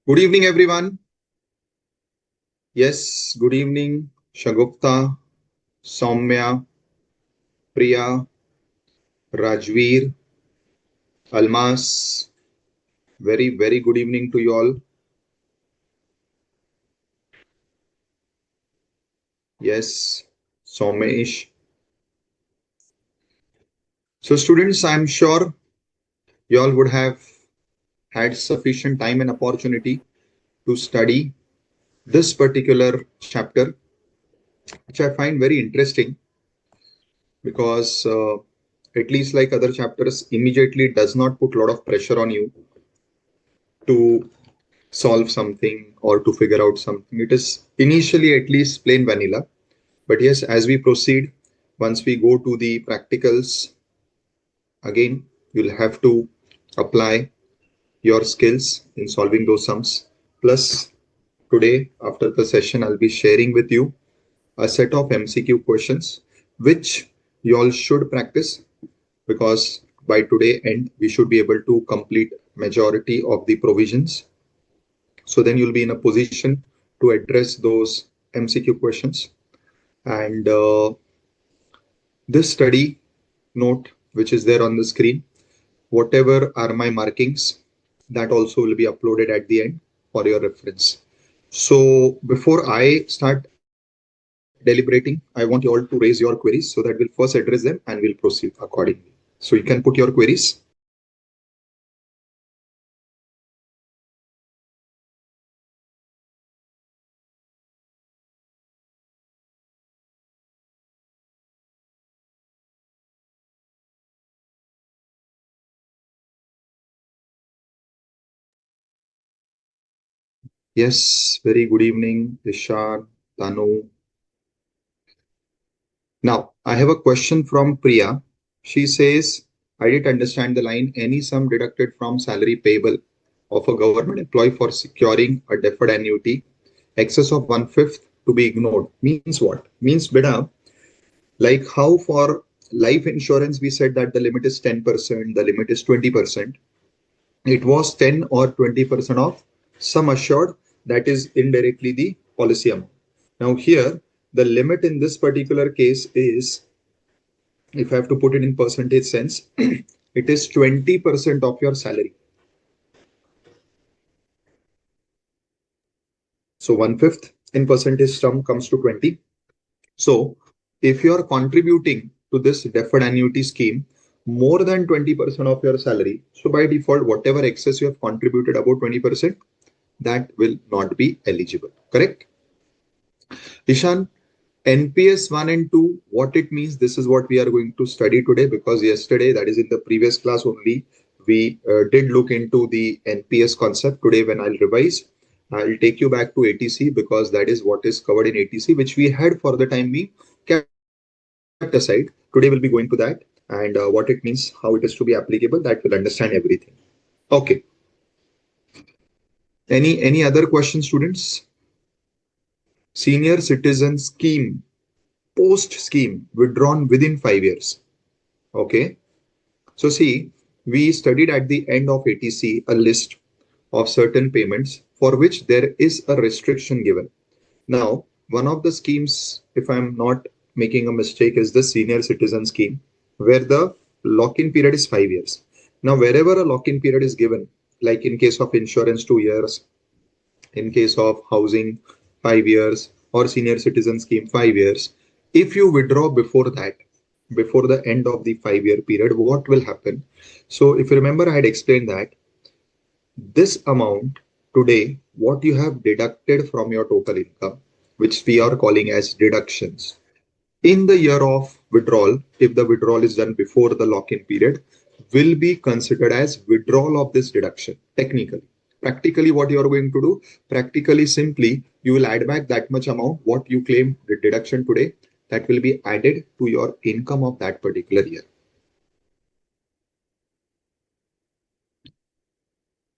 Good evening, everyone. Yes, good evening, Shagupta, Soumya, Priya, Rajveer, Almas. Very good evening to you all. Yes, Somesh. So, students, I'm sure you all would have had sufficient time and opportunity to study this particular chapter, which I find very interesting because, at least like other chapters, immediately does not put a lot of pressure on you to solve something or to figure out something. It is initially at least plain vanilla. But yes, as we proceed, once we go to the practicals, again, you'll have to apply your skills in solving those sums. Plus, today, after the session, I'll be sharing with you a set of MCQ questions, which you all should practice because by today end, we should be able to complete majority of the provisions. So then you'll be in a position to address those MCQ questions. And this study note, which is there on the screen, whatever are my markings, that also will be uploaded at the end for your reference. So before I start deliberating, I want you all to raise your queries so that we'll first address them and we'll proceed accordingly. So you can put your queries. Yes, very good evening, Ishan, Tanu. Now, I have a question from Priya. She says, I didn't understand the line, any sum deducted from salary payable of a government employee for securing a deferred annuity, excess of 1/5 to be ignored. Means what? Means, beta, like how for life insurance, we said that the limit is 10%, the limit is 20%. It was 10 or 20% of sum assured, that is indirectly the policy amount. Now, here, the limit in this particular case is, if I have to put it in percentage sense, it is 20% of your salary. So 1/5 in percentage term comes to 20. So if you are contributing to this deferred annuity scheme more than 20% of your salary, so by default, whatever excess you have contributed above 20%, that will not be eligible. Correct? Ishan, NPS 1 and 2, what it means, this is what we are going to study today because yesterday, that is in the previous class only, we did look into the NPS concept. Today, when I'll revise, I'll take you back to ATC because that is what is covered in ATC, which we had for the time being kept aside. Today, we'll be going to that and what it means, how it is to be applicable, that will understand everything. Okay. Any other questions, students? Senior citizen scheme, post scheme withdrawn within 5 years. Okay. So see, we studied at the end of ATC a list of certain payments for which there is a restriction given. Now, one of the schemes, if I'm not making a mistake, is the senior citizen scheme, where the lock-in period is 5 years. Now, wherever a lock-in period is given, like in case of insurance, 2 years, in case of housing, 5 years, or senior citizen scheme, 5 years, if you withdraw before that, before the end of the 5-year period, what will happen? So if you remember, I had explained that this amount today, what you have deducted from your total income, which we are calling as deductions, in the year of withdrawal, if the withdrawal is done before the lock-in period, will be considered as withdrawal of this deduction technically. Practically, what you are going to do, practically simply, you will add back that much amount, what you claim the deduction today, that will be added to your income of that particular year.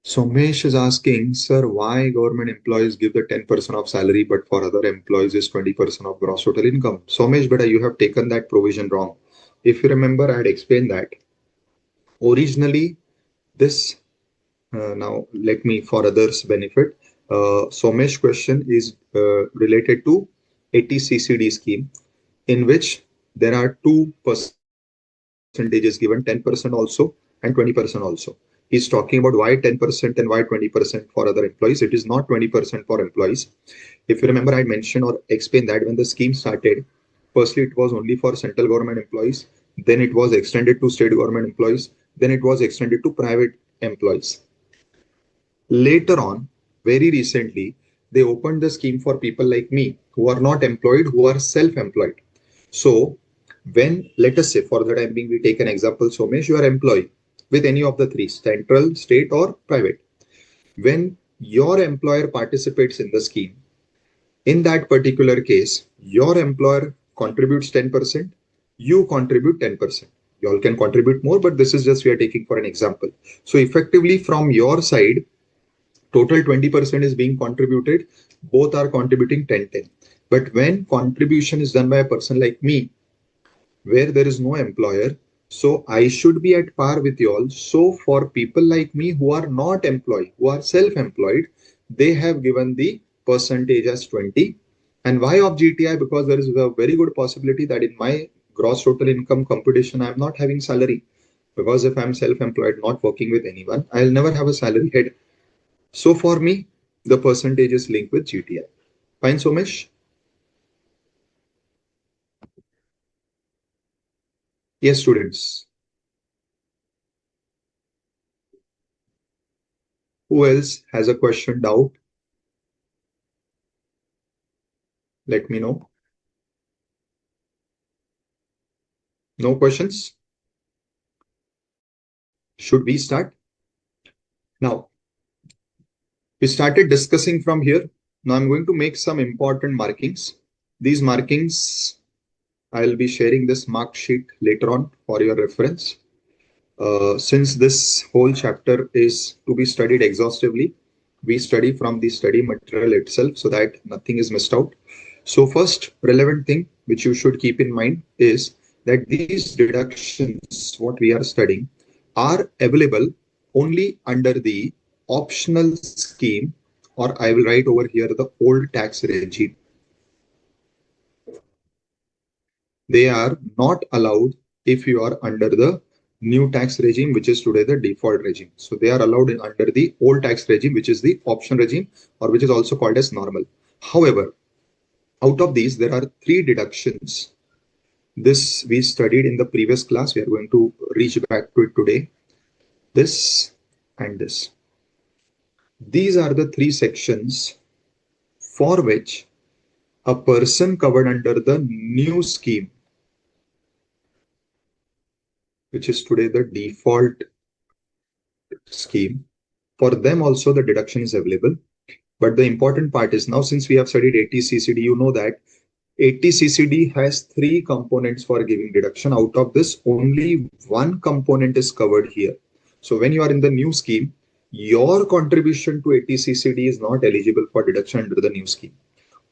Somesh is asking, sir, why government employees give the 10% of salary, but for other employees is 20% of gross total income? Somesh, beta, you have taken that provision wrong. If you remember, I had explained that originally this, now let me, for others' benefit, Somesh question is related to 80 CCD scheme, in which there are two percentages given, 10% also and 20% also. He's talking about why 10% and why 20% for other employees. It is not 20% for employees. If you remember, I mentioned or explained that when the scheme started, firstly it was only for central government employees, then it was extended to state government employees, then it was extended to private employees. Later on, very recently, they opened the scheme for people like me who are not employed, who are self-employed. So when, let us say, for the time being, we take an example, Somesh, you are employed with any of the three, central, state, or private. When your employer participates in the scheme, in that particular case, your employer contributes 10%, you contribute 10%. You all can contribute more, but this is just we are taking for an example. So effectively from your side, total 20% is being contributed, both are contributing 10-10. But when contribution is done by a person like me, where there is no employer, so I should be at par with you all. So for people like me who are not employed, who are self-employed, they have given the percentage as 20. And why of GTI? Because there is a very good possibility that in my gross total income computation, I am not having salary. Because if I'm self-employed, not working with anyone, I'll never have a salary head. So for me, the percentage is linked with GTI. Fine, Somesh? Yes, students. Who else has a question, doubt? Let me know. No questions? Should we start? Now, we started discussing from here. Now I'm going to make some important markings. These markings, I'll be sharing this mark sheet later on for your reference. Since this whole chapter is to be studied exhaustively, we study from the study material itself so that nothing is missed out. So first relevant thing which you should keep in mind is that these deductions, what we are studying, are available only under the optional scheme, or I will write over here the old tax regime. They are not allowed if you are under the new tax regime, which is today the default regime. So they are allowed under the old tax regime, which is the option regime, or which is also called as normal. However, out of these, there are three deductions. This we studied in the previous class. We are going to reach back to it today. This and this. These are the three sections for which a person covered under the new scheme, which is today the default scheme, for them also the deduction is available. But the important part is now, since we have studied 80 CCD, you know that 80 CCD has three components for giving deduction. Out of this, only one component is covered here. So when you are in the new scheme, your contribution to 80 CCD is not eligible for deduction under the new scheme.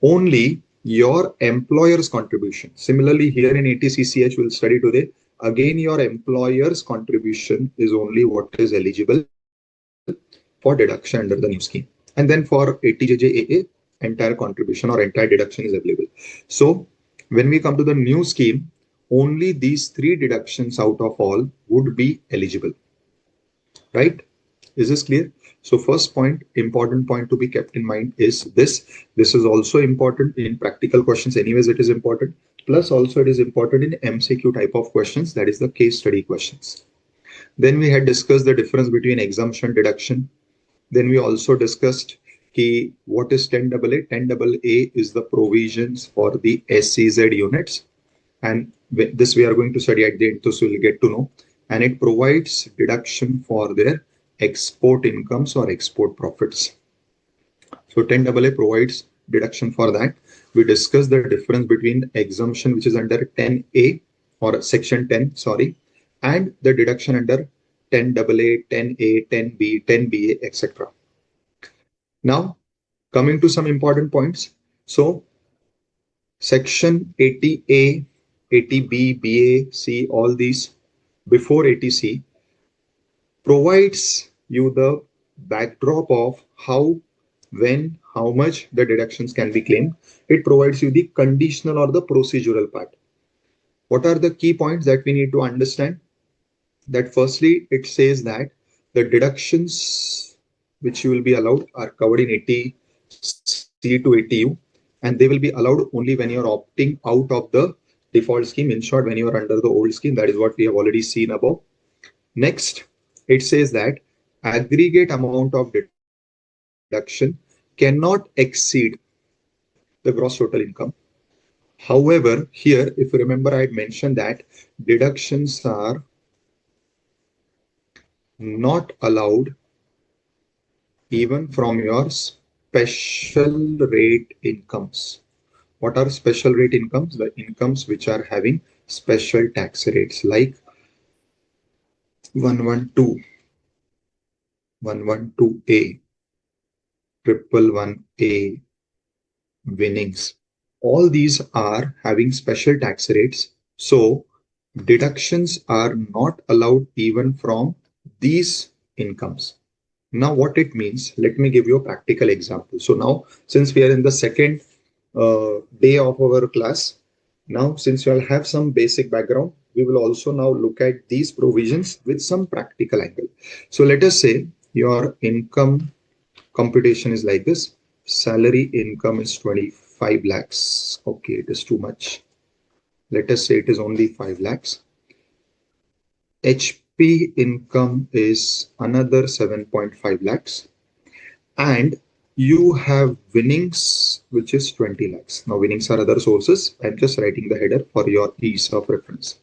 Only your employer's contribution. Similarly, here in 80 CCH, we'll study today. Again, your employer's contribution is only what is eligible for deduction under the new scheme. And then for 80JJAA, entire contribution or entire deduction is available. So when we come to the new scheme, only these three deductions out of all would be eligible. Right? Is this clear? So first point, important point to be kept in mind is this. This is also important in practical questions. Anyways, it is important. Plus also it is important in MCQ type of questions, that is the case study questions. Then we had discussed the difference between exemption, deduction. Then we also discussed what is 10AA. 10AA is the provisions for the SCZ units. And this we are going to study at the end, so we'll get to know. And it provides deduction for their export incomes or export profits. So 10AA provides deduction for that. We discussed the difference between exemption, which is under 10A or section 10, sorry, and the deduction under 10AA, 10A, 10B, 10BA, etc. Now, coming to some important points. So, section 80A, 80B, BA, C, all these before 80C provides you the backdrop of how when, how much the deductions can be claimed. It provides you the conditional or the procedural part. What are the key points that we need to understand? That firstly, it says that the deductions which you will be allowed are covered in 80C to 80U, and they will be allowed only when you're opting out of the default scheme. In short, when you are under the old scheme, that is what we have already seen above. Next, it says that aggregate amount of deduction cannot exceed the gross total income. However, here, if you remember, I had mentioned that deductions are not allowed even from your special rate incomes. What are special rate incomes? The incomes which are having special tax rates like 112, 112A, 111A, winnings. All these are having special tax rates. So deductions are not allowed even from these incomes. Now, what it means, let me give you a practical example. So now, since we are in the second day of our class, now since you all have some basic background, we will also now look at these provisions with some practical angle. So let us say your income computation is like this. Salary income is 25 lakhs. Okay, it is too much. Let us say it is only 5 lakhs. HP income is another 7.5 lakhs. And you have winnings, which is 20 lakhs. Now, winnings are other sources. I'm just writing the header for your ease of reference.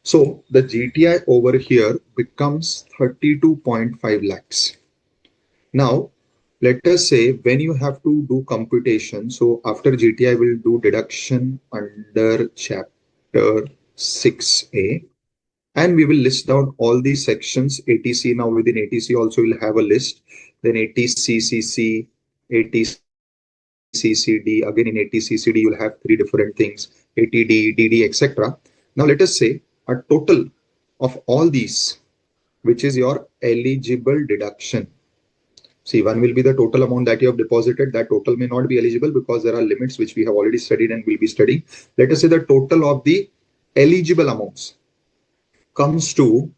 So the GTI over here becomes 32.5 lakhs. Now, let us say when you have to do computation, so after GTI will do deduction under chapter 6A, and we will list down all these sections. ATC, now within ATC also will have a list, then ATCCC, ATCCD, again in ATCCD you'll have three different things, ATD, DD, etc. Now let us say a total of all these, which is your eligible deduction. See, one will be the total amount that you have deposited. That total may not be eligible because there are limits which we have already studied and will be studying. Let us say the total of the eligible amounts comes to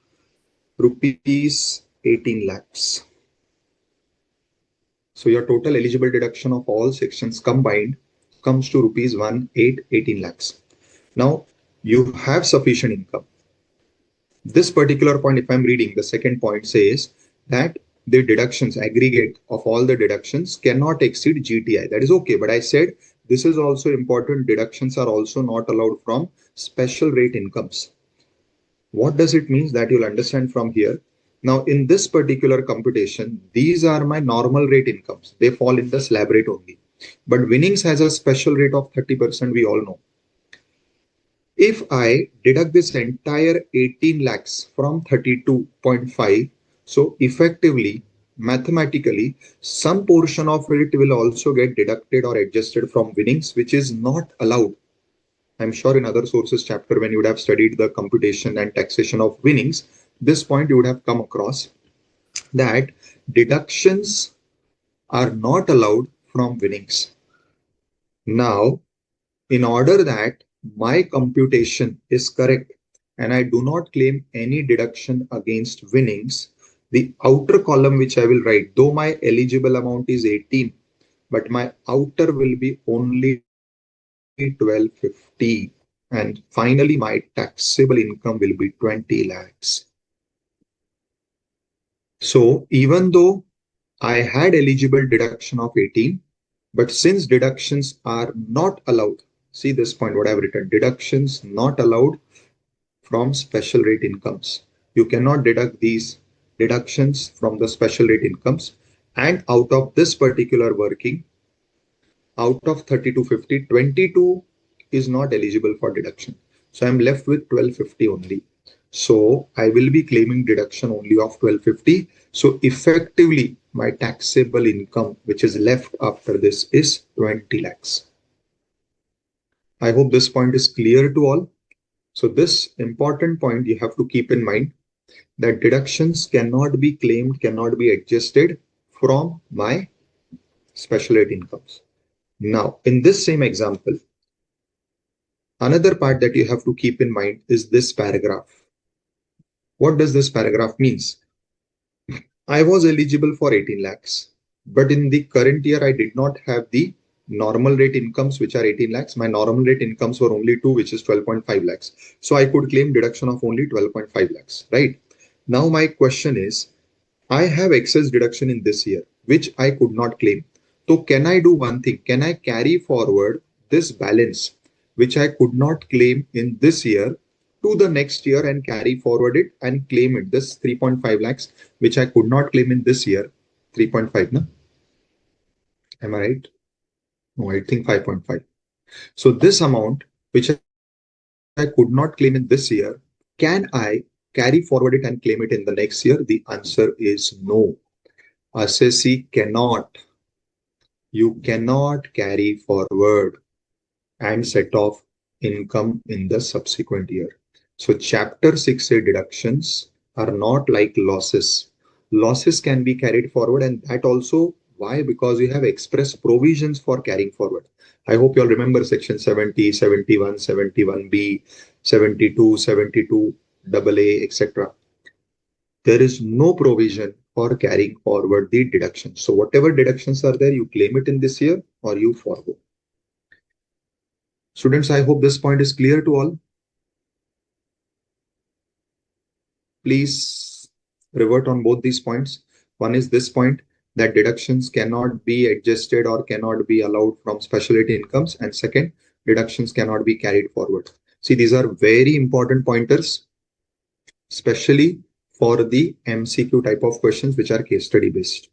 rupees 18 lakhs. So your total eligible deduction of all sections combined comes to rupees 18 lakhs. Now you have sufficient income. This particular point, if I'm reading, the second point says that the deductions aggregate of all the deductions cannot exceed GTI. That is okay. But I said this is also important. Deductions are also not allowed from special rate incomes. What does it mean? That you'll understand from here. Now, in this particular computation, these are my normal rate incomes. They fall in the slab rate only. But winnings has a special rate of 30%, we all know. If I deduct this entire 18 lakhs from 32.5, so effectively, mathematically, some portion of it will also get deducted or adjusted from winnings, which is not allowed. I'm sure in other sources chapter, when you would have studied the computation and taxation of winnings, this point you would have come across that deductions are not allowed from winnings. Now, in order that my computation is correct and I do not claim any deduction against winnings, the outer column which I will write, though my eligible amount is 18, but my outer will be only 1250. And finally, my taxable income will be 20 lakhs. So even though I had eligible deduction of 18, but since deductions are not allowed, see this point, what I've written, deductions not allowed from special rate incomes. You cannot deduct these deductions from the special rate incomes. And out of this particular working, out of 3250, 22 is not eligible for deduction. So I'm left with 1250 only. So I will be claiming deduction only of 1250. So effectively, my taxable income, which is left after this, is 20 lakhs. I hope this point is clear to all. So this important point you have to keep in mind, that deductions cannot be claimed, cannot be adjusted from my special rate incomes. Now, in this same example, another part that you have to keep in mind is this paragraph. What does this paragraph means? I was eligible for 18 lakhs, but in the current year, I did not have the normal rate incomes, which are 18 lakhs. My normal rate incomes were only two, which is 12.5 lakhs. So I could claim deduction of only 12.5 lakhs, right? Now my question is, I have excess deduction in this year, which I could not claim. So can I do one thing? Can I carry forward this balance, which I could not claim in this year, to the next year and carry forward it and claim it? This 3.5 lakhs, which I could not claim in this year, 3.5, no? Am I right? No, I think 5.5. So this amount, which I could not claim in this year, can I carry forward it and claim it in the next year? The answer is no. Assessee cannot. You cannot carry forward and set off income in the subsequent year. So chapter 6A deductions are not like losses. Losses can be carried forward, and that also why? Because you have express provisions for carrying forward. I hope you all remember section 70, 71, 71B, 72, 72, AA, etc. There is no provision for carrying forward the deductions. So whatever deductions are there, you claim it in this year or you forgo. Students, I hope this point is clear to all. Please revert on both these points. One is this point that deductions cannot be adjusted or cannot be allowed from specialty incomes. And second, deductions cannot be carried forward. See, these are very important pointers, especially for the MCQ type of questions, which are case study based.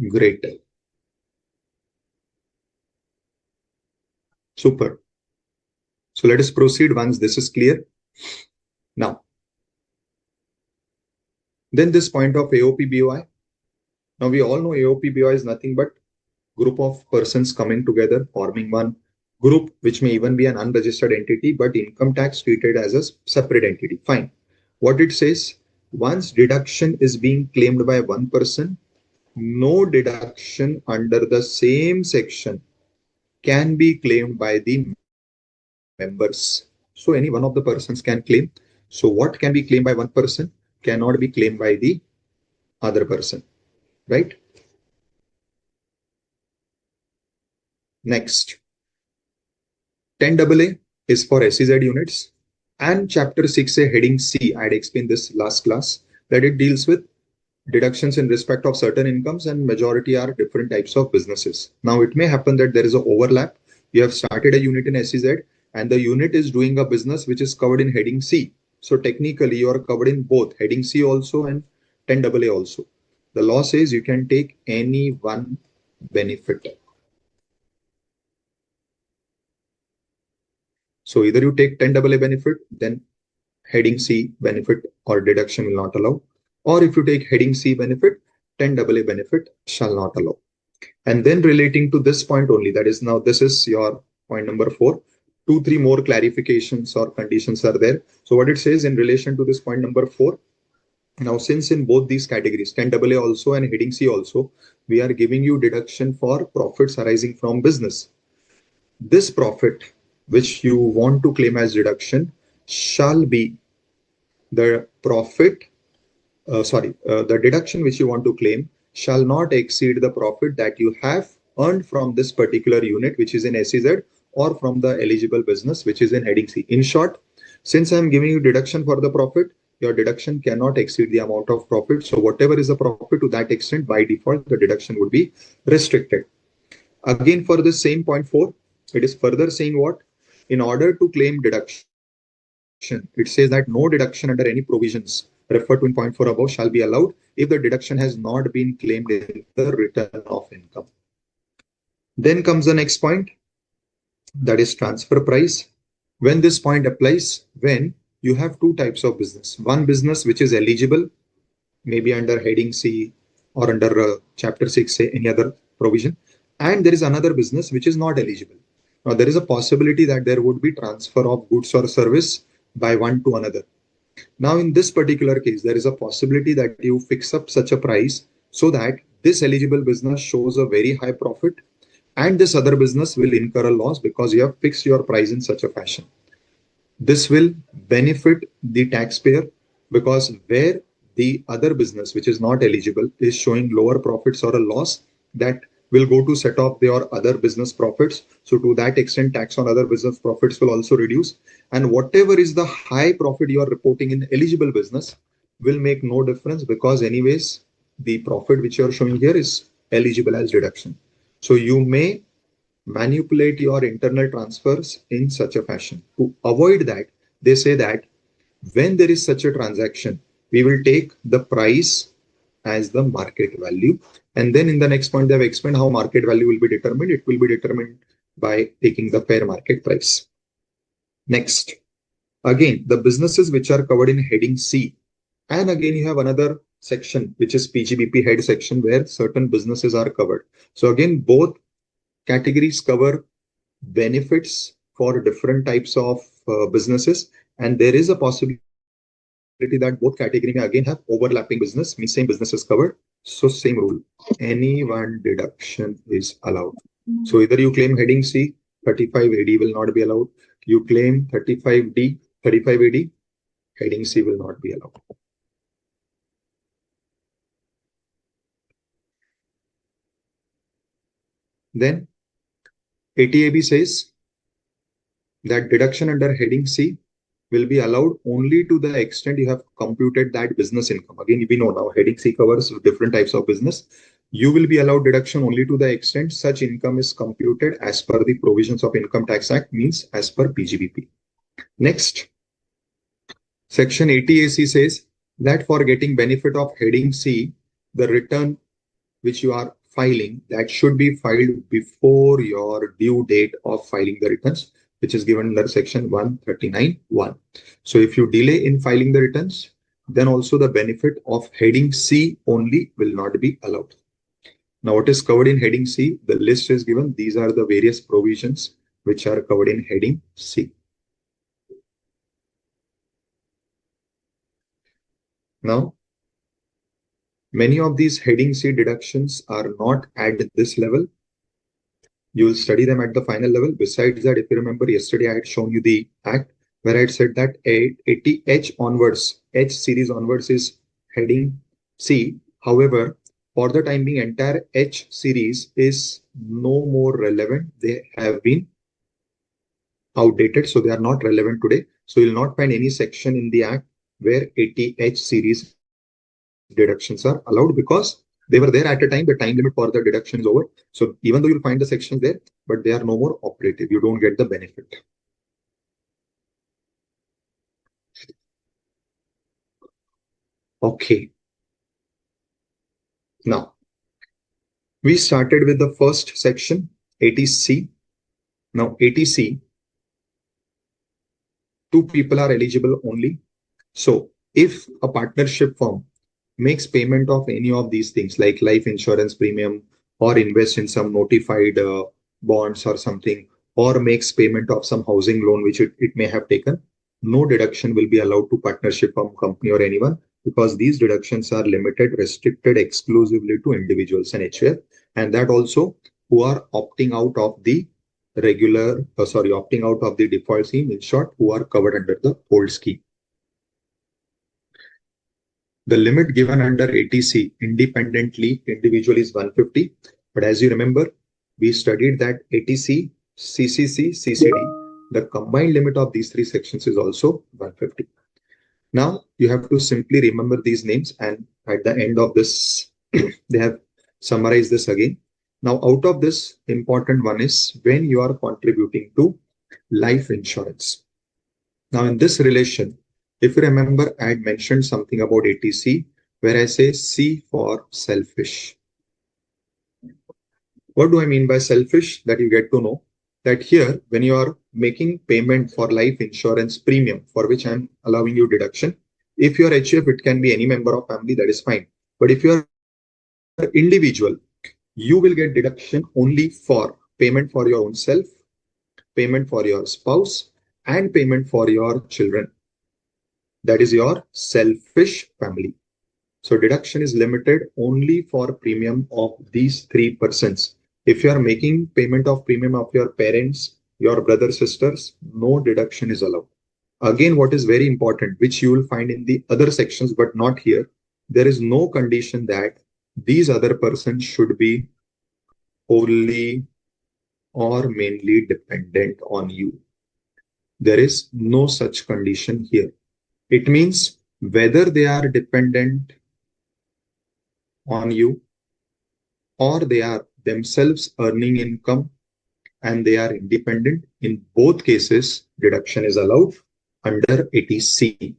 Great. Super. So let us proceed once this is clear. Now, then this point of AOP-BOI. Now we all know AOP-BOI is nothing but group of persons coming together, forming one group, which may even be an unregistered entity, but income tax treated as a separate entity. Fine. What it says, once deduction is being claimed by one person, no deduction under the same section can be claimed by the members. So any one of the persons can claim. So what can be claimed by one person cannot be claimed by the other person, right? Next, 10AA is for SEZ units, and chapter 6A heading C, I had explained this last class, that it deals with deductions in respect of certain incomes, and majority are different types of businesses. Now it may happen that there is an overlap. You have started a unit in SEZ and the unit is doing a business which is covered in heading C. So technically you are covered in both heading C also and 10AA also. The law says you can take any one benefit. So either you take 10AA benefit, then heading C benefit or deduction will not allow. Or if you take heading C benefit, 10AA benefit shall not allow. And then relating to this point only, that is now this is your point number 4. 2-3 more clarifications or conditions are there. So what it says in relation to this point number 4, now since in both these categories, 10AA also and heading C also, we are giving you deduction for profits arising from business. This profit which you want to claim as deduction shall be the profit, the deduction which you want to claim shall not exceed the profit that you have earned from this particular unit, which is in SEZ, or from the eligible business, which is in heading C. In short, since I am giving you deduction for the profit, your deduction cannot exceed the amount of profit. So whatever is the profit, to that extent, by default, the deduction would be restricted. Again, for the same point 4, it is further saying what? In order to claim deduction, it says that no deduction under any provisions referred to in point 4 above shall be allowed if the deduction has not been claimed in the return of income. Then comes the next point, that is transfer price. When this point applies, when you have two types of business, one business which is eligible, maybe under heading C or under chapter 6, say any other provision, and there is another business which is not eligible. Now there is a possibility that there would be transfer of goods or service by one to another. Now, in this particular case, there is a possibility that you fix up such a price so that this eligible business shows a very high profit and this other business will incur a loss because you have fixed your price in such a fashion. This will benefit the taxpayer because where the other business, which is not eligible, is showing lower profits or a loss, that will go to set off their other business profits. So to that extent, tax on other business profits will also reduce. And whatever is the high profit you are reporting in eligible business will make no difference because anyways, the profit which you are showing here is eligible as deduction. So you may manipulate your internal transfers in such a fashion. To avoid that, they say that when there is such a transaction, we will take the price as the market value. And then in the next point, they have explained how market value will be determined. It will be determined by taking the fair market price. Next, again, the businesses which are covered in heading C. And again, you have another section, which is PGBP head section, where certain businesses are covered. So again, both categories cover benefits for different types of businesses, and there is a possibility that both category may again have overlapping business, means same business is covered. So same rule, any one deduction is allowed. So either you claim heading C, 35 AD will not be allowed. You claim 35D, 35 AD, heading C will not be allowed. Then ATAB says that deduction under heading C will be allowed only to the extent you have computed that business income. Again, we know now heading C covers different types of business. You will be allowed deduction only to the extent such income is computed as per the provisions of Income Tax Act, means as per PGBP. Next, section 80AC says that for getting benefit of heading C, the return which you are filing, that should be filed before your due date of filing the returns, which is given under section 139(1). So if you delay in filing the returns, then also the benefit of heading C only will not be allowed. Now, what is covered in heading C? The list is given. These are the various provisions which are covered in heading C. Now, many of these heading C deductions are not at this level. You will study them at the final level. Besides that, if you remember yesterday, I had shown you the act where I had said that 80H onwards, H series onwards is heading C. However, for the time being, entire H series is no more relevant. They have been outdated, so they are not relevant today. So you'll not find any section in the act where 80H series deductions are allowed because they were there at a time, the time limit for the deduction is over. So even though you'll find the sections there, but they are no more operative. You don't get the benefit. Okay. Now, we started with the first section, 80C. Now, 80C, two people are eligible only. So if a partnership firm makes payment of any of these things like life insurance premium or invest in some notified bonds or something, or makes payment of some housing loan which it may have taken, no deduction will be allowed to partnership firm, company or anyone, because these deductions are limited, restricted exclusively to individuals and HUF, and that also who are opting out of the opting out of the default scheme, in short, who are covered under the old scheme. The limit given under 80C independently, individual is 150. But as you remember, we studied that 80C, CCC, CCD, the combined limit of these three sections is also 150. Now you have to simply remember these names, and at the end of this, they have summarized this again. Now, out of this, important one is when you are contributing to life insurance. Now, in this relation, if you remember, I had mentioned something about 80C, where I say C for selfish. What do I mean by selfish? That you get to know that here, when you are making payment for life insurance premium, for which I'm allowing you deduction, if you are HUF, it can be any member of family, that is fine. But if you are individual, you will get deduction only for payment for your own self, payment for your spouse, and payment for your children. that is your selfish family. So deduction is limited only for premium of these three persons. If you are making payment of premium of your parents, your brothers, sisters, no deduction is allowed. Again, what is very important, which you will find in the other sections, but not here, there is no condition that these other persons should be wholly or mainly dependent on you. There is no such condition here. It means whether they are dependent on you or they are themselves earning income and they are independent, in both cases, deduction is allowed under 80C.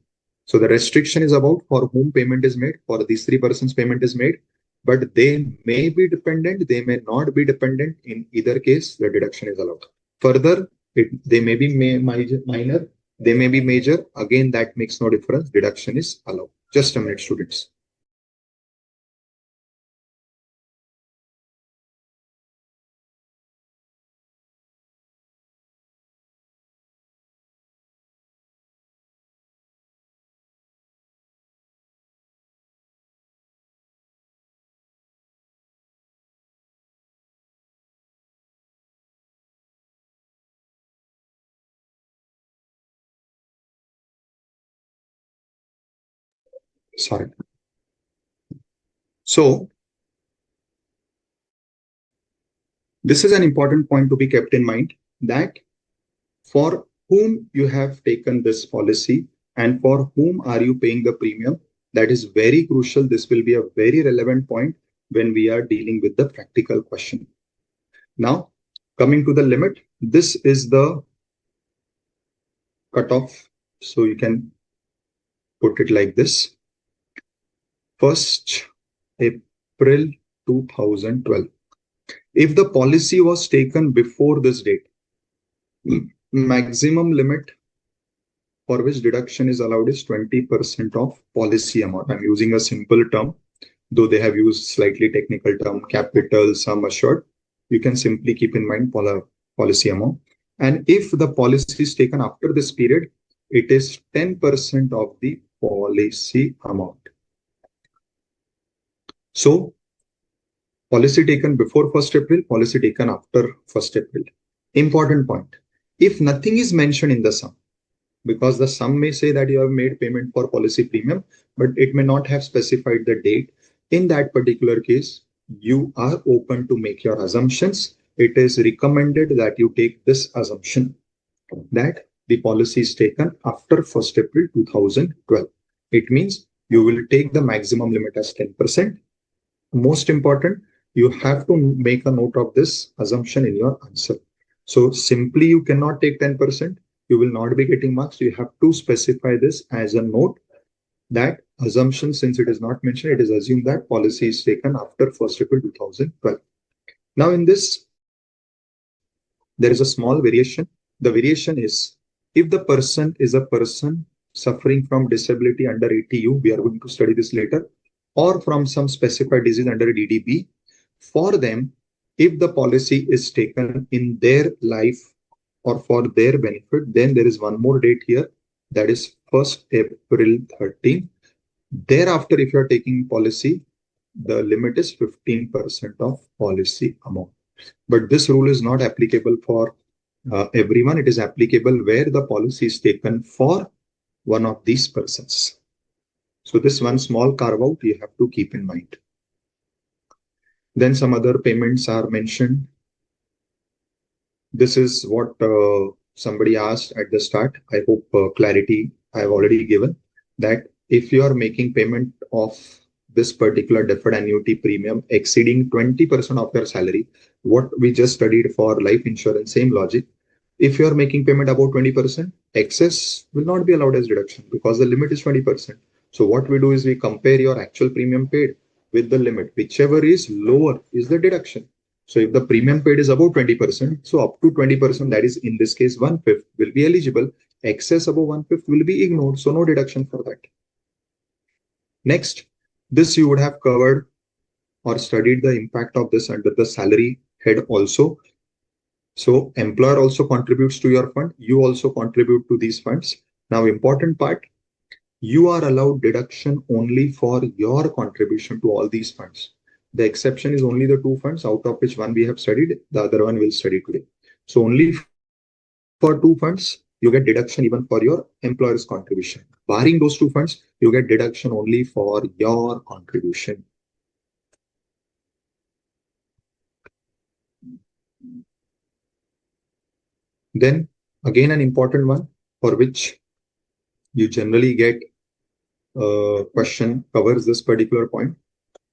So the restriction is about for whom payment is made, for these three persons payment is made, but they may be dependent, they may not be dependent. In either case, the deduction is allowed. Further, they may be minor, they may be major. Again, that makes no difference. Deduction is allowed. Just a minute, students. Sorry. So this is an important point to be kept in mind, that for whom you have taken this policy and for whom are you paying the premium. That is very crucial. This will be a very relevant point when we are dealing with the practical question. Now, coming to the limit, this is the cutoff. So you can put it like this. 1st April 2012. If the policy was taken before this date, maximum limit for which deduction is allowed is 20% of policy amount. I'm using a simple term, though they have used slightly technical term, capital, sum assured. You can simply keep in mind policy amount. And if the policy is taken after this period, it is 10% of the policy amount. So policy taken before 1st April, policy taken after 1st April. Important point. If nothing is mentioned in the sum, because the sum may say that you have made payment for policy premium, but it may not have specified the date. In that particular case, you are open to make your assumptions. It is recommended that you take this assumption that the policy is taken after 1st April 2012. It means you will take the maximum limit as 10%. Most important, you have to make a note of this assumption in your answer. So simply you cannot take 10%. You will not be getting marks. You have to specify this as a note, that assumption, since it is not mentioned, it is assumed that policy is taken after 1st April 2012. Now in this, there is a small variation. The variation is, if the person is a person suffering from disability under 80U, we are going to study this later, or from some specified disease under DDB, for them, if the policy is taken in their life or for their benefit, then there is one more date here, that is 1st April 13. Thereafter, if you are taking policy, the limit is 15% of policy amount. But this rule is not applicable for everyone. It is applicable where the policy is taken for one of these persons. So this one small carve out you have to keep in mind. Then some other payments are mentioned. This is what somebody asked at the start. I hope clarity I have already given, that if you are making payment of this particular deferred annuity premium exceeding 20% of your salary, what we just studied for life insurance, same logic. If you are making payment about 20%, excess will not be allowed as deduction because the limit is 20%. So what we do is we compare your actual premium paid with the limit. Whichever is lower is the deduction. So if the premium paid is above 20%, so up to 20%, that is in this case 1/5, will be eligible. Excess above 1/5 will be ignored. So no deduction for that. Next, this you would have covered or studied the impact of this under the salary head also. So employer also contributes to your fund. You also contribute to these funds. Now, important part, you are allowed deduction only for your contribution to all these funds. The exception is only the two funds, out of which one we have studied, the other one we'll study today. So only for two funds, you get deduction even for your employer's contribution. Barring those two funds, you get deduction only for your contribution. Then again, an important one for which you generally get question covers this particular point.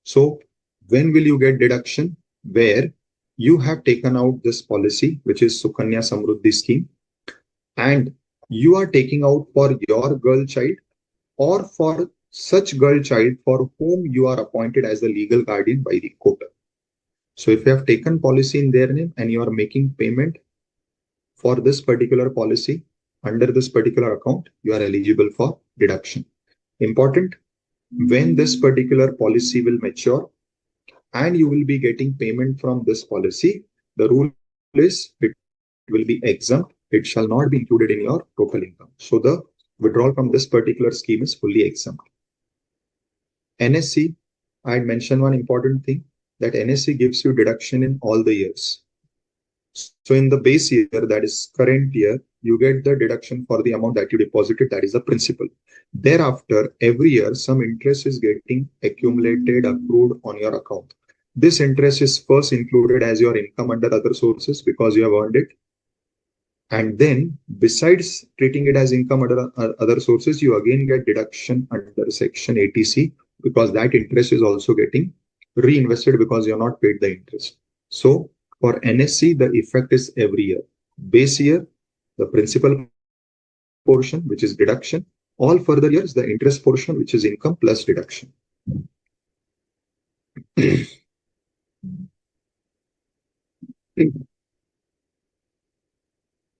So when will you get deduction? Where you have taken out this policy, which is Sukanya Samruddhi scheme, and you are taking out for your girl child or for such girl child for whom you are appointed as the legal guardian by the court. So if you have taken policy in their name and you are making payment for this particular policy under this particular account, you are eligible for deduction. Important, when this particular policy will mature and you will be getting payment from this policy, the rule is it will be exempt. It shall not be included in your total income. So the withdrawal from this particular scheme is fully exempt. NSC, I had mentioned one important thing, that NSC gives you deduction in all the years. So in the base year, that is current year, you get the deduction for the amount that you deposited, that is the principal. Thereafter, every year, some interest is getting accumulated, accrued on your account. This interest is first included as your income under other sources because you have earned it. And then, besides treating it as income under other sources, you again get deduction under section 80C because that interest is also getting reinvested because you have not paid the interest. So for NSC, the effect is every year. Base year, the principal portion, which is deduction. All further years, the interest portion, which is income plus deduction.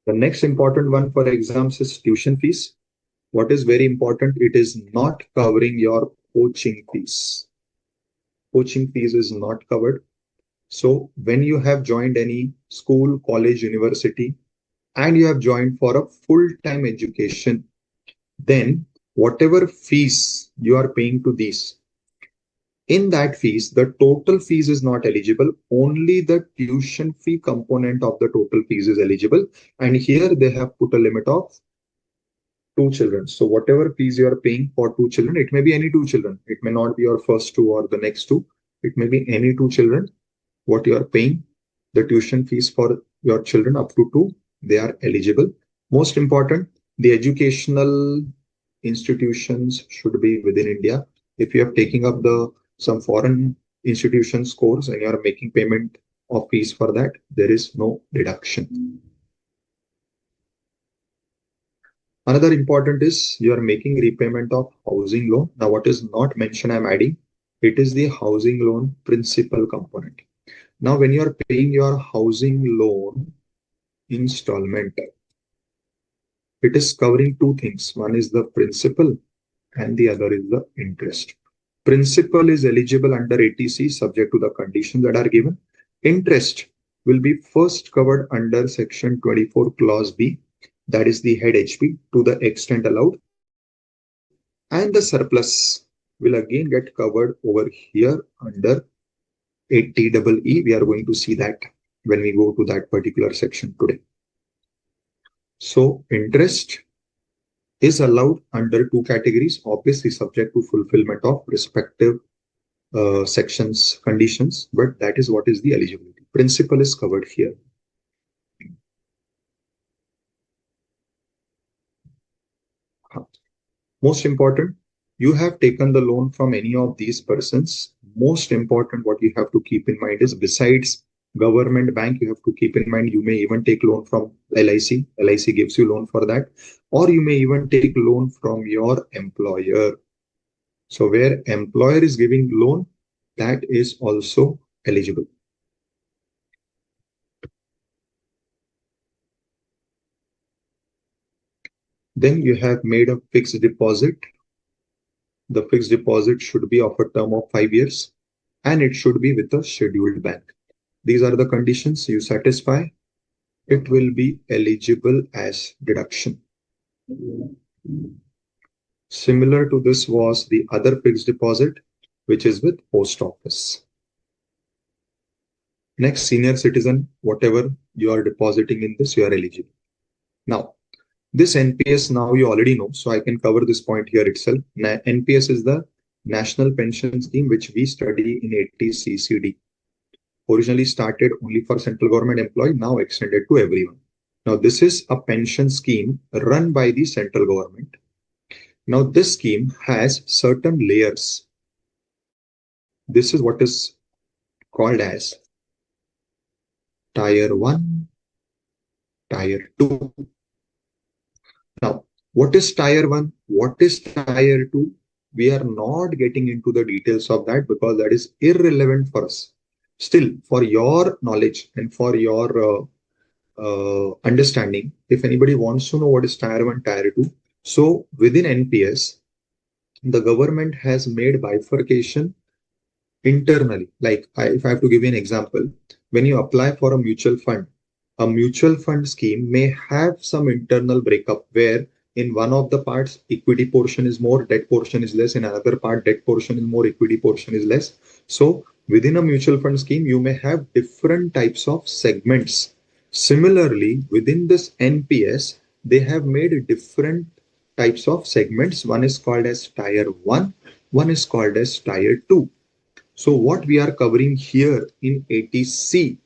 The next important one for exams is tuition fees. What is very important, it is not covering your coaching fees. Coaching fees is not covered. So when you have joined any school, college, university, and you have joined for a full-time education, then whatever fees you are paying to these, in that fees, the total fees is not eligible. Only the tuition fee component of the total fees is eligible. And here they have put a limit of two children. So whatever fees you are paying for two children, it may be any two children. It may not be your first two or the next two. It may be any two children. What you are paying, the tuition fees for your children up to two, they are eligible. Most important, the educational institutions should be within India. If you are taking up some foreign institutions course and you are making payment of fees for that, there is no deduction. Another important is you are making repayment of housing loan. Now, what is not mentioned, I'm adding, it is the housing loan principal component. Now, when you are paying your housing loan installment, it is covering two things. One is the principal and the other is the interest. Principal is eligible under 80C subject to the conditions that are given. Interest will be first covered under section 24 clause B, that is the head HP to the extent allowed, and the surplus will again get covered over here under 80EE. We are going to see that when we go to that particular section today. So interest is allowed under two categories, obviously subject to fulfillment of respective sections conditions, but that is what is the eligibility. Principal is covered here. Most important, you have taken the loan from any of these persons. Most important, what you have to keep in mind is, besides government bank, you have to keep in mind you may even take loan from LIC. LIC gives you loan for that, or you may even take loan from your employer. So where employer is giving loan, that is also eligible. Then you have made a fixed deposit. The fixed deposit should be of a term of 5 years and it should be with a scheduled bank. These are the conditions you satisfy, it will be eligible as deduction. Similar to this was the other fixed deposit, which is with post office. Next, senior citizen, whatever you are depositing in this, you are eligible. Now, this NPS now you already know, so I can cover this point here itself. NPS is the National Pension Scheme, which we study in 80CCD. Originally started only for central government employee, now extended to everyone. Now, this is a pension scheme run by the central government. Now, this scheme has certain layers. This is what is called as Tier 1, Tier 2. Now, what is Tier 1? What is Tier 2? We are not getting into the details of that because that is irrelevant for us. Still, for your knowledge and for your understanding, if anybody wants to know what is Tier 1, Tier 2, so within NPS, the government has made bifurcation internally. Like if I have to give you an example, when you apply for a mutual fund scheme may have some internal breakup where in one of the parts equity portion is more, debt portion is less, in another part debt portion is more, equity portion is less. So within a mutual fund scheme you may have different types of segments. Similarly, within this NPS they have made different types of segments. One is called as Tier 1, one is called as Tier 2. So what we are covering here in 80C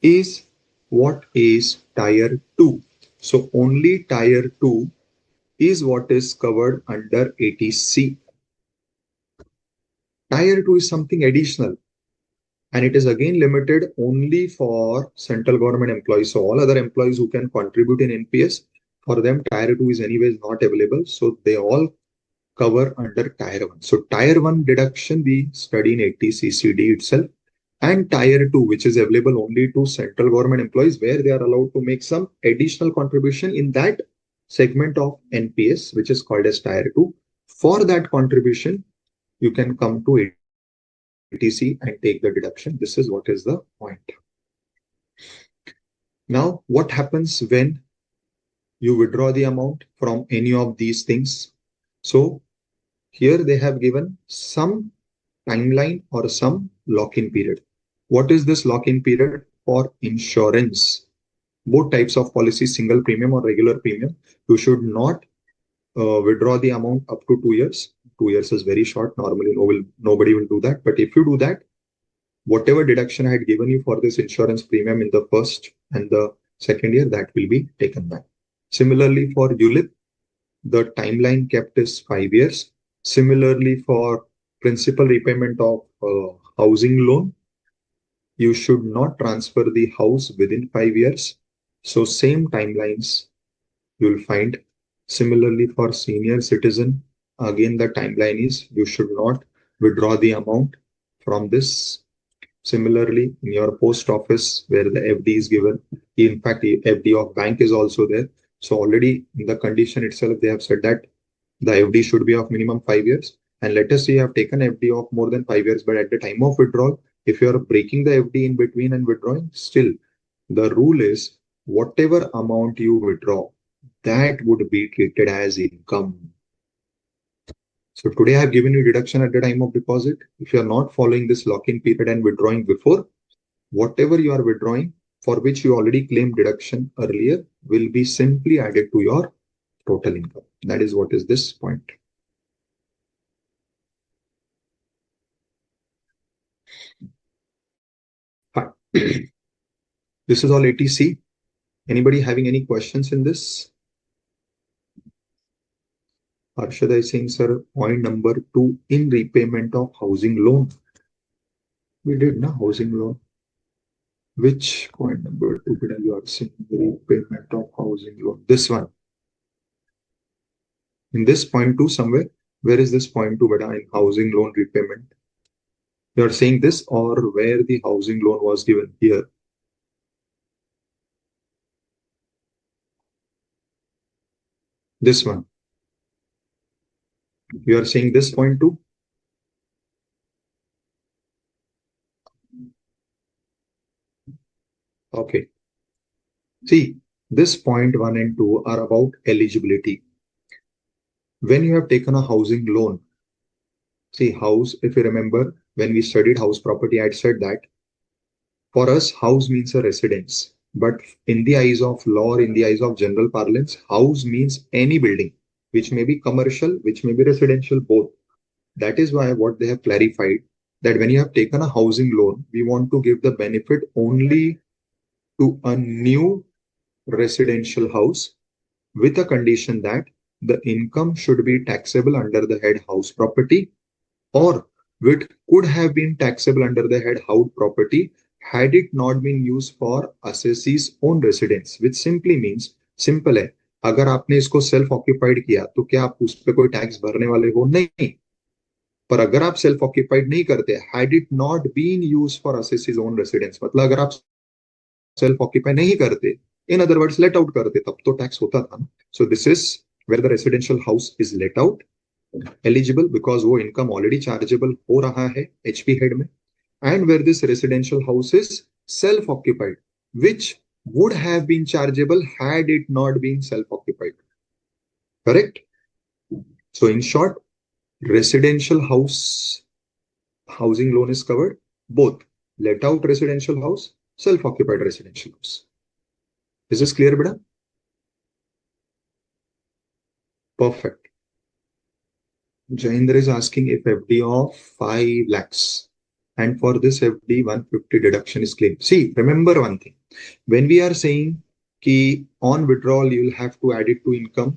is what is Tier 2. So only Tier 2 is what is covered under 80C. Tier 2 is something additional and it is again limited only for central government employees. So all other employees who can contribute in NPS, for them Tier 2 is anyways not available. So they all cover under Tier 1. So Tier 1 deduction we study in 80CCD itself, and Tier 2, which is available only to central government employees, where they are allowed to make some additional contribution in that segment of NPS, which is called as Tier 2. For that contribution, you can come to 80C and take the deduction. This is what is the point. Now, what happens when you withdraw the amount from any of these things? So here they have given some timeline or some lock-in period. What is this lock-in period for insurance? Both types of policies, single premium or regular premium, you should not withdraw the amount up to 2 years. 2 years is very short. Normally, nobody will do that. But if you do that, whatever deduction I had given you for this insurance premium in the first and the second year, that will be taken back. Similarly, for ULIP, the timeline kept is 5 years. Similarly, for principal repayment of housing loan, you should not transfer the house within 5 years. So same timelines you will find. Similarly, for senior citizen, again the timeline is you should not withdraw the amount from this. Similarly, in your post office where the FD is given, in fact, FD of bank is also there. So already in the condition itself, they have said that the FD should be of minimum 5 years. And let us say you have taken FD of more than 5 years, but at the time of withdrawal, if you are breaking the FD in between and withdrawing, still the rule is whatever amount you withdraw, that would be treated as income. So today I have given you deduction at the time of deposit. If you are not following this lock-in period and withdrawing before, whatever you are withdrawing, for which you already claimed deduction earlier, will be simply added to your total income. That is what is this point. Fine. This is all 80C. Anybody having any questions in this? Arshad is saying, sir, point number 2, in repayment of housing loan. We did na housing loan. Which point number 2 you are saying repayment of housing loan? This one. In this point 2 somewhere, where is this point 2 beta in housing loan repayment? You are saying this or where the housing loan was given here? This one. You are saying this point 2? Okay. See, this point 1 and 2 are about eligibility. when you have taken a housing loan, see house, if you remember, when we studied house property, I had said that for us, house means a residence. But in the eyes of law or in the eyes of general parlance, house means any building, which may be commercial, which may be residential, both. That is why what they have clarified that when you have taken a housing loan, we want to give the benefit only to a new residential house with a condition that the income should be taxable under the head house property, or which could have been taxable under the head house property had it not been used for assessee's own residence, which simply means simple है, अगर आपने इसको self occupied किया तो क्या आप उस पर कोई टैक्स भरने वाले हो? नहीं. पर अगर आप सेल्फ ऑक्यूपाइड नहीं करते, had it not been use for assessee's own residence, मतलब अगर आप सेल्फ ऑक्यूपाई नहीं करते, in other words let out करते, तब तो टैक्स होता था ना. So this is where the residential house is let out eligible because वो इनकम ऑलरेडी चार्जेबल हो रहा है एचपी हेड में, and where this residential house is self occupied which would have been chargeable had it not been self-occupied. Correct? So in short, residential house housing loan is covered, both let out residential house, self-occupied residential house. Is this clear, beta? Perfect. Jaindra is asking if FD of 5 lakhs, and for this FD 150 deduction is claimed. See, remember one thing. When we are saying ki on withdrawal you will have to add it to income,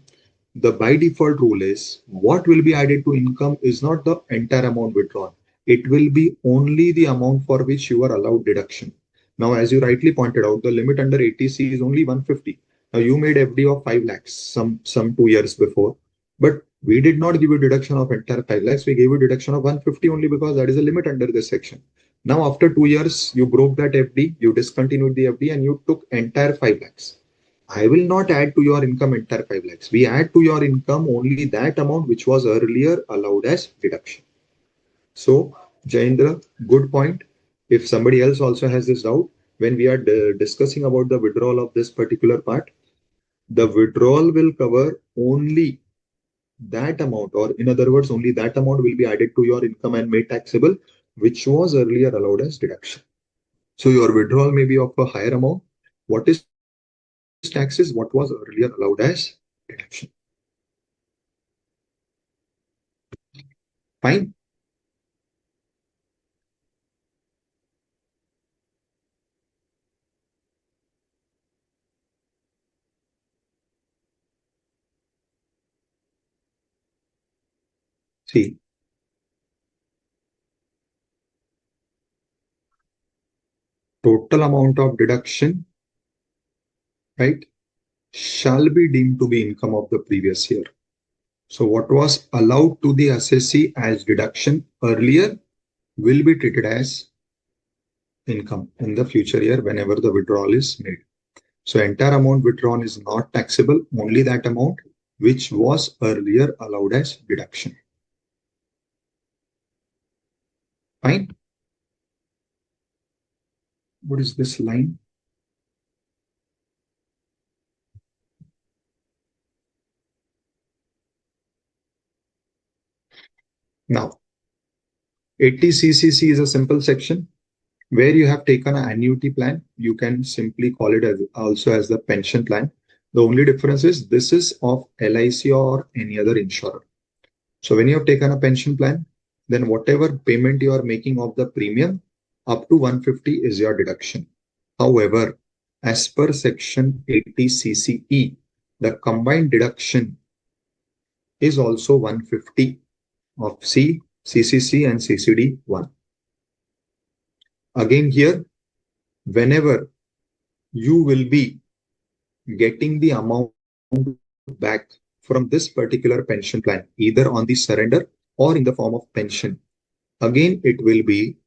the by default rule is what will be added to income is not the entire amount withdrawn. It will be only the amount for which you are allowed deduction. Now, as you rightly pointed out, the limit under ATC is only 150. Now, you made FD of 5 lakhs some 2 years before, but we did not give you deduction of entire 5 lakhs. We gave you deduction of 150 only because that is a limit under this section. Now, after 2 years, you broke that FD, you discontinued the FD, and you took entire 5 lakhs. I will not add to your income entire 5 lakhs. We add to your income only that amount which was earlier allowed as deduction. So, Jaindra, good point. If somebody else also has this doubt, when we are discussing about the withdrawal of this particular part, the withdrawal will cover only that amount, or in other words, only that amount will be added to your income and made taxable, which was earlier allowed as deduction. So your withdrawal may be of a higher amount. What is tax is what was earlier allowed as deduction. Fine. See, total amount of deduction, right, shall be deemed to be income of the previous year. So what was allowed to the assessee as deduction earlier will be treated as income in the future year whenever the withdrawal is made. So entire amount withdrawn is not taxable, only that amount which was earlier allowed as deduction. Fine. What is this line? Now, 80CCC is a simple section where you have taken an annuity plan. You can simply call it as also as the pension plan. The only difference is this is of LIC or any other insurer. So when you have taken a pension plan, then whatever payment you are making of the premium up to 150 is your deduction. However, as per section 80CCE, the combined deduction is also 150 of C, CCC and CCD 1. Again here, whenever you will be getting the amount back from this particular pension plan, either on the surrender or in the form of pension, again it will be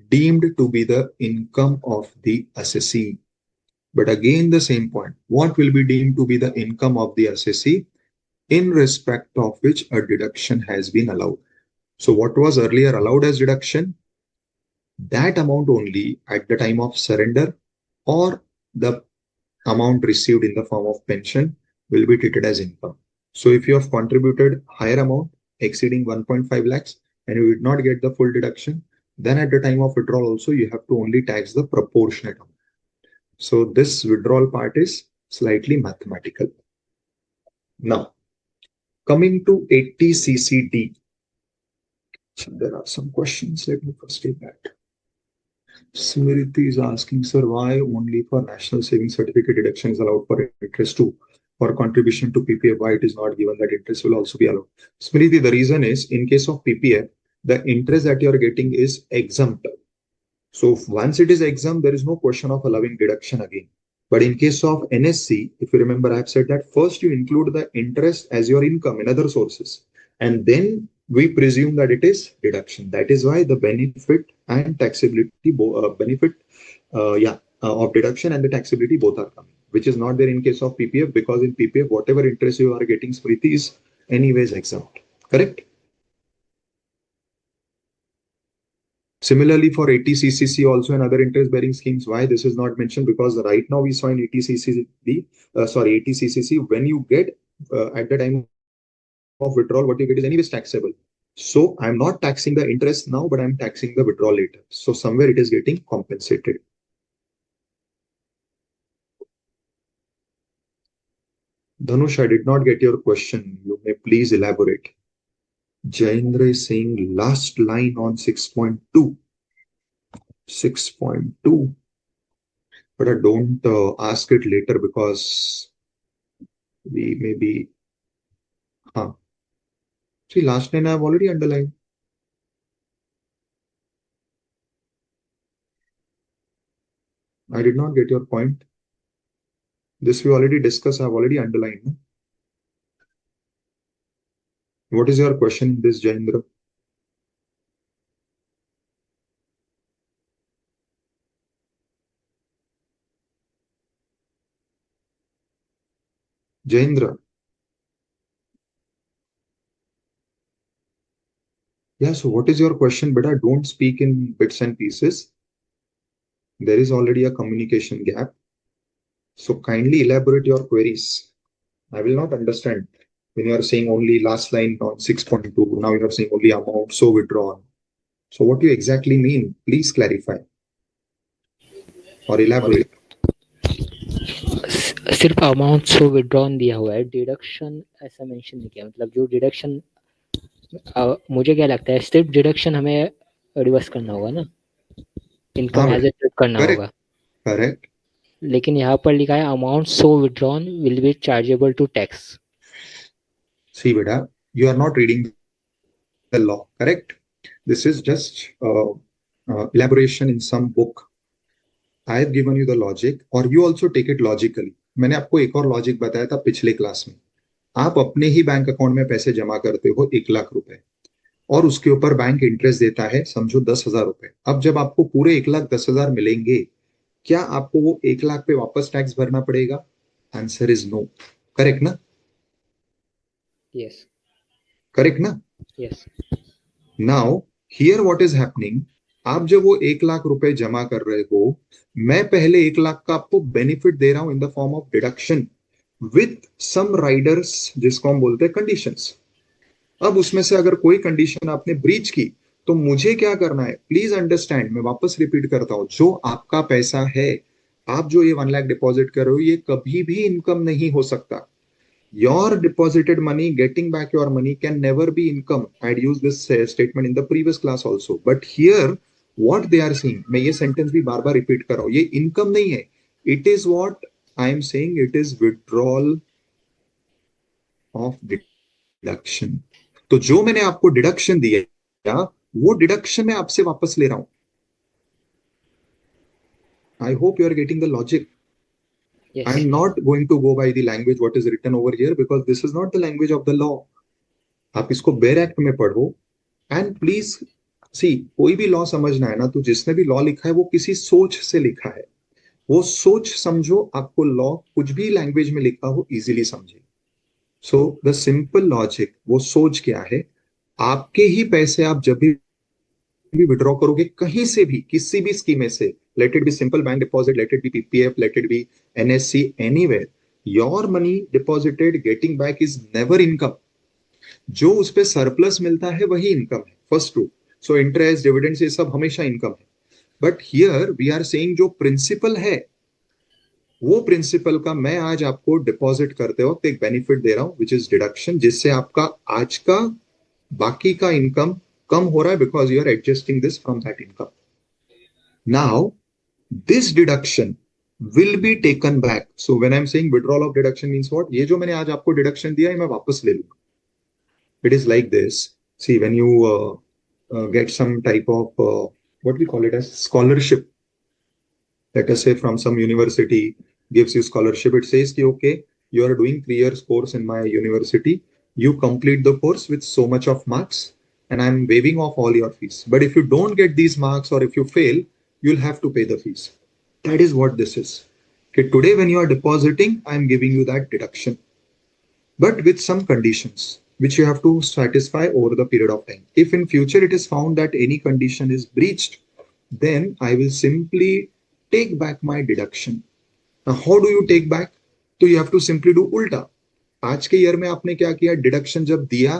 deemed to be the income of the assessee. But again the same point, what will be deemed to be the income of the assessee in respect of which a deduction has been allowed. So what was earlier allowed as deduction, that amount only at the time of surrender or the amount received in the form of pension will be treated as income. So if you have contributed higher amount exceeding 1.5 lakhs and you did not get the full deduction, then at the time of withdrawal also you have to only tax the proportionate amount. So this withdrawal part is slightly mathematical. Now, coming to 80CCD, there are some questions. Let me first take that. Smriti is asking, sir, why only for national savings certificate deduction is allowed for interest too? For contribution to PPF, why it is not given that interest will also be allowed? Smriti, the reason is in case of PPF, the interest that you are getting is exempt. So once it is exempt, there is no question of allowing deduction again. But in case of NSC, if you remember, I've said that first you include the interest as your income in other sources, and then we presume that it is deduction. That is why the benefit and taxability, of deduction and the taxability both are coming, which is not there in case of PPF, because in PPF, whatever interest you are getting, Smriti, is anyways exempt. Correct? Similarly, for 80CCC also and other interest-bearing schemes, why this is not mentioned? Because right now we saw in 80CCC, when you get at the time of withdrawal, what you get is anyways taxable. So I'm not taxing the interest now, but I'm taxing the withdrawal later. So somewhere it is getting compensated. Dhanush, I did not get your question. You may please elaborate. Jaindra is saying last line on 6.2. 6.2. But I don't ask it later because we may be. See, last line I have already underlined. I did not get your point. This we already discussed. I have already underlined. What is your question in this, Jaindra? Jaindra. Yeah, so what is your question? But I don't speak in bits and pieces. There is already a communication gap. So kindly elaborate your queries. I will not understand when you are saying only last line on 6.2. Now you are saying only amount so withdrawn. So what do you exactly mean? Please clarify or elaborate. सिर्फ amount so withdrawn दिया हुआ है, deduction ऐसा mention नहीं किया. मतलब जो deduction मुझे क्या लगता है, सिर्फ डिडक्शन हमें रिवर्स करना होगा ना, इनकम एज ए ट्रिप करना होगा. करेक्ट. लेकिन यहाँ पर लिखा है amount so withdrawn will be chargeable to tax. See, beta, you are not reading the law, correct? This is just elaboration in some book. I have given you the logic, or you also take it logically. मैंने आपको एक और logic बताया था पिछले class में. आप अपने ही बैंक अकाउंट में पैसे जमा करते हो 1 लाख रुपए, और उसके ऊपर बैंक इंटरेस्ट देता है समझो 10,000 रुपए. अब जब आपको पूरे 1,10,000 मिलेंगे, क्या आपको वो 1 लाख पे वापस टैक्स भरना पड़ेगा? Answer is no. करेक्ट ना? यस. करेक्ट ना? Yes. Now here what is happening, आप जब वो 1 लाख रुपए जमा कर रहे हो, मैं पहले 1 लाख का आपको बेनिफिट दे रहा हूं in the form of deduction with some riders, जिसको हम बोलते हैं कंडीशंस. अब उसमें से अगर कोई कंडीशन आपने ब्रीच की, तो मुझे क्या करना है? प्लीज अंडरस्टैंड, मैं वापस रिपीट करता हूं, जो आपका पैसा है, आप जो ये 1 लाख डिपॉजिट कर रहे हो, ये कभी भी इनकम नहीं हो सकता. Your deposited money, getting back your money can never be income. I had used this statement in the previous class also. But here, what they are saying, मैं ये sentence भी बार बार repeat कर रहा हूँ, ये income नहीं है. It is what I am saying, it is withdrawal of deduction. तो जो मैंने आपको डिडक्शन दिया, वो डिडक्शन मैं आपसे वापस ले रहा हूं. I hope you are getting the logic. Yes. I'm not going to go by the language what is written over here, because this is not the language of the law. आप इसको बेर act में पढ़ो and please see. कोई भी law समझना है ना, तो जिसने भी लॉ लिखा है वो किसी सोच से लिखा है. वो सोच समझो, आपको लॉ कुछ भी लैंग्वेज में लिखा हो इजीली समझे. सो द सिंपल लॉजिक, वो सोच क्या है, आपके ही पैसे आप जब भी विड्रॉ करोगे कहीं से भी, किसी भी स्कीम में से, let it be simple bank deposit, let it be PPF, let it be NSC, anywhere, your money deposited getting back is never income. जो उस पे सरप्लस मिलता है वही इनकम है. First rule. So interest, dividends, ये सब हमेशा इनकम है. But here we are saying जो प्रिंसिपल है, वो प्रिंसिपल का मैं आज आपको डिपॉजिट करते वक्त एक बेनिफिट दे रहा हूं, विच इज डिडक्शन, जिससे आपका आज का बाकी का इनकम कम हो रहा है, because you are adjusting this from that income. Now this deduction will be taken back. So when I'm saying withdrawal of deduction means what? ये जो मैंने आज आपको डिडक्शन दिया है मैं वापस ले लूंगा. It is like this. See, when you get some type of what we call it as scholarship, let us say from some university gives you scholarship, it says ki, okay, you are doing 3 years course in my university, you complete the course with so much of marks and I'm waiving off all your fees. But if you don't get these marks or if you fail, you'll have to pay the fees. That is what this is. Okay, today when you are depositing, I am giving you that deduction, but with some conditions which you have to satisfy over the period of time. If in future it is found that any condition is breached, then I will simply take back my deduction. Now, how do you take back? So you have to simply do ulta. आज के year में आपने क्या किया? Deduction जब दिया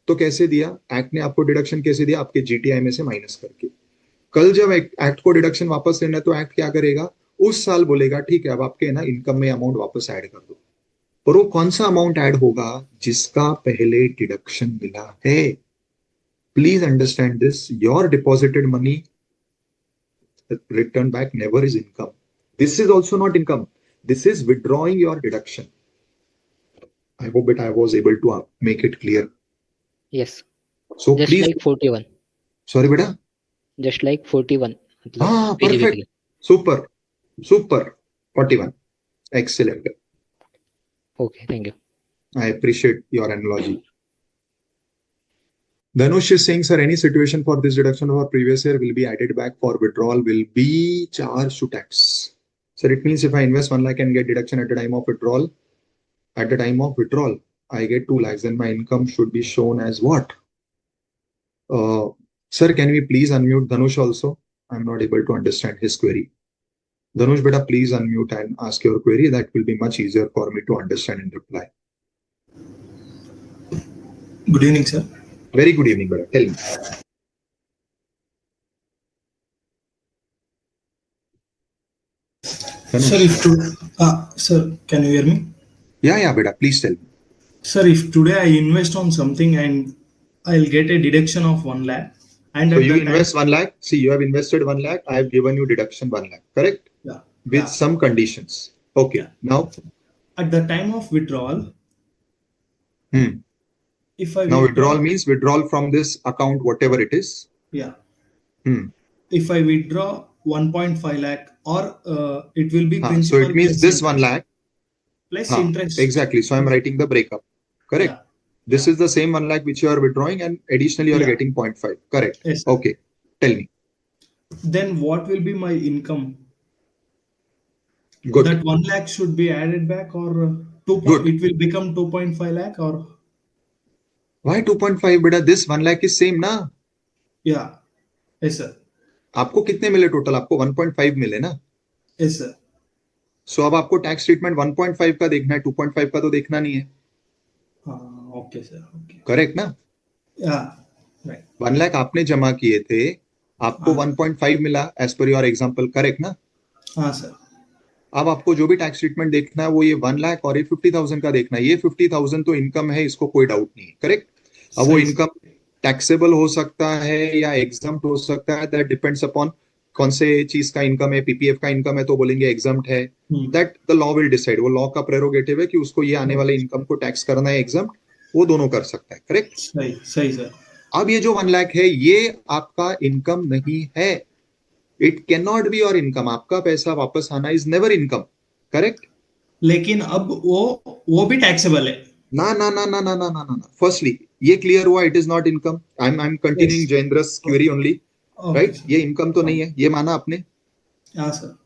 तो कैसे दिया? एक्ट ने आपको डिडक्शन कैसे दिया? आपके जीटीआई में से माइनस करके. कल जब एक्ट को डिडक्शन वापस लेना है तो एक्ट क्या करेगा? उस साल बोलेगा ठीक है अब आपके ना इनकम में अमाउंट वापस ऐड कर दो. और वो कौन सा अमाउंट ऐड होगा? जिसका पहले डिडक्शन मिला है. Please understand this. Your deposited money return back never is income. This is also not income. This is withdrawing your deduction. I hope that I was able to make it clear. Yes. So just please. Like 41. Sorry, beta. Just like 41. Ah, perfect. Super. Super. 41. Excellent. Okay, thank you. I appreciate your analogy. Dhanush is saying, sir, any situation for this deduction of our previous year will be added back for withdrawal will be charged to tax. So it means if I invest 1 lakh and get deduction at the time of withdrawal, I get 2 lakhs, then my income should be shown as what? Sir, can we please unmute Dhanush also? I'm not able to understand his query. Dhanush, beta, please unmute and ask your query. That will be much easier for me to understand and reply. Good evening, sir. Very good evening, beta. Tell me. Sir, can you hear me? Yeah, beta. Please tell me. Sir, if today I invest on something and I'll get a deduction of 1 lakh. And so you invest 1 lakh. See, you have invested 1 lakh. I have given you deduction 1 lakh. Correct? Yeah. With some conditions. Okay. Yeah. Now, at the time of withdrawal, if I now withdrawal means withdrawal from this account, whatever it is. Yeah. If I withdraw 1.5 lakh or it will be principal. So it means this 1 lakh plus interest. Exactly. So I'm writing the breakup. Correct. Yeah. This is the same 1 lakh which you are withdrawing and additionally you are getting 0.5. Correct. Yes. Okay. Tell me. Then what will be my income? Good. That 1 lakh should be added back or it will become 2.5 lakh or? Why 2.5? Beta, this 1 lakh is same na? Yeah. Yes, sir. आपको कितने मिले total? आपको 1.5 मिले ना? Yes, sir. So अब आपको tax treatment 1.5 का देखना है, 2.5 का तो देखना नहीं है. Okay sir. ओके. करेक्ट ना? राइट. 1 लाख आपने जमा किए थे, आपको 1.5 मिला as per your example. Correct ना? हाँ सर. अब आपको जो भी टैक्स ट्रीटमेंट देखना है वो ये 1 लाख और ये 50,000 का देखना है. ये 50,000 तो इनकम है, इसको कोई डाउट नहीं है. करेक्ट? अब वो इनकम टैक्सेबल हो सकता है या एग्जम्प्ट हो सकता है. दैट डिपेंड्स अपॉन कौन से चीज का इनकम है. पीपीएफ का इनकम है तो बोलेंगे एग्जम्प्ट है. That the law will decide. वो लॉ का प्रेरोगेटिव है कि उसको ये आने वाले इनकम को टैक्स करना है एग्जम्प्ट. वो दोनों कर सकता है. करेक्ट? सही सर. अब ये जो 1 लाख है ये आपका इनकम नहीं है. It can not be your income. आपका पैसा वापस आना इज नेवर इनकम. करेक्ट? लेकिन अब वो भी टैक्सेबल है. ना ना ना ना ना ना ना ना. फर्स्टली ये क्लियर हुआ, it is not income. I am continuing Jayendra's query only. Right? ये इनकम तो नहीं है, ये माना आपने. हाँ सर.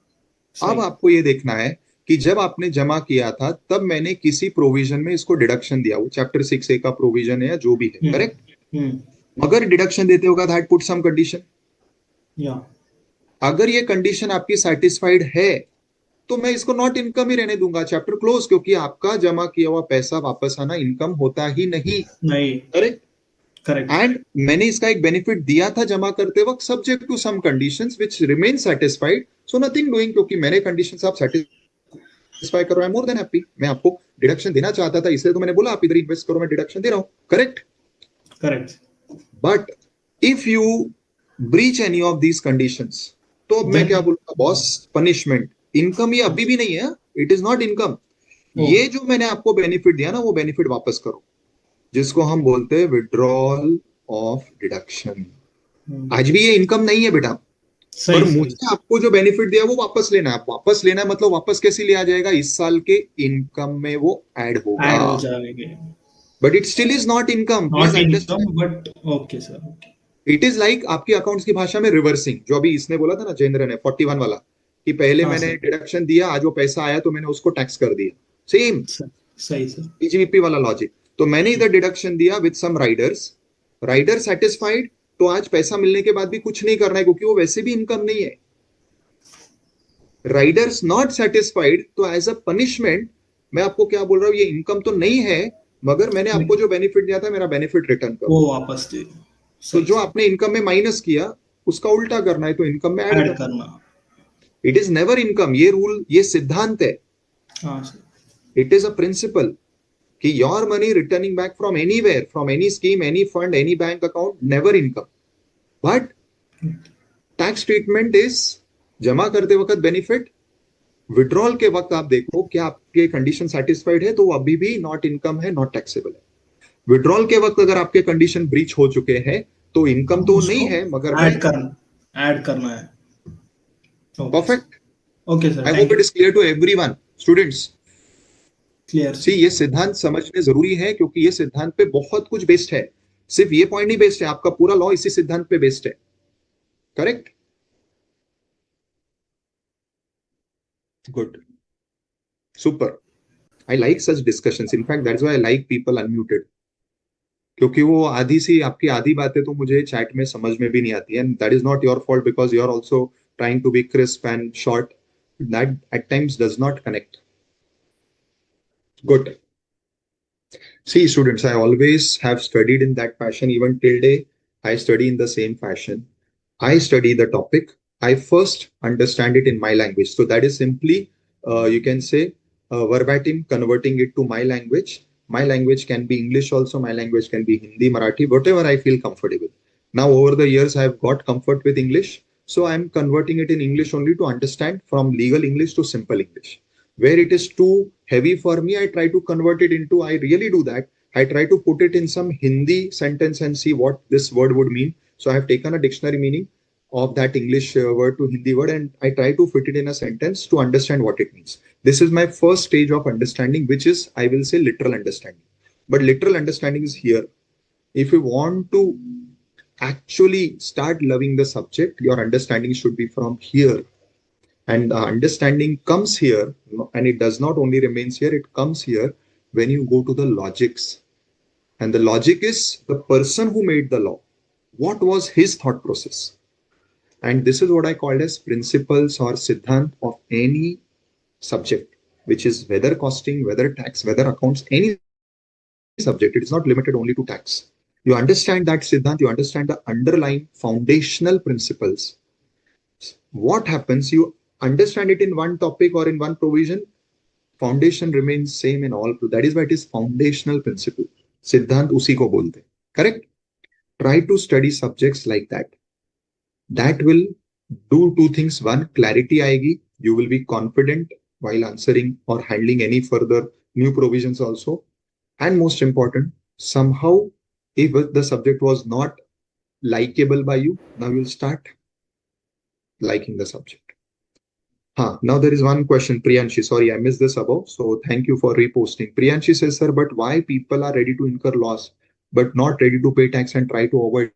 अब आपको ये देखना है कि जब आपने जमा किया था तब मैंने किसी प्रोविजन में इसको डिडक्शन दिया. वो चैप्टर 6A का प्रोविजन है या जो भी है. करेक्ट? अगर डिडक्शन देते होगा दैट पुट सम कंडीशन. अगर ये कंडीशन आपकी सेटिस्फाइड है तो मैं इसको नॉट इनकम ही रहने दूंगा, चैप्टर क्लोज, क्योंकि आपका जमा किया हुआ पैसा वापस आना इनकम होता ही नहीं। नहीं। करेक्ट। करेक्ट। एंड मैंने इसका एक बेनिफिट दिया था जमा करते वक्त, subject to some conditions which remain satisfied, so nothing doing, क्योंकि मैंने कंडीशंस आप सेटिस्फाई कर रहा है, मोर देन हैप्पी। मैं आपको डिडक्शन देना चाहता था, इसलिए तो मैंने बोला आप इधर इन्वेस्ट करो, मैं डिडक्शन दे रहा हूं। Correct. Correct. But if you breach any of these conditions, तो अब मैं क्या देन बोलूंगा बॉस, पनिशमेंट। इनकम ये अभी भी नहीं है, इट इज नॉट इनकम। ओ ये जो मैंने आपको बेनिफिट दिया ना, वो बेनिफिट वापस करो, जिसको हम बोलते हैं विड्रॉल ऑफ डिडक्शन। आज भी ये इनकम नहीं है बेटा, पर सही सही। मुझे आपको जो बेनिफिट दिया वो वापस लेना है। वापस लेना है मतलब वापस कैसे लिया जाएगा, इस साल के इनकम में वो ऐड होगा, ऐड हो जाएंगे। But it still is not income, please not income understand. But okay sir, okay. It is like आपकी अकाउंट्स की भाषा में रिवर्सिंग, जो अभी इसने बोला था ना जेंद्र ने 41 वाला, कि पहले हाँ मैंने सर। डिडक्शन दिया, आज वो पैसा आया तो मैंने उसको टैक्स कर दिया। सेम सही सर। पीजीबीपी वाला लॉजिक। तो मैंने इधर डिडक्शन दिया with some riders, rider satisfied, तो आज पैसा मिलने के बाद भी कुछ नहीं करना है, क्योंकि वो वैसे भी इनकम नहीं है। राइडर्स नॉट सेटिस्फाइड, तो एज अ पनिशमेंट मैं आपको क्या बोल रहा हूं, ये इनकम तो नहीं है, मगर मैंने आपको जो बेनिफिट दिया था, मेरा बेनिफिट रिटर्न वो करो। वापस दे। तो सही जो सही। आपने इनकम में माइनस किया, उसका उल्टा करना है, तो इनकम में ऐड ऐड करना। करना। इट इज नेवर इनकम, ये रूल, ये सिद्धांत है। हाँ sir. It is a principle कि your money returning back from anywhere, from any scheme, any fund, any bank account, never income. But tax treatment is जमा करते वक्त बेनिफिट, विड्रॉल के वक्त आप देखो क्या आपके कंडीशन सेटिस्फाइड है, तो वो अभी भी नॉट इनकम है, नॉट टैक्सेबल है। विड्रॉल के वक्त अगर आपके कंडीशन ब्रीच हो चुके हैं, तो इनकम तो नहीं उसको है, मगर मैं। ऐड करना है। Okay sir. Perfect. Okay sir, I hope thank it you. Is clear to everyone students. Clear see, sir. ये सिद्धांत समझने जरूरी है, क्योंकि ये सिद्धांत पे बहुत कुछ बेस्ड है। सिर्फ ये पॉइंट नहीं बेस्ड है, आपका पूरा लॉ इसी सिद्धांत पे बेस्ड है। Correct. Good. Super. I like such discussions, in fact that's why I like people unmuted, क्योंकि वो आधी सी आपकी आधी बातें तो मुझे चैट में समझ में भी नहीं आती, and that is not your fault, because you are also trying to be crisp and short, that at times does not connect. Good. See, students, I always have studied in that fashion. Even till day, I study in the same fashion. I study the topic. I first understand it in my language. So that is simply, you can say, verbatim converting it to my language. My language can be English also. My language can be Hindi, Marathi, whatever I feel comfortable. Now, over the years, I've got comfort with English. So I'm converting it in English only to understand from legal English to simple English. Where it is too heavy for me, I try to convert it into, I really do that. I try to put it in some Hindi sentence and see what this word would mean. So I have taken a dictionary meaning of that English word to Hindi word, and I try to fit it in a sentence to understand what it means. This is my first stage of understanding, which is, I will say, literal understanding. But literal understanding is here. If you want to actually start loving the subject, your understanding should be from here. And the understanding comes here, and it does not only remains here, it comes here when you go to the logics. And the logic is the person who made the law. What was his thought process? And this is what I called as principles or siddhant of any subject, which is whether costing, whether tax, whether accounts, any subject. It is not limited only to tax. You understand that siddhant, you understand the underlying foundational principles. What happens? You understand it in one topic or in one provision, foundation remains same in all. That is why it is foundational principle. सिद्धांत उसी को बोलते हैं. Correct. Try to study subjects like that. That will do two things. One, clarity आएगी. You will be confident while answering or handling any further new provisions also. And most important, somehow, if the subject was not likable by you, now you'll start liking the subject. Now there is one question, Priyanshi. Sorry, I missed this above. So thank you for reposting. Priyanshi says, sir, but why people are ready to incur loss but not ready to pay tax and try to avoid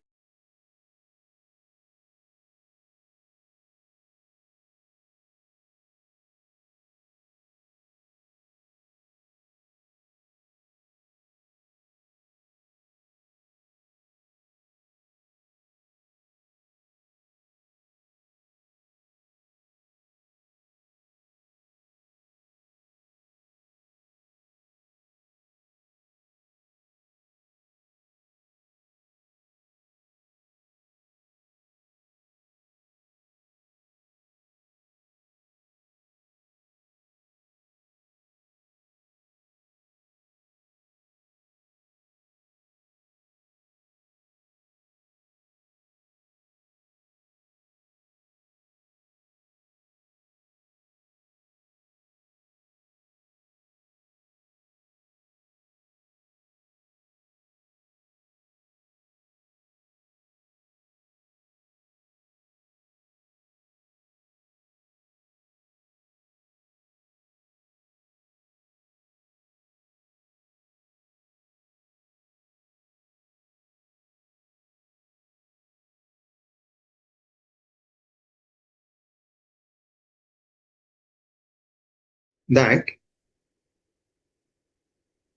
that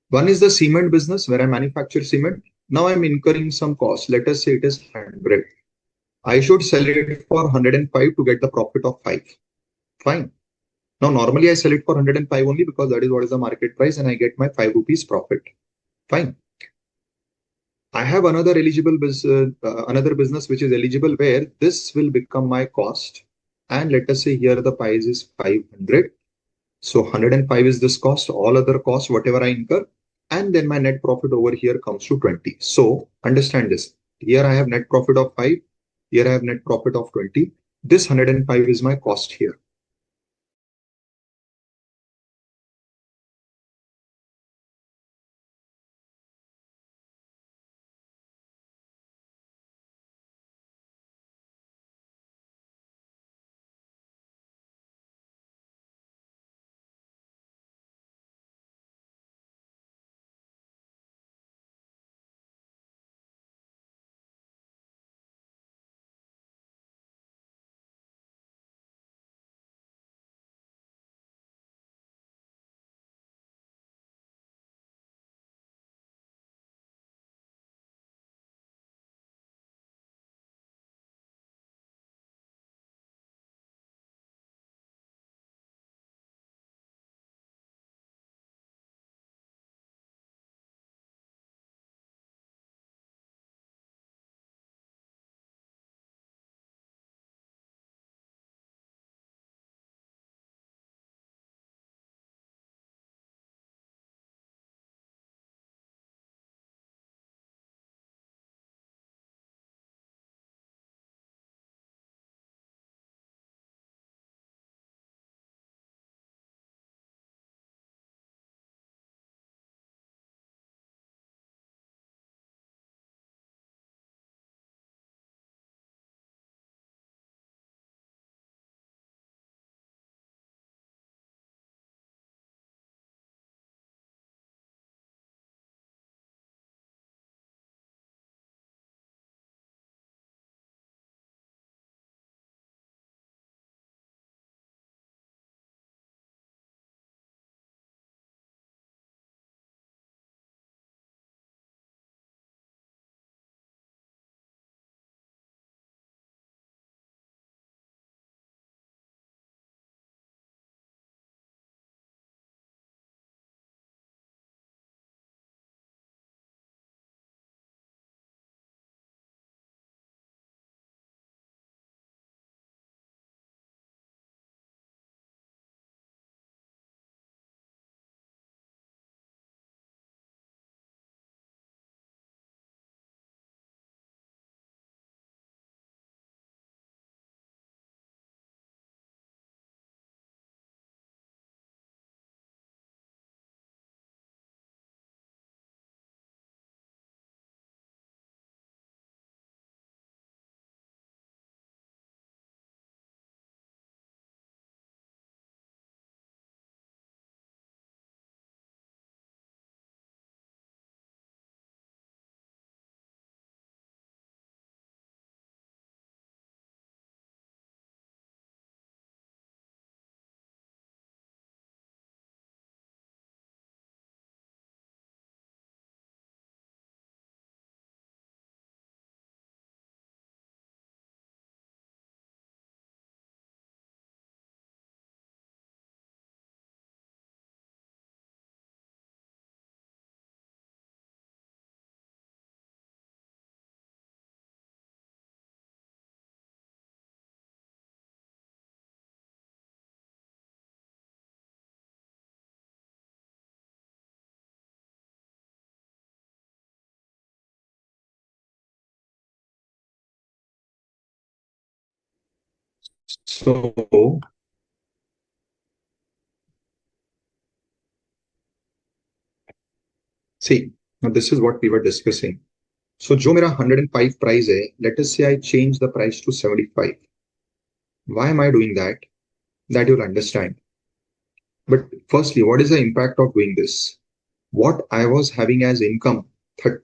one is the cement business where I manufacture cement. Now I'm incurring some cost. Let us say it is 100. I should sell it for 105 to get the profit of 5. Fine. Now, normally I sell it for 105 only because that is what is the market price and I get my 5 rupees profit. Fine. I have another another business which is eligible where this will become my cost. And let us say here the price is 500. So 105 is this cost, all other costs, whatever I incur. And then my net profit over here comes to 20. So understand this. Here I have net profit of 5. Here I have net profit of 20. This 105 is my cost here. So see, now this is what we were discussing. So जो मेरा 105 price है, let us say I change the price to 75. Why am I doing that? That you'll understand. But firstly, what is the impact of doing this? What I was having as income, 5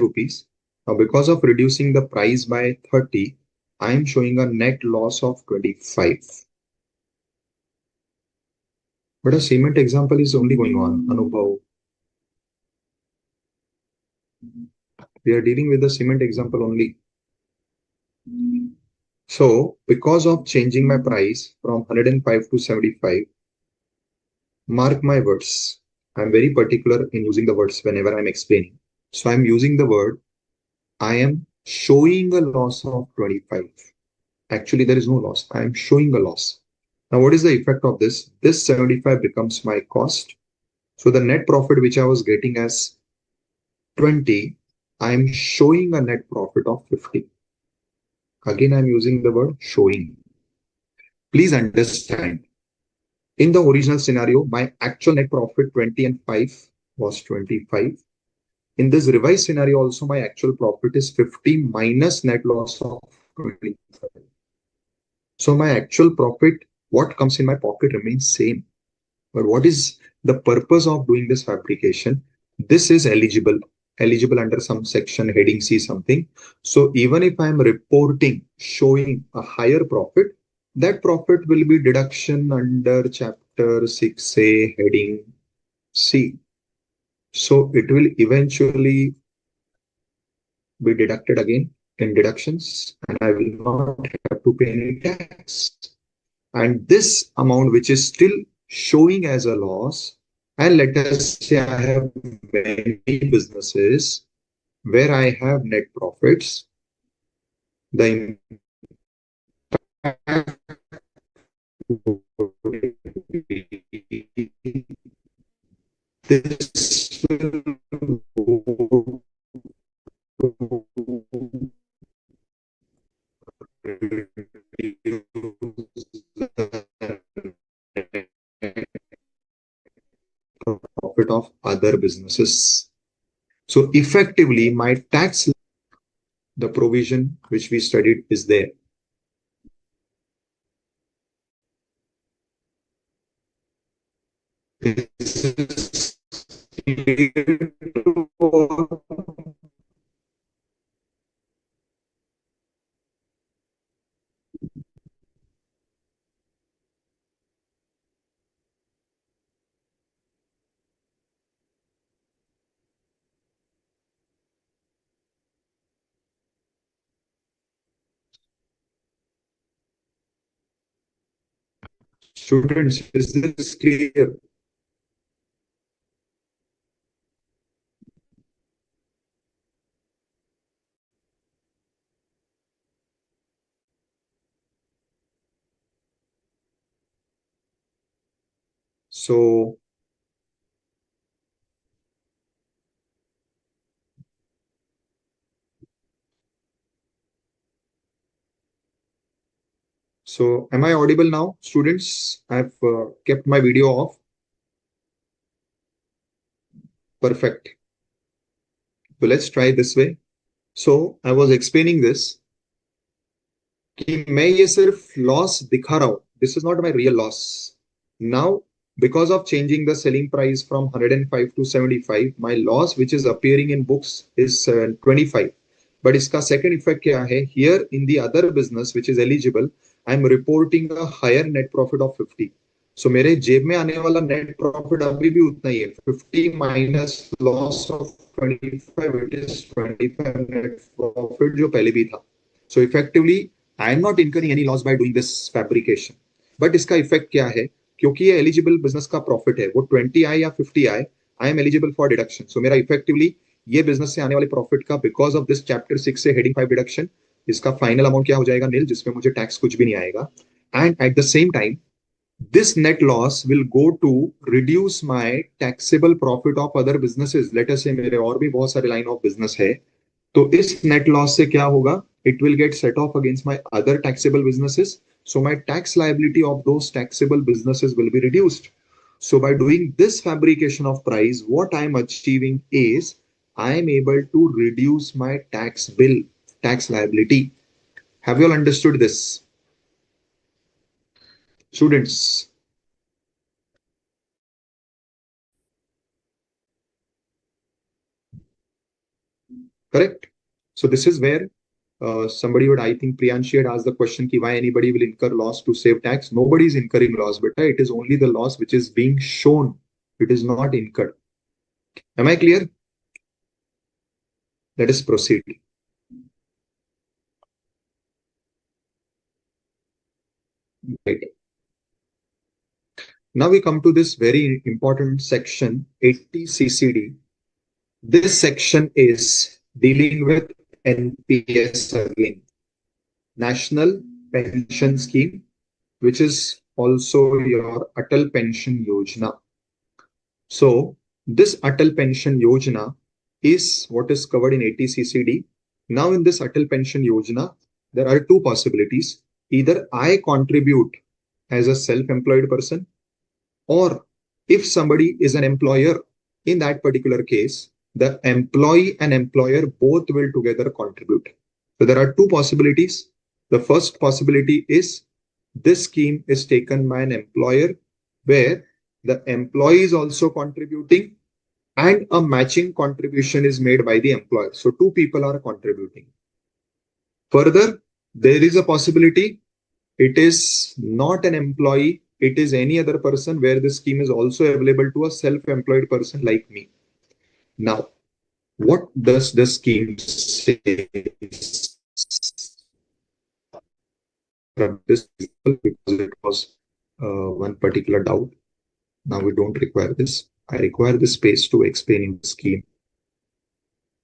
rupees. Now, because of reducing the price by 30, I am showing a net loss of 25. But a cement example is only going on, Anubhav. We are dealing with the cement example only. So because of changing my price from 105 to 75, mark my words. I'm very particular in using the words whenever I'm explaining. So I'm using the word, I am showing a loss of 25. Actually, there is no loss. I am showing a loss. Now, what is the effect of this? This 75 becomes my cost. So the net profit which I was getting as 20, I am showing a net profit of 50. Again, I'm using the word showing. Please understand. In the original scenario, my actual net profit 20 and 5 was 25. In this revised scenario also, my actual profit is 50 minus net loss of 25. So my actual profit, what comes in my pocket remains same. But what is the purpose of doing this fabrication? This is eligible under some section heading C something. So even if I am reporting showing a higher profit, that profit will be deduction under chapter 6A heading C. So it will eventually be deducted again in deductions and I will not have to pay any tax. And this amount which is still showing as a loss, and let us say I have many businesses where I have net profits, the impact this will go to profit of other businesses. So effectively, my tax, the provision which we studied is there. Students, is this clear? So am I audible now, students? I've kept my video off. Perfect. So let's try this way. So I was explaining this कि मैं ये सिर्फ loss दिखा रहा हूं. This is not my real loss. Now, because of changing the selling price from 105 to 75, my loss which is appearing in books is 25. But इसका second effect क्या है? Here in the other business which is eligible, I am reporting a higher net profit of 50. So मेरे जेब में आने वाला net profit अभी भी उतना ही है. 50 minus loss of 25, it is 25 net profit जो पहले भी था. So effectively, I am not incurring any loss by doing this fabrication. But इसका effect क्या है? क्योंकि ये eligible business का profit है, वो 20 आए या 50 आए, I am eligible for deduction. So मेरा effectively ये business से आने वाले profit का because of this chapter 6 से heading 5 deduction, इसका final amount क्या हो जाएगा? nil, जिसमें मुझे tax कुछ भी नहीं आएगा. And at the same time, this net loss will go to reduce my taxable profit of other businesses. Let us say मेरे और भी बहुत सारे line of business है. तो इस net loss से क्या होगा? It will get set off against my other taxable businesses. So my tax liability of those taxable businesses will be reduced. So by doing this fabrication of price, what I am achieving is I am able to reduce my tax bill, tax liability. Have you all understood this? Students, correct? So this is where somebody would, I think Priyanshi had asked the question ki why anybody will incur loss to save tax. Nobody is incurring loss, beta. It is only the loss which is being shown. It is not incurred. Am I clear? Let us proceed. Right. Now we come to this very important section, 80 CCD. This section is dealing with NPS again, National Pension Scheme, which is also your Atal Pension Yojana. So this Atal Pension Yojana is what is covered in 80 CCD. Now in this Atal Pension Yojana, there are two possibilities. Either I contribute as a self-employed person, or if somebody is an employer, in that particular case, the employee and employer both will together contribute. So there are two possibilities. The first possibility is this scheme is taken by an employer where the employee is also contributing and a matching contribution is made by the employer. So two people are contributing. Further, there is a possibility it is not an employee, it is any other person where the scheme is also available to a self-employed person like me. Now, what does the scheme say? From this, because it was one particular doubt. Now we don't require this. I require this space to explain the scheme.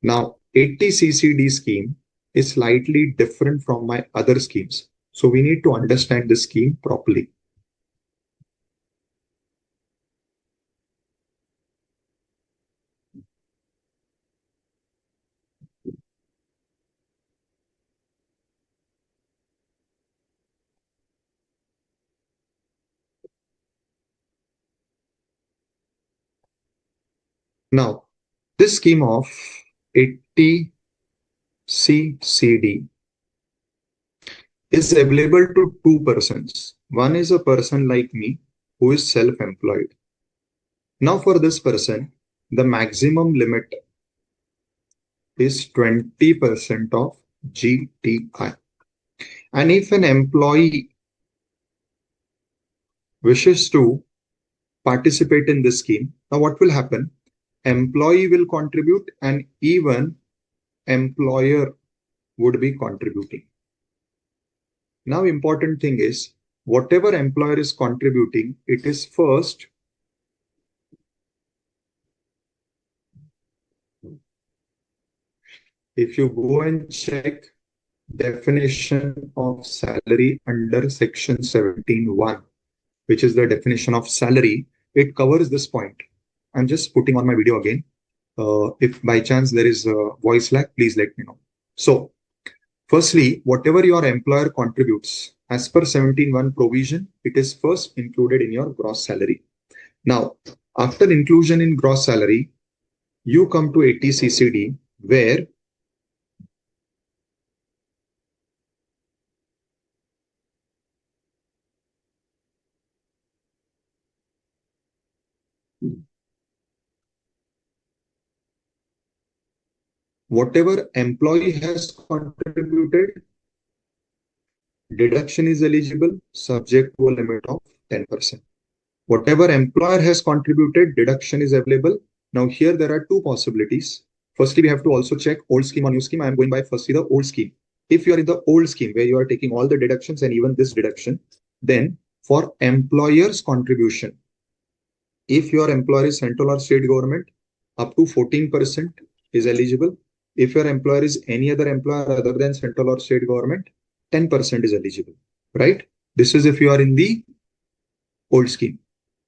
Now, 80 CCD scheme is slightly different from my other schemes. So we need to understand the scheme properly. Now, this scheme of 80 CCD is available to two persons. One is a person like me who is self-employed. Now for this person, the maximum limit is 20% of GTI. And if an employee wishes to participate in this scheme, now what will happen? Employee will contribute and even employer would be contributing. Now, important thing is, whatever employer is contributing, it is first if you go and check definition of salary under section 17(1), which is the definition of salary, it covers this point. I'm just putting on my video again. If by chance there is a voice lag, please let me know. So, firstly, whatever your employer contributes, as per 17(1) provision, it is first included in your gross salary. Now, after inclusion in gross salary, you come to 80 CCD, where whatever employee has contributed, deduction is eligible subject to a limit of 10%. Whatever employer has contributed, deduction is available. Now here there are two possibilities. Firstly, we have to also check old scheme or new scheme. I am going by firstly the old scheme. If you are in the old scheme where you are taking all the deductions and even this deduction, then for employer's contribution, if your employer is central or state government, up to 14% is eligible. If your employer is any other employer other than central or state government, 10% is eligible, right? This is if you are in the old scheme.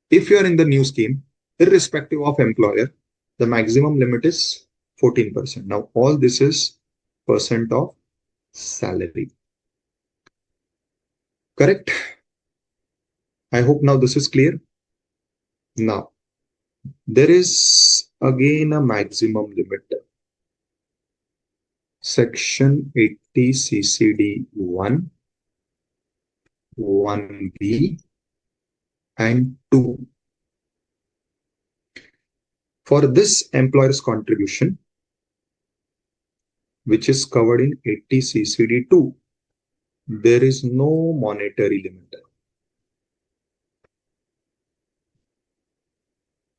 If you are in the new scheme, irrespective of employer, the maximum limit is 14%. Now, all this is percent of salary. Correct? I hope now this is clear. Now, there is again a maximum limit. Section 80 CCD 1, 1B, and 2. For this employer's contribution, which is covered in 80 CCD2. There is no monetary limit.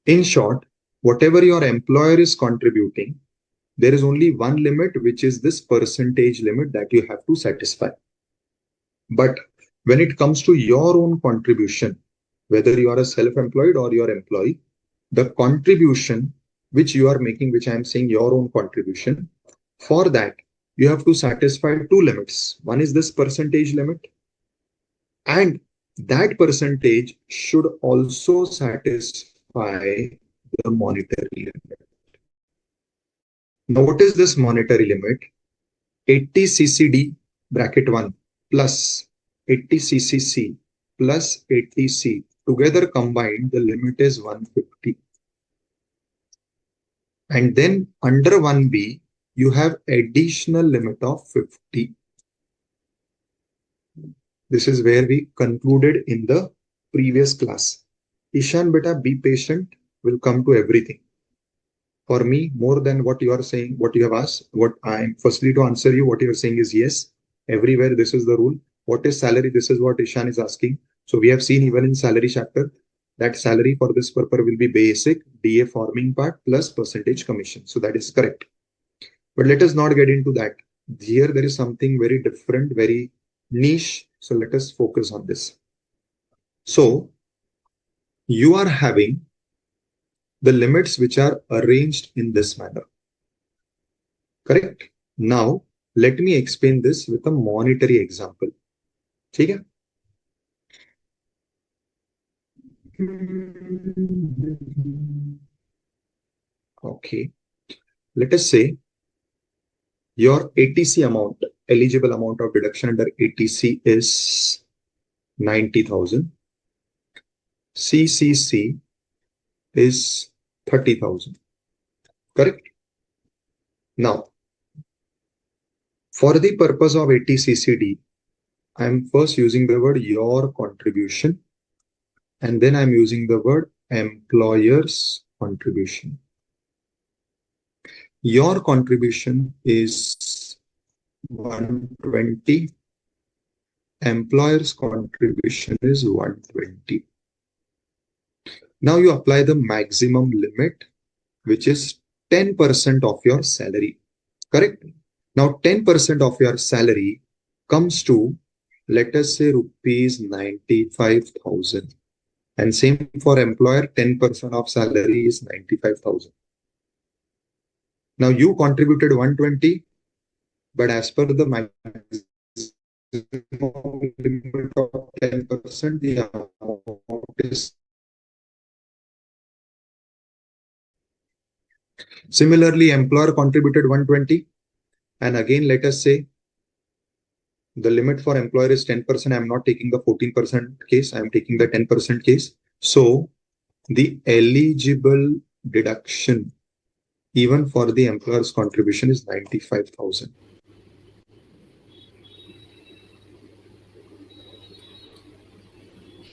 In short, whatever your employer is contributing, there is only one limit, which is this percentage limit that you have to satisfy. But when it comes to your own contribution, whether you are a self-employed or your employee, the contribution which you are making, which I am saying your own contribution, for that, you have to satisfy two limits. One is this percentage limit, and that percentage should also satisfy the monetary limit. Now, what is this monetary limit? 80 CCD bracket 1 plus 80 CCC plus 80C. Together combined, the limit is 150. And then under 1B, you have additional limit of 50. This is where we concluded in the previous class. Ishan, beta, be patient. Will come to everything. For me, more than what you are saying, what you have asked, what I'm firstly to answer you, what you are saying is yes. Everywhere, this is the rule. What is salary? This is what Ishan is asking. So we have seen even in salary chapter that salary for this purpose will be basic, DA forming part plus percentage commission. So that is correct. But let us not get into that. Here, there is something very different, very niche. So let us focus on this. So you are having the limits which are arranged in this manner. Correct? Now, let me explain this with a monetary example. Okay? Okay. Let us say your ATC amount, eligible amount of deduction under ATC is 90,000. CCC is 30,000. Correct? Now, for the purpose of ATCCD, I am first using the word your contribution, and then I'm using the word employer's contribution. Your contribution is 120. Employer's contribution is 120. Now you apply the maximum limit, which is 10% of your salary. Correct? Now 10% of your salary comes to, let us say, rupees 95,000. And same for employer, 10% of salary is 95,000. Now you contributed 120, but as per the maximum limit of 10%, the amount is. Similarly, employer contributed 120. And again, let us say the limit for employer is 10%. I'm not taking the 14% case. I'm taking the 10% case. So the eligible deduction, even for the employer's contribution, is 95,000.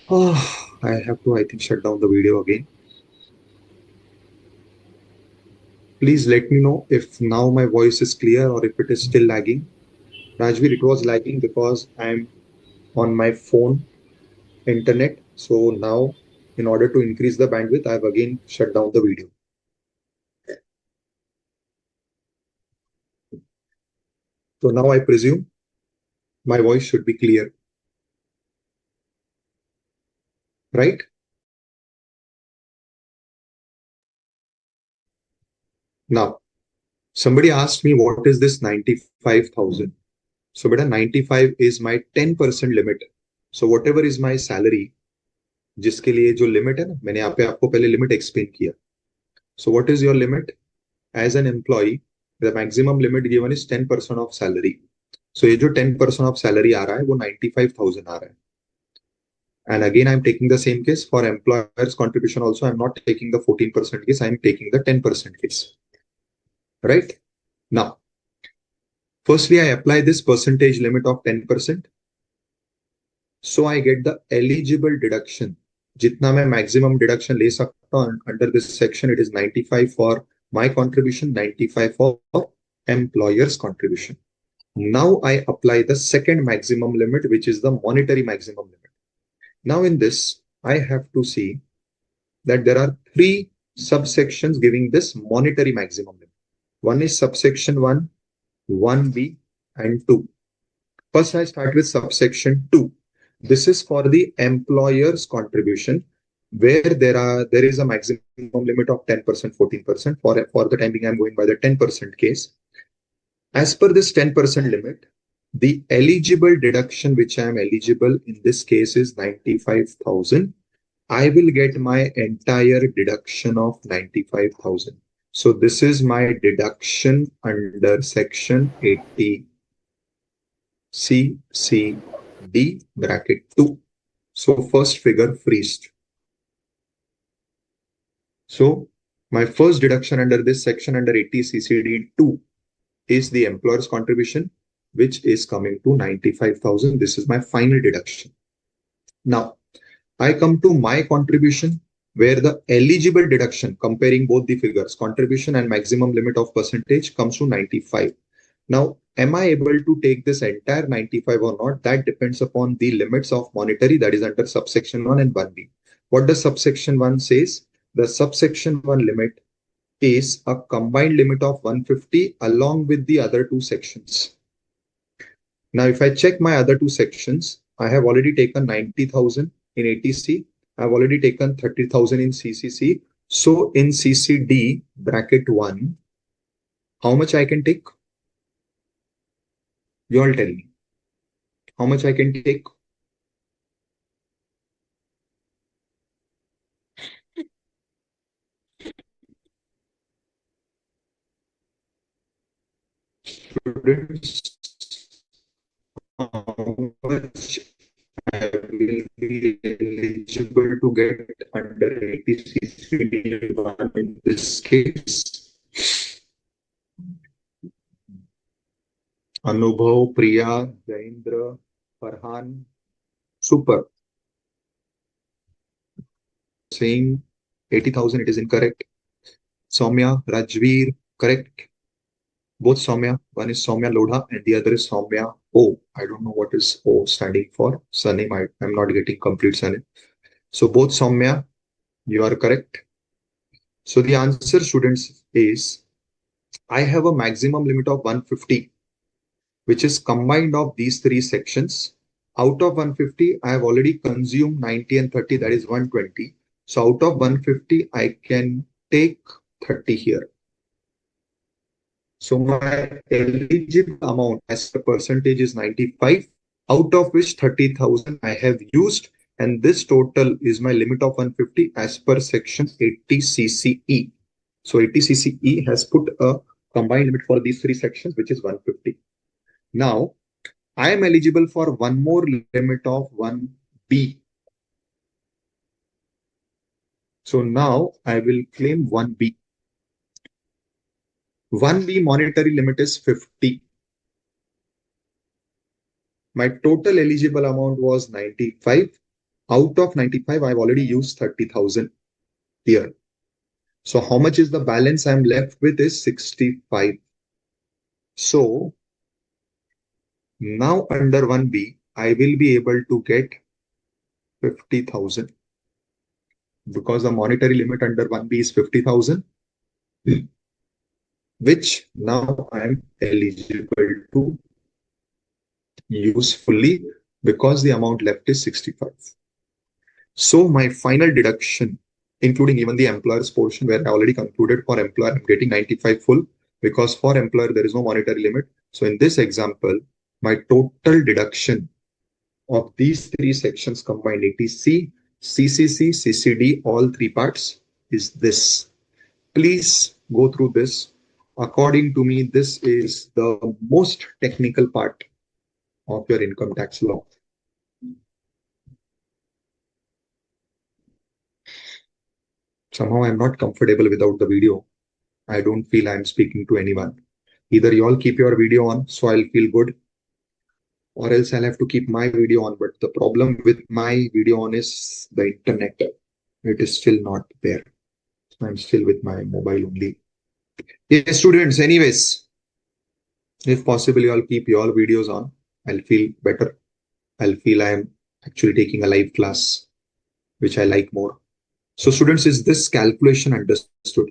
Oh, I have to, I think, shut down the video again. Please let me know if now my voice is clear or if it is still lagging. Rajveer, it was lagging because I'm on my phone internet. So now, in order to increase the bandwidth, I've again shut down the video. So now I presume my voice should be clear. Right? Now, somebody asked me, what is this 95,000? So beta 95 is my 10% limit. So whatever is my salary, जिसके लिए जो limit है ना, मैंने यहाँ पे आपको पहले limit explain किया. So what is your limit? As an employee, the maximum limit given is 10% of salary. So ये जो 10% of salary आ रहा है, वो 95,000 आ रहा है. And again, I'm taking the same case for employer's contribution also. I'm not taking the 14% case. I'm taking the 10% case. Right? Now, firstly, I apply this percentage limit of 10%. So I get the eligible deduction. Jitna मैं maximum deduction ले सकता हूँ under this section, it is 95 for my contribution, 95 for employer's contribution. Now I apply the second maximum limit, which is the monetary maximum limit. Now in this, I have to see that there are three subsections giving this monetary maximum limit. One is subsection 1, 1B, and 2. First, I start with subsection 2. This is for the employer's contribution, where there is a maximum limit of 10%, 14%. For the time being, I'm going by the 10% case. As per this 10% limit, the eligible deduction which I am eligible in this case is 95,000. I will get my entire deduction of 95,000. So this is my deduction under section 80 CCD bracket 2. So first figure freezed. So my first deduction under this section under 80 CCD 2 is the employer's contribution, which is coming to 95,000. This is my final deduction. Now I come to my contribution, where the eligible deduction comparing both the figures, contribution and maximum limit of percentage, comes to 95. Now, am I able to take this entire 95 or not? That depends upon the limits of monetary, that is under subsection 1 and 1B. What does subsection 1 says? The subsection 1 limit is a combined limit of 150 along with the other two sections. Now, if I check my other two sections, I have already taken 90,000 in ATC. I've already taken 30,000 in CCC. So in CCD bracket 1, how much I can take? You all tell me. How much I can take? Students, how much I will be eligible to get under 80 CCD 1 in this case? Anubhav, Priya, Jaindra, Farhan, super. Saying 80,000, it is incorrect. Soumya, Rajveer, correct. Both Soumya, one is Soumya Lodha and the other is Soumya O. I don't know what is O standing for. Surname, I'm not getting complete surname. So both Soumya, you are correct. So the answer, students, is I have a maximum limit of 150, which is combined of these three sections. Out of 150, I have already consumed 90 and 30, that is 120. So out of 150, I can take 30 here. So my eligible amount as a percentage is 95, out of which 30,000 I have used, and this total is my limit of 150 as per section 80 CCE. So 80 CCE has put a combined limit for these three sections, which is 150. Now, I am eligible for one more limit of 1B. So now I will claim 1B. 1B monetary limit is 50. My total eligible amount was 95. Out of 95, I've already used 30,000 here. So how much is the balance I'm left with is 65. So now under 1B, I will be able to get 50,000 because the monetary limit under 1B is 50,000, which now I am eligible to use fully because the amount left is 65. So my final deduction, including even the employer's portion where I already concluded for employer, I'm getting 95 full because for employer, there is no monetary limit. So in this example, my total deduction of these three sections combined, ATC, CCC, CCD, all three parts is this. Please go through this. According to me, this is the most technical part of your income tax law. Somehow I'm not comfortable without the video. I don't feel I'm speaking to anyone. Either you all keep your video on, so I'll feel good, or else I'll have to keep my video on. But the problem with my video on is the internet. It is still not there. I'm still with my mobile only. Yes, students, anyways, If possible, you all keep your videos on. I'll feel better. I'll feel I am actually taking a live class, which I like more. So students, is this calculation understood?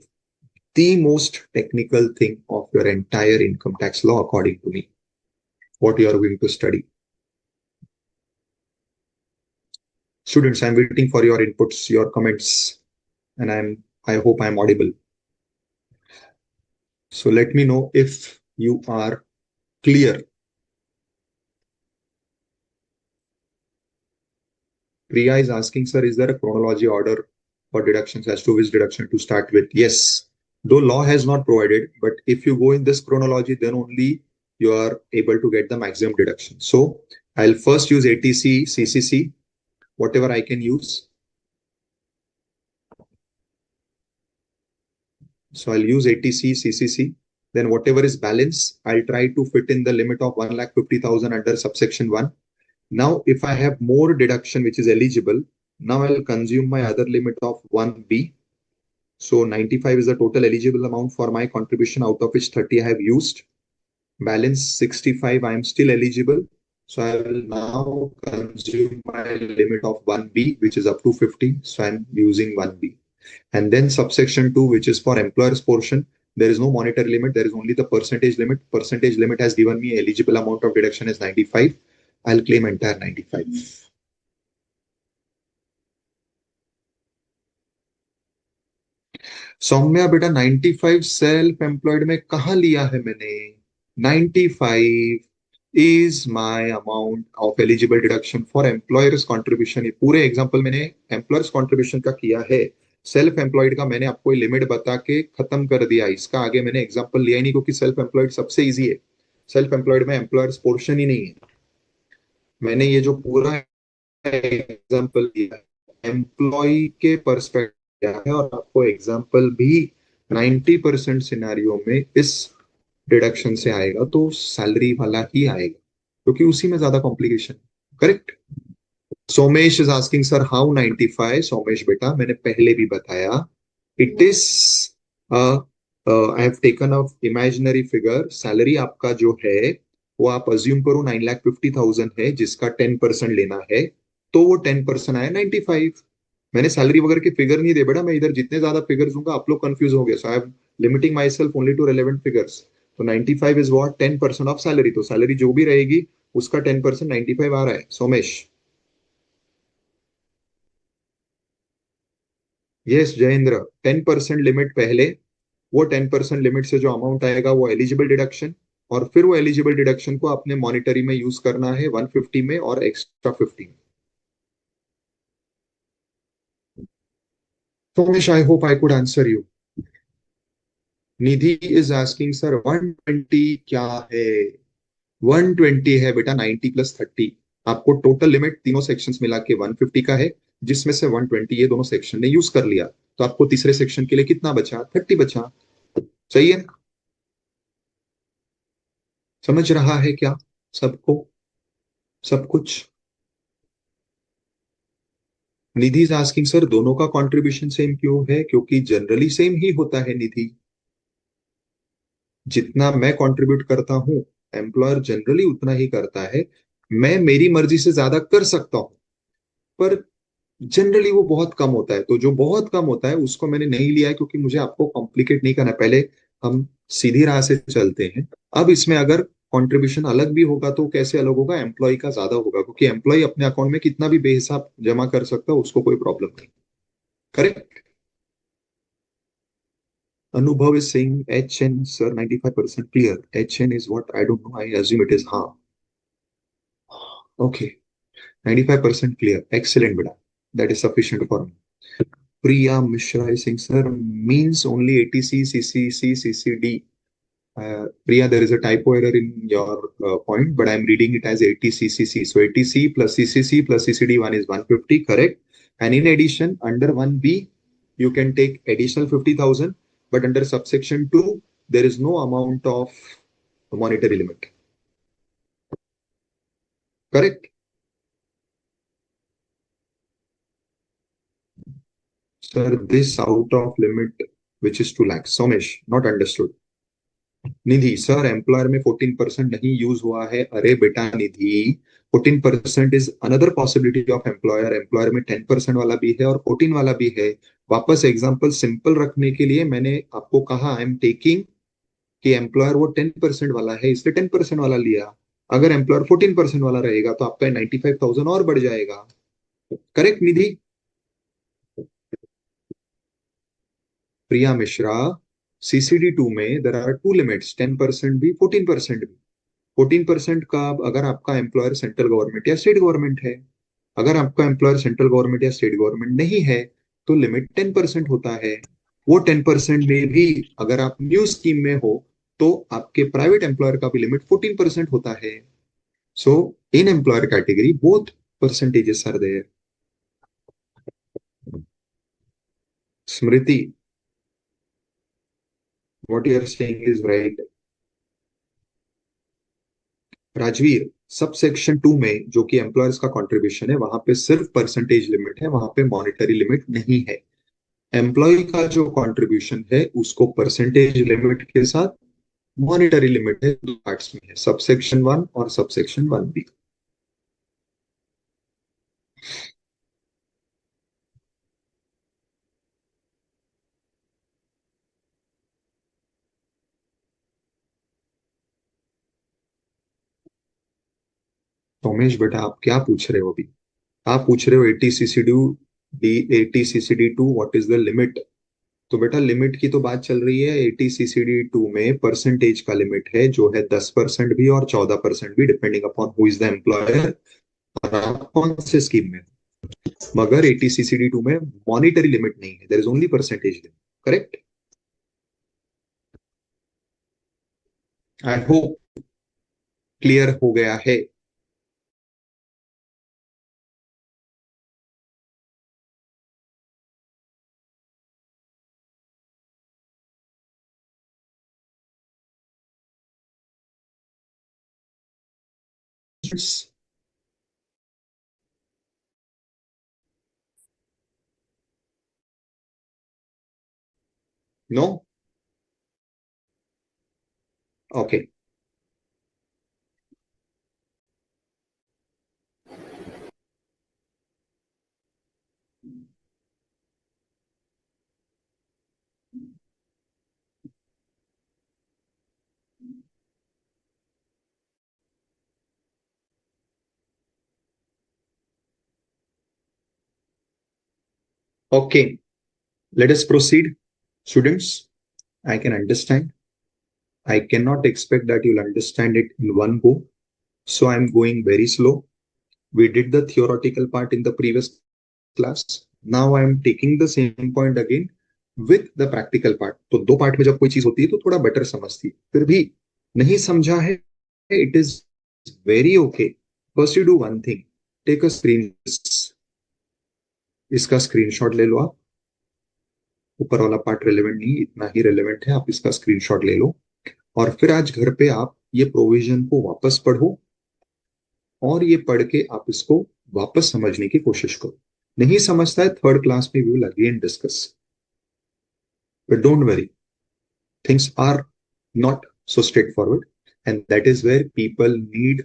The most technical thing of your entire income tax law, according to me, what you are going to study. Students, I'm waiting for your inputs, your comments, and I hope I'm audible. So let me know if you are clear. Priya is asking, sir, is there a chronology order for deductions as to which deduction to start with? Yes, though law has not provided, but if you go in this chronology, then only you are able to get the maximum deduction. So I'll first use ATC, CCC, whatever I can use. So I'll use ATC, CCC. Then whatever is balance, I'll try to fit in the limit of 1,50,000 under subsection 1. Now, if I have more deduction which is eligible, now I'll consume my other limit of 1B. So 95 is the total eligible amount for my contribution, out of which 30 I have used. Balance 65, I am still eligible. So I will now consume my limit of 1B, which is up to 50. So I'm using 1B. And then subsection 2, which is for employer's portion, there is no monetary limit. There is only the percentage limit. Percentage limit has given me eligible amount of deduction is 95. I'll claim entire 95. Saumya बेटा 95 self employed में कहा लिया है मैंने? 95 is my amount of eligible deduction for employers contribution. ये पूरे example मैंने employers contribution का किया है. सेल्फ एम्प्लॉयड का मैंने आपको लिमिट बता के खत्म कर दिया. इसका आगे मैंने एग्जांपल लिया ही नहीं, क्योंकि सेल्फ एम्प्लॉयड सबसे इजी है. सेल्फ एम्प्लॉयड में एम्प्लॉयर्स पोर्शन ही नहीं है. मैंने ये जो पूरा एग्जांपल दिया है एम्प्लॉय के पर्सपेक्टिव है, और आपको एग्जांपल भी 90% सिनेरियो में इस डिडक्शन से आएगा, तो सैलरी वाला ही आएगा, क्योंकि उसी में ज्यादा complication. Correct. Somesh is asking, sir how 95? Somesh बेटा, मैंने पहले भी बताया, it is I have taken a imaginary figure. Salary आपका जो है वो आप अज्यूम करो 9,50,000 है, जिसका 10% लेना है, तो वो 10% आया 95. मैंने सैलरी वगैरह के फिगर नहीं दे बेटा. मैं इधर जितने ज्यादा फिगर्स दूंगा आप लोग कंफ्यूज हो गए. So I am limiting myself only to relevant figures. तो 95 इज व्हाट? 10% of salary. तो सैलरी जो भी रहेगी उसका 10% 95 आ रहा है. सोमेश. यस जयेंद्र, 10% लिमिट पहले, वो 10% लिमिट से जो अमाउंट आएगा वो एलिजिबल डिडक्शन, और फिर वो एलिजिबल डिडक्शन को अपने मॉनिटरी में यूज करना है 150 में और एक्स्ट्रा 50 में. Somesh, I hope I could answer you. Nidhi is asking, sir 120 क्या है? 120 है बेटा 90 प्लस 30. आपको टोटल लिमिट तीनों सेक्शंस मिला के 150 का है, जिसमें से 120 ये दोनों सेक्शन ने यूज कर लिया. तो आपको तीसरे सेक्शन के लिए कितना बचा? 30 बचा. सही है? समझ रहा है क्या सबको सब कुछ? निधि इज आस्किंग, सर दोनों का कंट्रीब्यूशन सेम क्यों है? क्योंकि जनरली सेम ही होता है निधि. जितना मैं कंट्रीब्यूट करता हूं एम्प्लॉयर जनरली उतना ही करता है. मैं मेरी मर्जी से ज्यादा कर सकता हूं, पर जनरली वो बहुत कम होता है. तो जो बहुत कम होता है उसको मैंने नहीं लिया है, क्योंकि मुझे आपको कॉम्प्लिकेट नहीं करना. पहले हम सीधी राह से चलते हैं. अब इसमें अगर कंट्रीब्यूशन अलग भी होगा तो कैसे अलग होगा? एम्प्लॉय का ज्यादा होगा, क्योंकि एम्प्लॉय अपने अकाउंट में कितना भी बेहिसाब जमा कर सकता है, उसको कोई प्रॉब्लम नहीं. करेक्ट. अनुभव is saying HN, sir, 95% clear. HN is what? I don't know. I assume it is हाँ. Okay. 95% clear. Excellent, beta. That is sufficient for me. Priya Mishra is saying, sir, means only ATC, CCC, CCD. Priya, there is a typo error in your point, but I'm reading it as ATCCC. So ATC plus CCC plus CCD1 is 150, correct? And in addition, under 1B, you can take additional 50,000, but under subsection 2, there is no amount of monetary limit. Correct? Sir, this out of limit, which is 2 lakhs. Somesh, not understood. Nidhi sir, employer में 14% नहीं use हुआ है। अरे बेटा निधि, 14% is another possibility of employer. Employer में 10% वाला भी है और 14 वाला भी है। वापस एग्जांपल सिंपल रखने के लिए मैंने आपको कहा आई एम टेकिंग कि एम्प्लॉयर वो 10% वाला है इसलिए 10% वाला लिया। अगर एम्प्लॉयर 14% वाला रहेगा तो आपका 95,000 और बढ़ जाएगा। करेक्ट निधि? प्रिया मिश्रा, CCD2 में देर आर टू लिमिट्स, 10% भी 14% भी। 14% का अगर आपका एम्प्लॉयर सेंट्रल गवर्नमेंट या स्टेट गवर्नमेंट है, अगर आपका एम्प्लॉयर सेंट्रल गवर्नमेंट या स्टेट गवर्नमेंट नहीं है तो लिमिट 10% होता है। वो 10% में भी अगर आप न्यू स्कीम में हो तो आपके प्राइवेट एम्प्लॉयर का भी लिमिट 14% होता है। So in employer category both percentages are there. Smriti, what you are saying is right. Rajveer, sub section 2 में जो कि एम्प्लॉयर्स का कंट्रीब्यूशन है वहां पे सिर्फ परसेंटेज लिमिट है, वहां पे मॉनेटरी लिमिट नहीं है। एम्प्लॉय का जो कंट्रीब्यूशन है उसको परसेंटेज लिमिट के साथ मॉनेटरी लिमिट है, दो पार्ट्स में है, सबसेक्शन 1 और सबसेक्शन 1B। तो उमेश बेटा आप क्या पूछ रहे हो अभी? आप पूछ रहे हो 80 CCD 2 what is the limit. तो बेटा लिमिट की तो बात चल रही है। 80 CCD 2 में परसेंटेज का लिमिट है जो है 10% भी और 14% भी, depending upon who is the employer और आप कौन से स्कीम में। मगर 80 CCD 2 में मॉनिटरी लिमिट नहीं है, there is only percentage limit. Correct? I hope clear हो गया है। No? Okay. Okay, let us proceed. Students, I can understand. I cannot expect that you'll understand it in one go. So I'm going very slow. We did the theoretical part in the previous class. Now I am taking the same point again with the practical part. तो दो part में जब कोई चीज होती है तो थोड़ा बेटर समझती है। फिर भी नहीं समझा है, it is very okay. First you do one thing. Take a screen. इसका स्क्रीनशॉट ले लो आप। ऊपर वाला पार्ट रेलेवेंट नहीं, इतना ही रेलेवेंट है, आप इसका स्क्रीनशॉट ले लो और फिर आज घर पे आप ये प्रोविजन को वापस पढ़ो और ये पढ़ के आप इसको वापस समझने की कोशिश करो। नहीं समझता है, थर्ड क्लास में we will again discuss, but don't worry, things are not so straightforward and that is where people need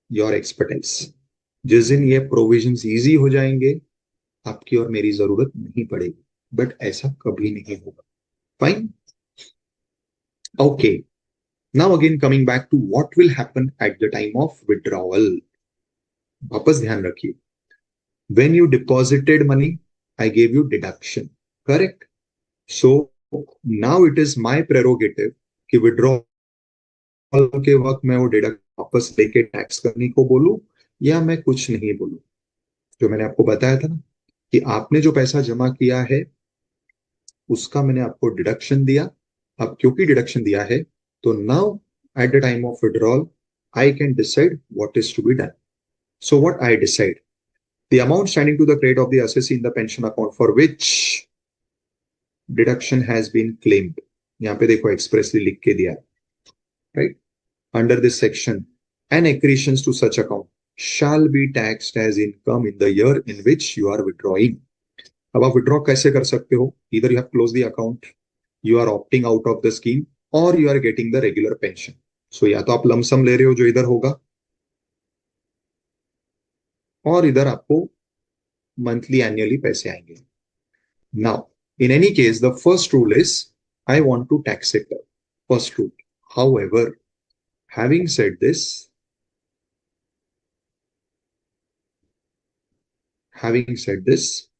your expertise. जिस दिन ये प्रोविजंस इजी हो जाएंगे आपकी और मेरी जरूरत नहीं पड़ेगी, बट ऐसा कभी नहीं होगा। Fine? Okay, now again coming back to what will happen at the time of withdrawal. वापस ध्यान रखिए, when you deposited money I gave you deduction, correct? So now it is my prerogative कि withdrawal के वक्त मैं वो deduct वापस लेके टैक्स करने को बोलूं या मैं कुछ नहीं बोलूं। जो मैंने आपको बताया था ना कि आपने जो पैसा जमा किया है उसका मैंने आपको डिडक्शन दिया। अब क्योंकि डिडक्शन दिया है तो now at the time of withdrawal I can decide what is to be done. So what I decide, the amount standing to the credit of the assessee in the pension account for which deduction has been claimed, यहाँ पे देखो expressly लिख के दिया, right? Under this section, an accretions to such account shall be taxed as income in the year in which you are withdrawing. अब आप withdraw कैसे कर सकते हो? Either you have closed the account, you are opting out of the scheme, or you are getting the regular pension. So या तो आप lump sum ले रहे हो जो इधर होगा, और इधर आपको मंथली एनुअली पैसे आएंगे. Now, in any case, the first rule is I want to tax it. First rule. However, having said this,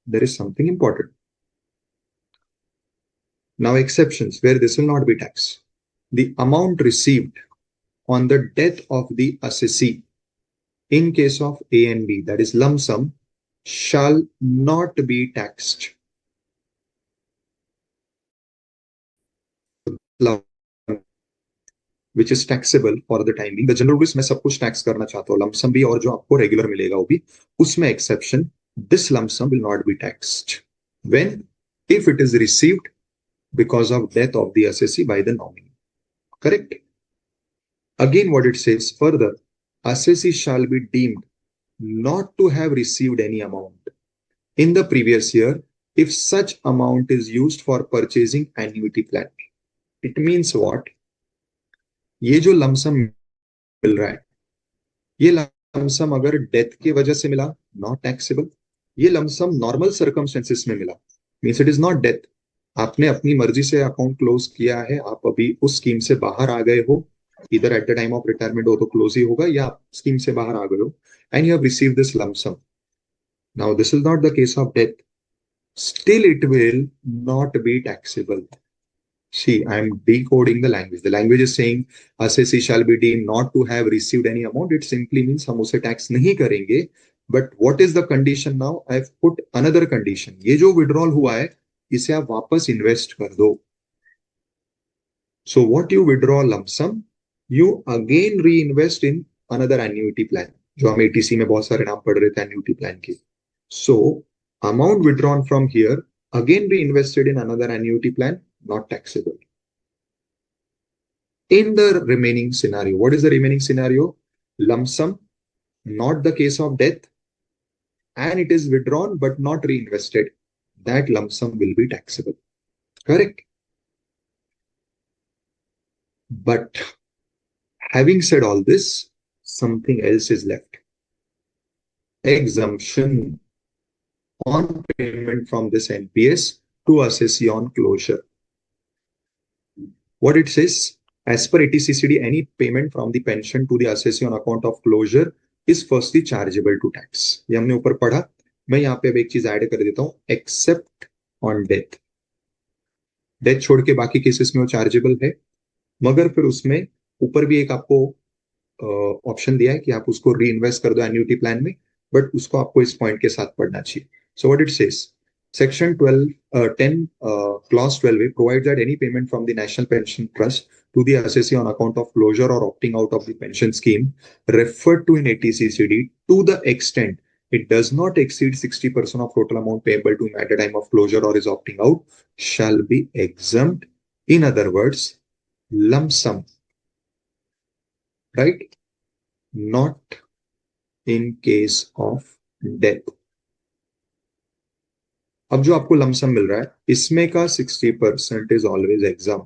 there is something important. Now, exceptions where this will not be taxed. The amount received on the death of the assessee in case of A and B, that is lump sum, shall not be taxed. Which is taxable for the time being. The general rule is मैं सब कुछ tax करना चाहता हूँ, lump sum भी और जो आपको रेगुलर मिलेगा वो भी, उसमें exception, this lump sum will not be taxed when if it is received because of death of the assessee by the nominee. Correct? Again, what it says further, assessee shall be deemed not to have received any amount in the previous year if such amount is used for purchasing annuity plan. It means what? ये जो lump sum मिल रहा है, ये lump sum अगर death की वजह से मिला, नॉट टैक्सेबल. ये लमसम नॉर्मल सर्कमस्टेंसेस में मिला, means it is not death. आपने अपनी मर्जी से अकाउंट क्लोज किया है, आप अभी उस स्कीम से बाहर आ गए हो, इधर eight the time of retirement हो तो क्लोज ही होगा, या आप स्कीम से बाहर आ गए हो and you have received this lump sum. Now this is not the case of death, still it will not be taxable. See, I'm decoding the language. The language is saying assessee shall be deemed not to have received any amount. It simply means हम उसे tax नहीं करेंगे. But what is the condition now? I've put another condition. ये जो withdrawal हुआ है, इसे आप वापस invest कर दो. So what you withdraw lump sum, you again reinvest in another annuity plan. जो हम ATC में बहुत सारे नाम पढ़ रहे थे annuity plan के. So amount withdrawn from here again reinvested in another annuity plan, not taxable. In the remaining scenario, what is the remaining scenario? Lump sum, not the case of death, and it is withdrawn but not reinvested. That lump sum will be taxable. Correct? But having said all this, something else is left. Exemption on payment from this NPS to assessee on closure. What it says, as per ATCCD, any payment from the pension to the assessee on account of closure is firstly chargeable to tax. ये हमने ऊपर पढ़ा. मैं यहाँ पे अब एक चीज ऐड कर देता हूँ, एक्सेप्ट ऑन डेथ. डेथ छोड़ के बाकी केसेस में वो चार्जेबल है, मगर फिर उसमें ऊपर भी एक आपको ऑप्शन दिया है कि आप उसको री इन्वेस्ट कर दो एन्यूटी प्लान में, बट उसको आपको इस पॉइंट के साथ पढ़ना चाहिए. So what it says, Section 10, Clause 12A provides that any payment from the National Pension Trust to the assessee on account of closure or opting out of the pension scheme referred to in ATCCD, to the extent it does not exceed 60% of total amount payable to him at the time of closure or is opting out, shall be exempt. In other words, lump sum, right? Not in case of death. अब जो आपको lump sum मिल रहा है, इसमें का 60% is always exam,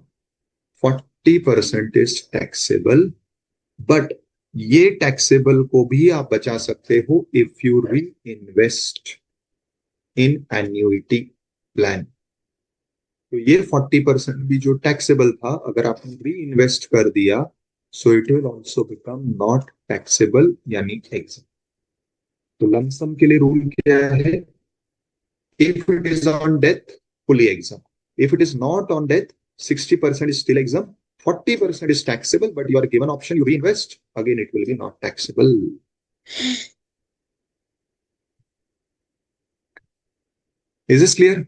40% is taxable. But ये taxable को भी आप बचा सकते हो इफ यू री इन्वेस्ट इन एन्युइटी प्लान. तो ये 40% भी जो टैक्सेबल था, अगर आपने री इन्वेस्ट कर दिया, so it will also become not taxable, यानी एग्जाम. तो लमसम के लिए रूल क्या है? If it is on death, fully exempt. If it is not on death, 60% is still exempt, 40% is taxable, but you are given option, you reinvest, again it will be not taxable. Is this clear?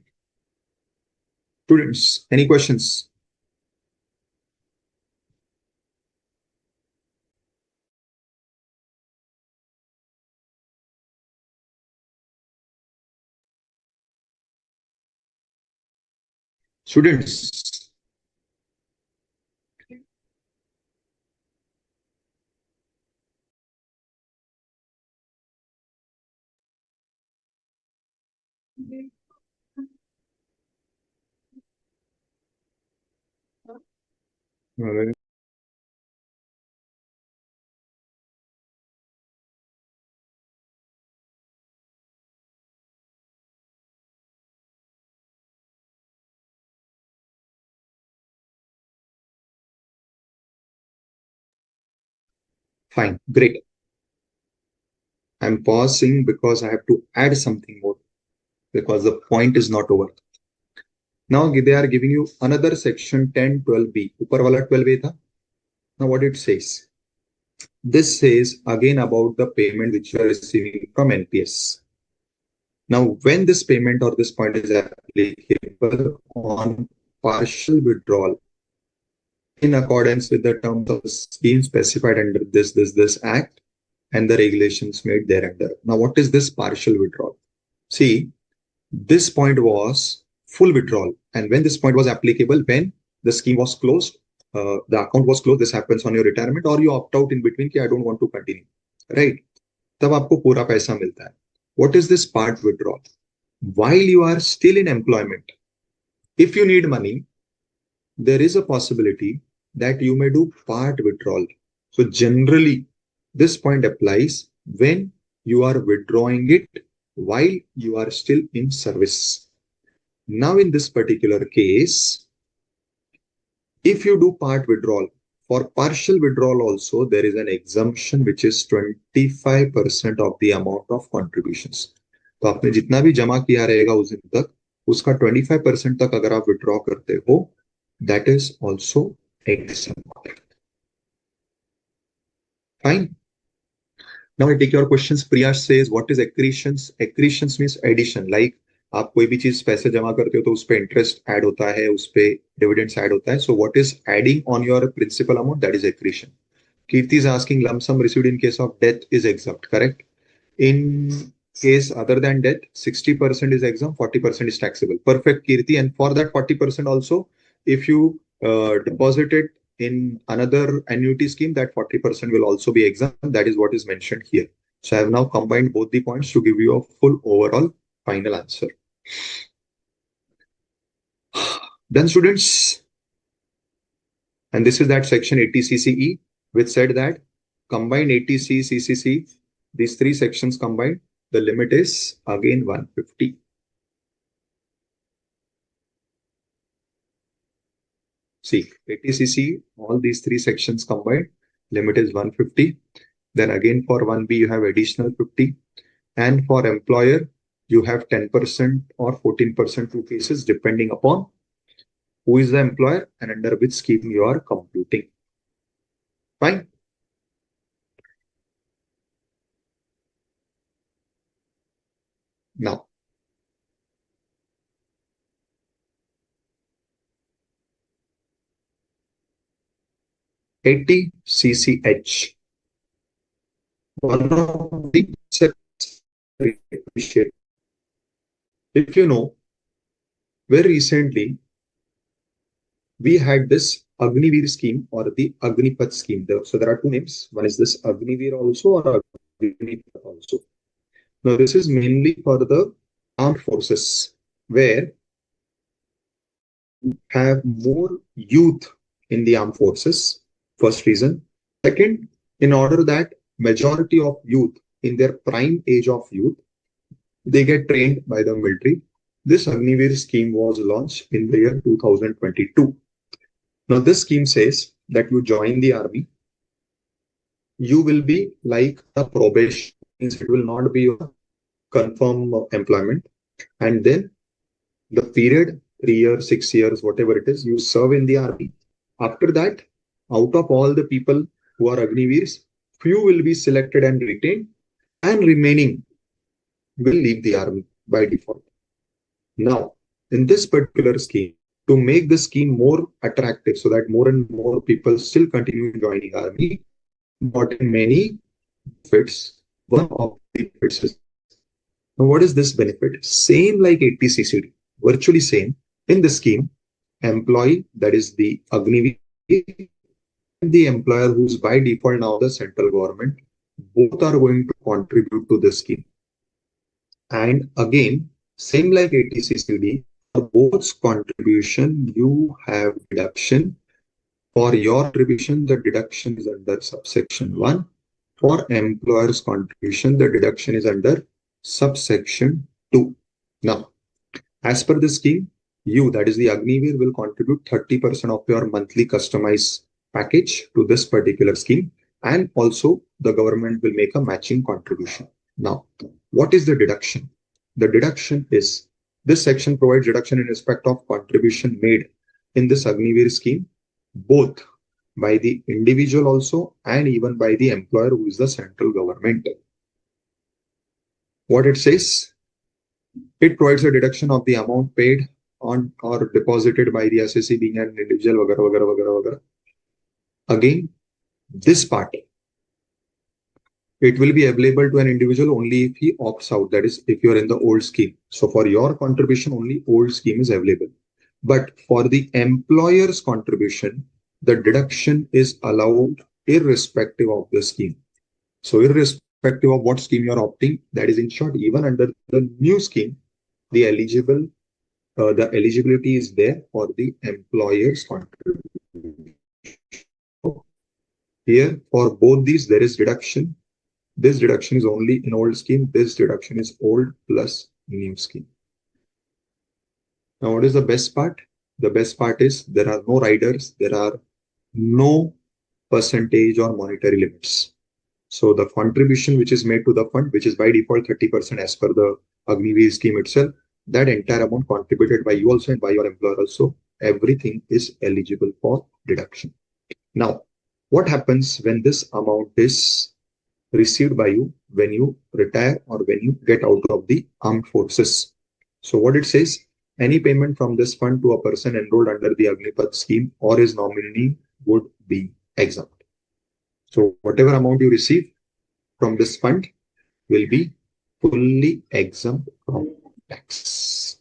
Students, any questions? Students, Alright. Fine, great. I'm pausing because I have to add something more because the point is not over. Now they are giving you another section 10, 12B. ऊपर वाला 12A था. Now what it says? This says again about the payment which you are receiving from NPS. Now, when this payment or this point is applicable on partial withdrawal in accordance with the terms of the scheme specified under this act and the regulations made thereunder. Now, what is this partial withdrawal? See, this point was full withdrawal. And when this point was applicable, when the scheme was closed, the account was closed, this happens on your retirement, or you opt out in between कि I don't want to continue, right? तब आपको पूरा पैसा मिलता है. What is this part withdrawal? While you are still in employment, if you need money, there is a possibility that you may do part withdrawal. So generally, this point applies when you are withdrawing it while you are still in service. Now, in this particular case, if you do part withdrawal, for partial withdrawal also, there is an exemption which is 25% of the amount of contributions. तो आपने जितना भी जमा किया रहेगा उस दिन तक, उसका 25% तक अगर आप विड्रॉ करते हो, that is also exempt. Fine. Now I take your questions. Priya says, what is accretions? Accretions means addition. Like आप कोई भी चीज पैसे जमा करते हो तो उस पे इंटरेस्ट ऐड होता है, उस पे डिविडेंड्स ऐड होता है. So what is adding on your principal amount? That is accretion. Kirti is asking lump sum received in case of death is exempt. Correct. In case other than death, 60% is exempt, 40% is taxable. Perfect, Kirti. And for that 40% also, if you deposit it in another annuity scheme, that 40% will also be exempt. That is what is mentioned here. So I have now combined both the points to give you a full overall final answer. Then students, and this is that section 80CCE, which said that combine 80C, CCC, these three sections combined, the limit is again 150. See, 80CC, all these three sections combined, limit is 150. Then again for 1B, you have additional 50. And for employer, you have 10% or 14% two cases, depending upon who is the employer and under which scheme you are computing. Fine. Now, ATCCH. One of the concepts I appreciate. If you know, very recently, we had this Agniveer scheme or the Agnipath scheme. So there are two names. One is this Agniveer also or Agnipath also. Now, this is mainly for the armed forces where you have more youth in the armed forces. First reason. Second, in order that majority of youth in their prime age of youth, they get trained by the military. This Agniveer scheme was launched in the year 2022. Now, this scheme says that you join the army, you will be like a probation, means it will not be a confirmed employment. And then the period, 3 years, 6 years, whatever it is, you serve in the army. After that, out of all the people who are Agniveers, few will be selected and retained, and remaining will leave the army by default. Now, in this particular scheme, to make the scheme more attractive so that more and more people still continue joining army, but in many benefits, one of the benefits is. Now, what is this benefit? Same like 80CCD, virtually same. In the scheme, employee, that is the Agniveer, and the employer, who's by default now the central government, both are going to contribute to the scheme. And again, same like 80CCD, for both contribution, you have deduction For your contribution, the deduction is under subsection 1. For employer's contribution, the deduction is under subsection 2. Now, as per the scheme, you, that is the Agnivir, will contribute 30% of your monthly customized package to this particular scheme, and also the government will make a matching contribution. Now, what is the deduction? The deduction is, this section provides deduction in respect of contribution made in this Agnivir scheme, both by the individual also and even by the employer, who is the central government. What it says, it provides a deduction of the amount paid on or deposited by the assessee being an individual, वगैरह वगैरह वगैरह वगैरह. Again, this part, it will be available to an individual only if he opts out, that is, if you are in the old scheme. So for your contribution, only old scheme is available. But for the employer's contribution, the deduction is allowed irrespective of the scheme. So irrespective of what scheme you are opting, that is, in short, even under the new scheme, the eligibility is there for the employer's contribution. Here, for both these, there is deduction. This deduction is only in old scheme. This deduction is old plus new scheme. Now, what is the best part? The best part is there are no riders. There are no percentage or monetary limits. So the contribution which is made to the fund, which is by default 30% as per the Agnivir scheme itself, that entire amount contributed by you also and by your employer also, everything is eligible for deduction. Now, what happens when this amount is received by you when you retire or when you get out of the armed forces? So what it says, any payment from this fund to a person enrolled under the Agnipath scheme or his nominee would be exempt. So whatever amount you receive from this fund will be fully exempt from tax.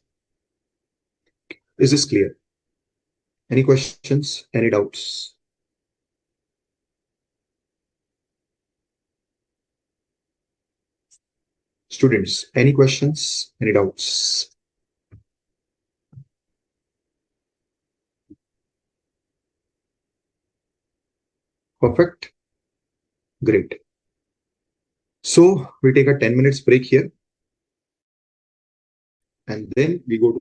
Is this clear? Any questions? Any doubts? Students, any questions? Any doubts? Perfect. Great. So we take a 10 minutes break here, and then we go to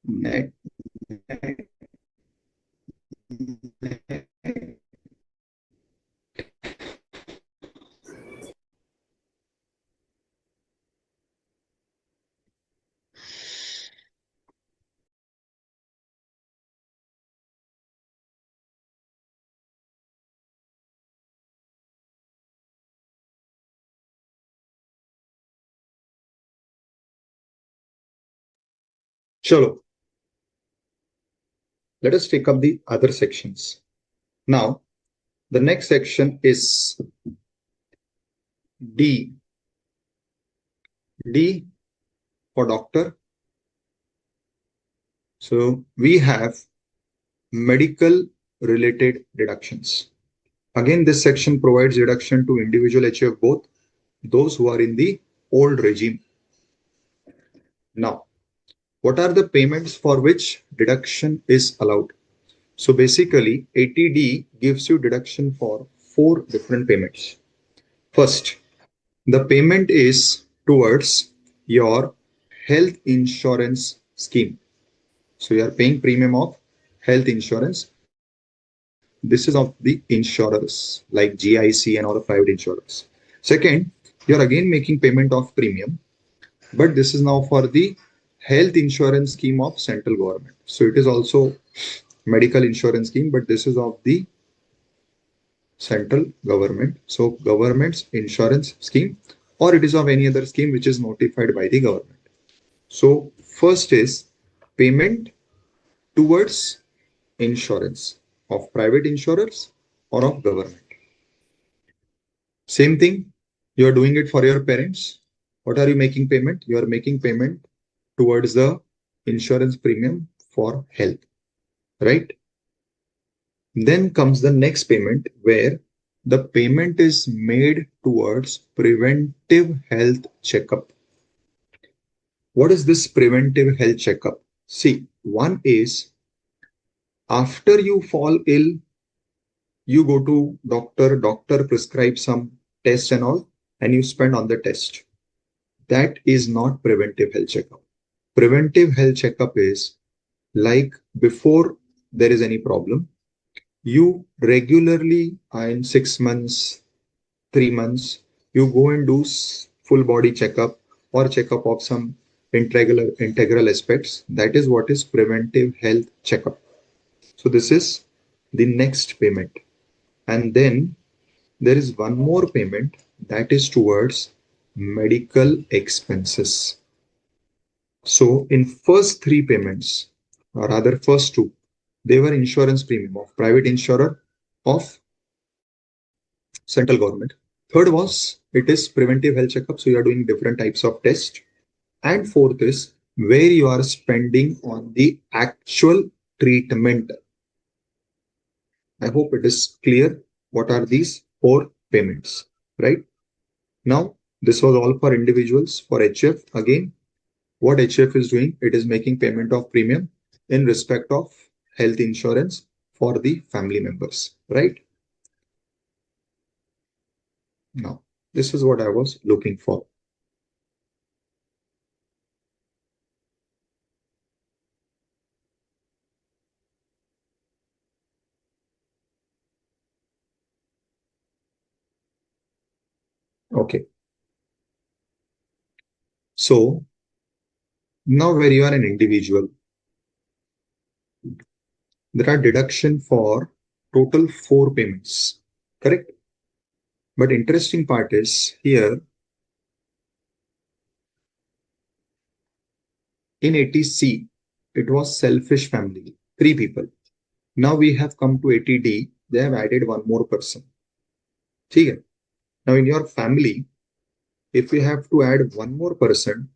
net Chalo. Let us take up the other sections. Now, the next section is D. D for doctor. So we have medical related deductions. Again, this section provides deduction to individual HF both those who are in the old regime. Now, what are the payments for which deduction is allowed? So basically, 80D gives you deduction for 4 different payments. First, the payment is towards your health insurance scheme. So you are paying premium of health insurance. This is of the insurers like GIC and all the private insurers. Second, you are again making payment of premium, but this is now for the health insurance scheme of central government. So it is also medical insurance scheme, but this is of the central government. So government's insurance scheme, or it is of any other scheme which is notified by the government. So first is payment towards insurance of private insurers or of government. Same thing, you are doing it for your parents. What are you making payment? You are making payment towards the insurance premium for health, right? Then comes the next payment where the payment is made towards preventive health checkup. What is this preventive health checkup? See, one is after you fall ill, you go to doctor prescribes some tests and all, and you spend on the test. That is not preventive health checkup. Preventive health checkup is like before there is any problem, you regularly in 6 months, 3 months, you go and do full body checkup or checkup of some integral aspects. That is what is preventive health checkup. So this is the next payment. And then there is one more payment that is towards medical expenses. So in first 3 payments, or rather first 2, they were insurance premium of private insurer of central government. Third was it is preventive health checkup. So you are doing different types of tests. And fourth is where you are spending on the actual treatment. I hope it is clear what are these 4 payments, right? Now, this was all for individuals. For HF, again, what HF is doing, it is making payment of premium in respect of health insurance for the family members, right? Now, this is what I was looking for. Okay. So now where you are an individual, there are deduction for total 4 payments, correct? But interesting part is here in 80C, it was selfish family, 3 people. Now we have come to 80D, they have added one more person. Okay. Now in your family, if you have to add one more person,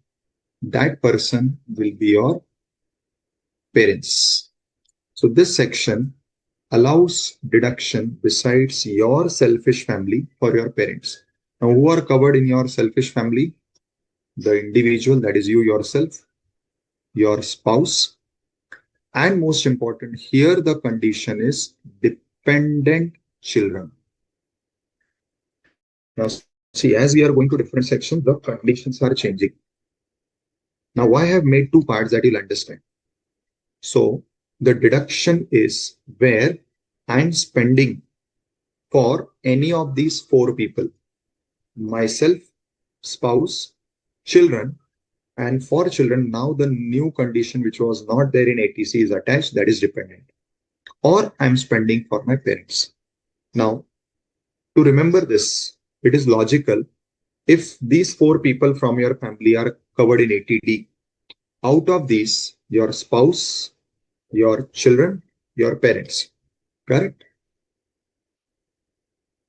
that person will be your parents. So this section allows deduction besides your selfish family for your parents. Now who are covered in your selfish family? The individual, that is you yourself, your spouse, and most important here the condition is dependent children. Now see, as we are going to different sections, the conditions are changing. Now why I have made 2 parts that you'll understand. So the deduction is where I'm spending for any of these four people, myself, spouse, children, and for children, now the new condition which was not there in ATC is attached, that is dependent. Or I'm spending for my parents. Now, to remember this, it is logical. If these four people from your family are covered in ATD, out of these, your spouse, your children, your parents, correct?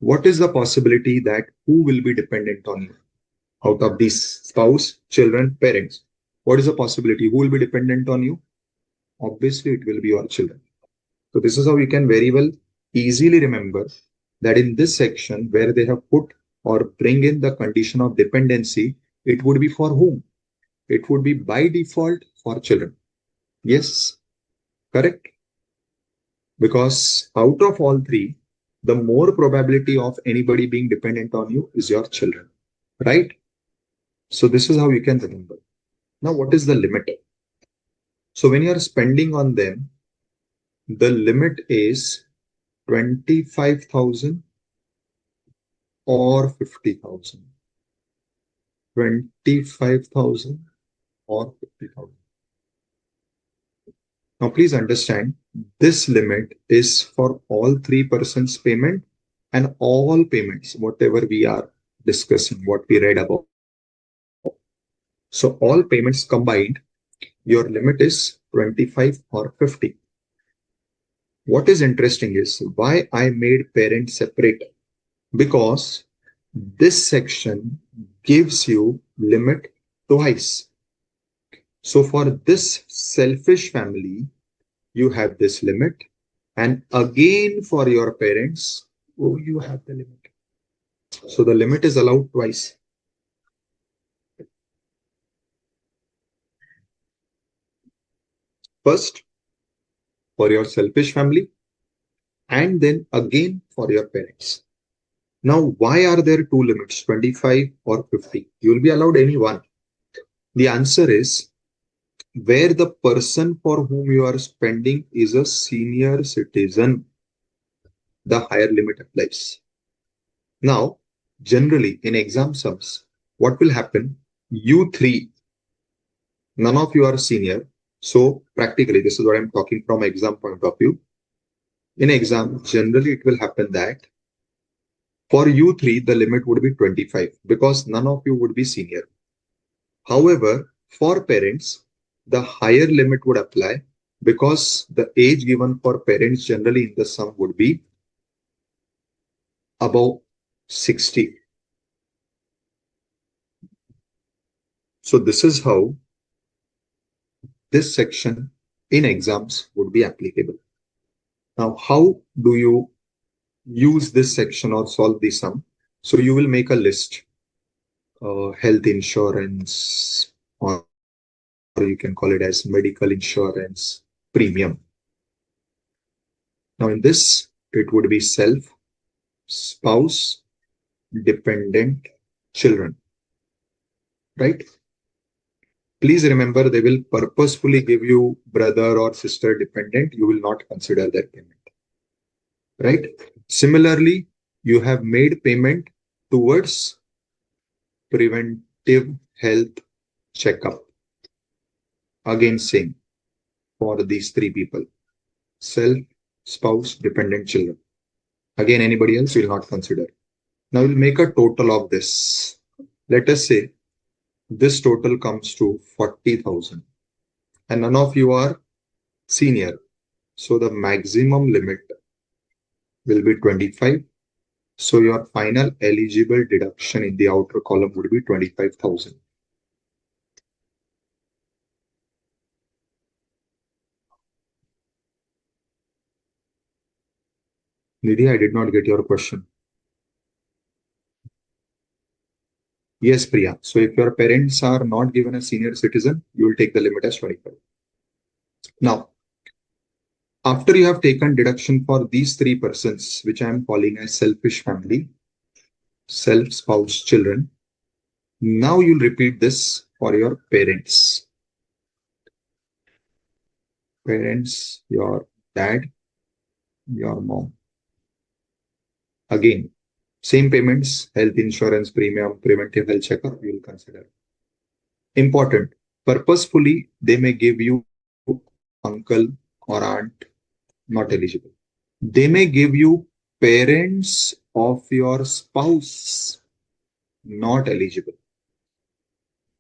What is the possibility that who will be dependent on you? Out of these spouse, children, parents, what is the possibility? Who will be dependent on you? Obviously, it will be your children. So this is how you can very well easily remember that in this section where they have put or bring in the condition of dependency, it would be for whom? It would be by default for children. Yes, correct. Because out of all three, the more probability of anybody being dependent on you is your children, right? So this is how you can remember. Now, what is the limit? So when you are spending on them, the limit is 25,000 or 50,000. 25,000 or 50,000. Now, please understand, this limit is for all 3% payment and all payments, whatever we are discussing, what we read about. So all payments combined, your limit is 25 or 50. What is interesting is why I made parent separate, because this section gives you limit twice. So for this selfish family, you have this limit, and again for your parents, you have the limit. So the limit is allowed twice. First, for your selfish family, and then again for your parents. Now, why are there two limits, 25 or 50? You will be allowed any one. The answer is where the person for whom you are spending is a senior citizen, the higher limit applies. Now, generally in exam sums, what will happen? You three, none of you are senior. So practically, this is what I'm talking from exam point of view. In exam, generally it will happen that for you three, the limit would be 25 because none of you would be senior. However, for parents, the higher limit would apply because the age given for parents generally in the sum would be above 60. So this is how this section in exams would be applicable. Now, how do you use this section or solve the sum? So you will make a list, health insurance, or you can call it as medical insurance premium. Now in this, it would be self, spouse, dependent, children, right? Please remember, they will purposefully give you brother or sister dependent. You will not consider their payment, right? Similarly, you have made payment towards preventive health checkup. Again, same for these three people, self, spouse, dependent, children. Again, anybody else will not consider. Now we'll make a total of this. Let us say this total comes to 40,000 and none of you are senior. So the maximum limit will be 25. So your final eligible deduction in the outer column would be 25,000. Nidhi, I did not get your question. Yes, Priya. So if your parents are not given a senior citizen, you will take the limit as 25. Now, after you have taken deduction for these three persons, which I am calling as selfish family, self, spouse, children, now you'll repeat this for your parents. parents, your dad, your mom. Again, same payments, health insurance premium, preventive health checkup, you will consider. Important. Purposefully, they may give you uncle or aunt, not eligible. They may give you parents of your spouse, not eligible.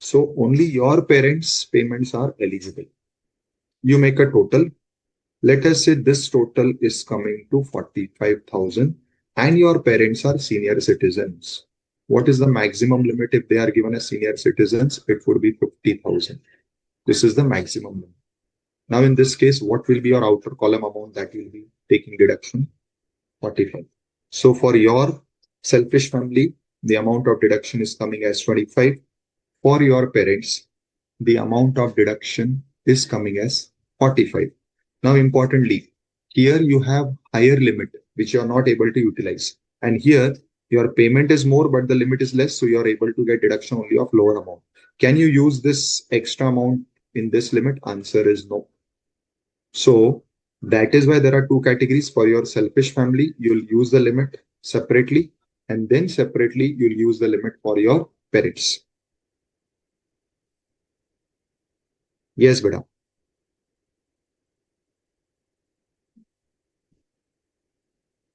So only your parents' payments are eligible. You make a total. Let us say this total is coming to 45,000 and your parents are senior citizens. What is the maximum limit if they are given as senior citizens? It would be 50,000. This is the maximum limit. Now, in this case, what will be your outer column amount that will be taking deduction? 45. So for your selfish family, the amount of deduction is coming as 25. For your parents, the amount of deduction is coming as 45. Now, importantly, here you have higher limit, which you are not able to utilize. And here your payment is more, but the limit is less. So you are able to get deduction only of lower amount. Can you use this extra amount in this limit? Answer is no. So that is why there are two categories. For your selfish family, you'll use the limit separately, and then separately you'll use the limit for your parents. Yes, beta.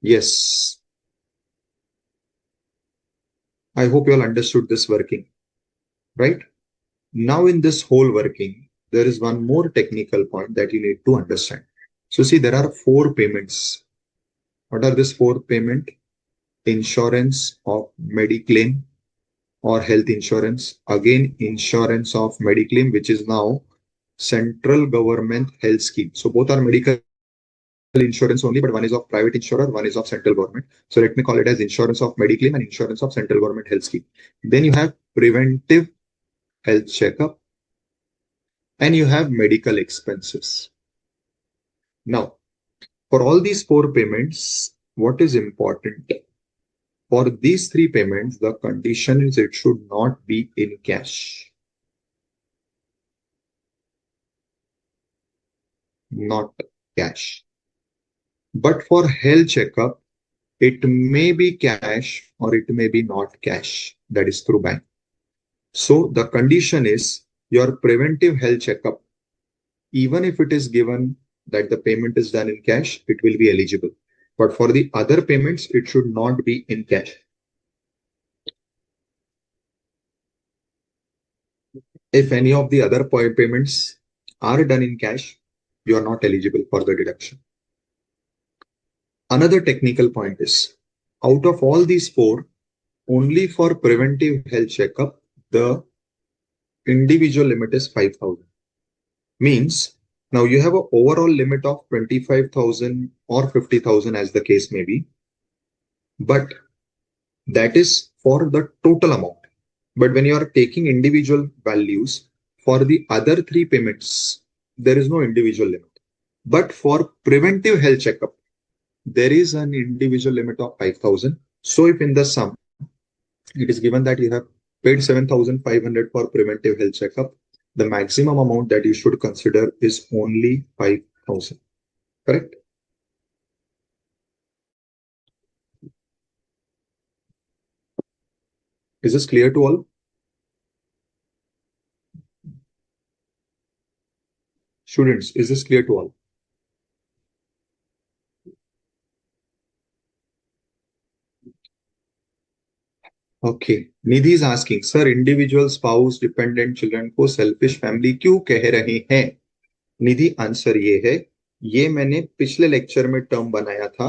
Yes. I hope you all understood this working, right? Now in this whole working, there is one more technical point that you need to understand. So see, there are 4 payments. What are these 4 payments? Insurance of Mediclaim or health insurance. Again, insurance of Mediclaim, which is now central government health scheme. So both are medical insurance only, but one is of private insurer, one is of central government. So let me call it as insurance of Mediclaim and insurance of central government health scheme. Then you have preventive health checkup and you have medical expenses. Now, for all these 4 payments, what is important? For these 3 payments, the condition is it should not be in cash. Not cash. But for health checkup, it may be cash or it may be not cash. That is through bank. So the condition is your preventive health checkup, even if it is given that the payment is done in cash, it will be eligible. But for the other payments, it should not be in cash. If any of the other payments are done in cash, you are not eligible for the deduction. Another technical point is, out of all these 4, only for preventive health checkup, the individual limit is 5,000. Means now you have an overall limit of 25,000 or 50,000 as the case may be, but that is for the total amount. But when you are taking individual values for the other 3 payments, there is no individual limit. But for preventive health checkup, there is an individual limit of 5,000. So if in the sum, it is given that you have paid 7,500 for preventive health checkup, the maximum amount that you should consider is only 5,000. Correct? Is this clear to all? Students, is this clear to all? Okay. Nidhi is asking, sir, individual spouse, dependent children को selfish family क्यों कह रहे हैं? निधि answer ये है, ये मैंने पिछले लेक्चर में टर्म बनाया था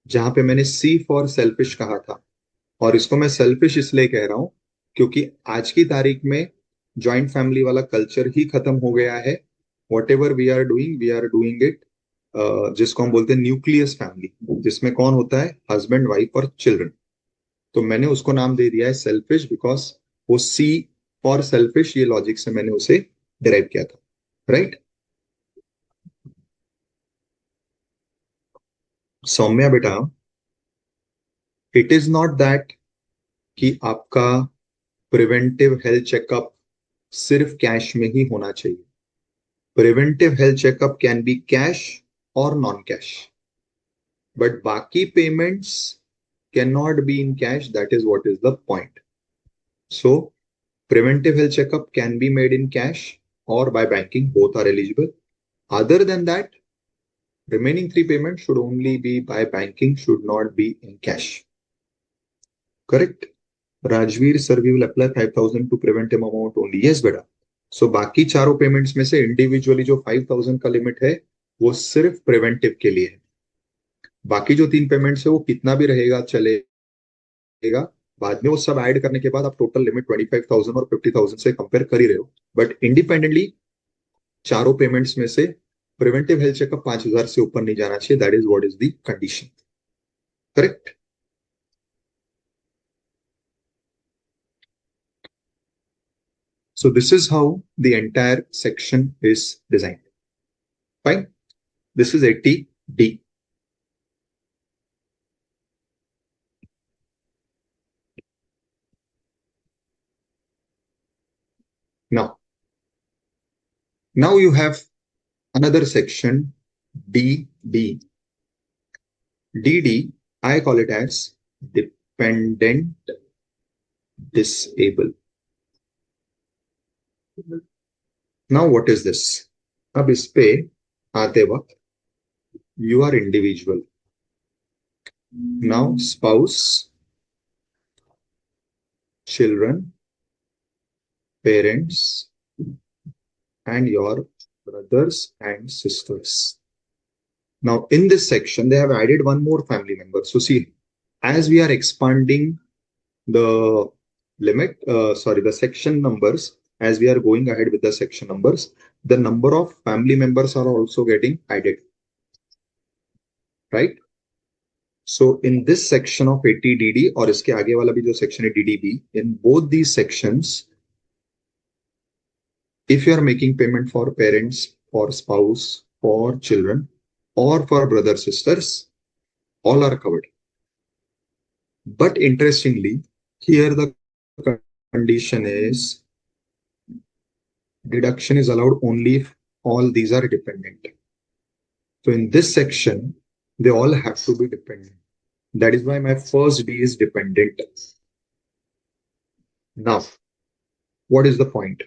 जहां पे मैंने सी फॉर सेल्फिश कहा था, और इसको मैं सेल्फिश इसलिए कह रहा हूं क्योंकि आज की तारीख में जॉइंट फैमिली वाला कल्चर ही खत्म हो गया है. Whatever we are doing it जिसको हम बोलते हैं न्यूक्लियस फैमिली, जिसमें कौन होता है? हस्बैंड, वाइफ और चिल्ड्रन. तो मैंने उसको नाम दे दिया है सेल्फिश, बिकॉज वो सी फॉर सेल्फिश ये लॉजिक से मैंने उसे डिराइव किया था. राइट? सौम्या बेटा, इट इज नॉट दैट कि आपका प्रिवेंटिव हेल्थ चेकअप सिर्फ कैश में ही होना चाहिए. preventive health checkup can be cash or non-cash. But baki payments cannot be in cash. That is what is the point. So preventive health checkup can be made in cash or by banking. Both are eligible. Other than that, remaining 3 payments should only be by banking, should not be in cash. Correct? Rajveer sir, we will apply 5,000 to preventive amount only. Yes, beta. So बाकी चारों payments में से individually जो 5,000 का limit है वो सिर्फ preventive के लिए है. बाकी जो 3 पेमेंट्स है वो कितना भी रहेगा चलेगा. बाद में वो सब ऐड करने के बाद आप टोटल लिमिट 25,000 और 50,000 से कंपेयर कर ही रहे हो. बट इंडिपेंडेंटली चारों पेमेंट्स में से प्रिवेंटिव हेल्थ चेकअप 5,000 से ऊपर नहीं जाना चाहिए. That is what is the condition. Correct? So this is how the entire section is designed. Fine. This is 80D. Now you have another section, DD. DD, I call it as dependent disable. Now what is this? अब इस पे आते वक्त you are individual. Now spouse, children, parents, and your brothers and sisters. Now in this section, they have added one more family member. So see, as we are expanding the the section numbers, as we are going ahead with the section numbers, the number of family members are also getting added. Right? So in this section of 80DD और इसके आगे वाला भी जो section है DDB, in both these sections, if you are making payment for parents, for spouse, for children, or for brothers, sisters, all are covered. But interestingly, here the condition is deduction is allowed only if all these are dependent. So in this section, they all have to be dependent. That is why my first D is dependent. Now, what is the point?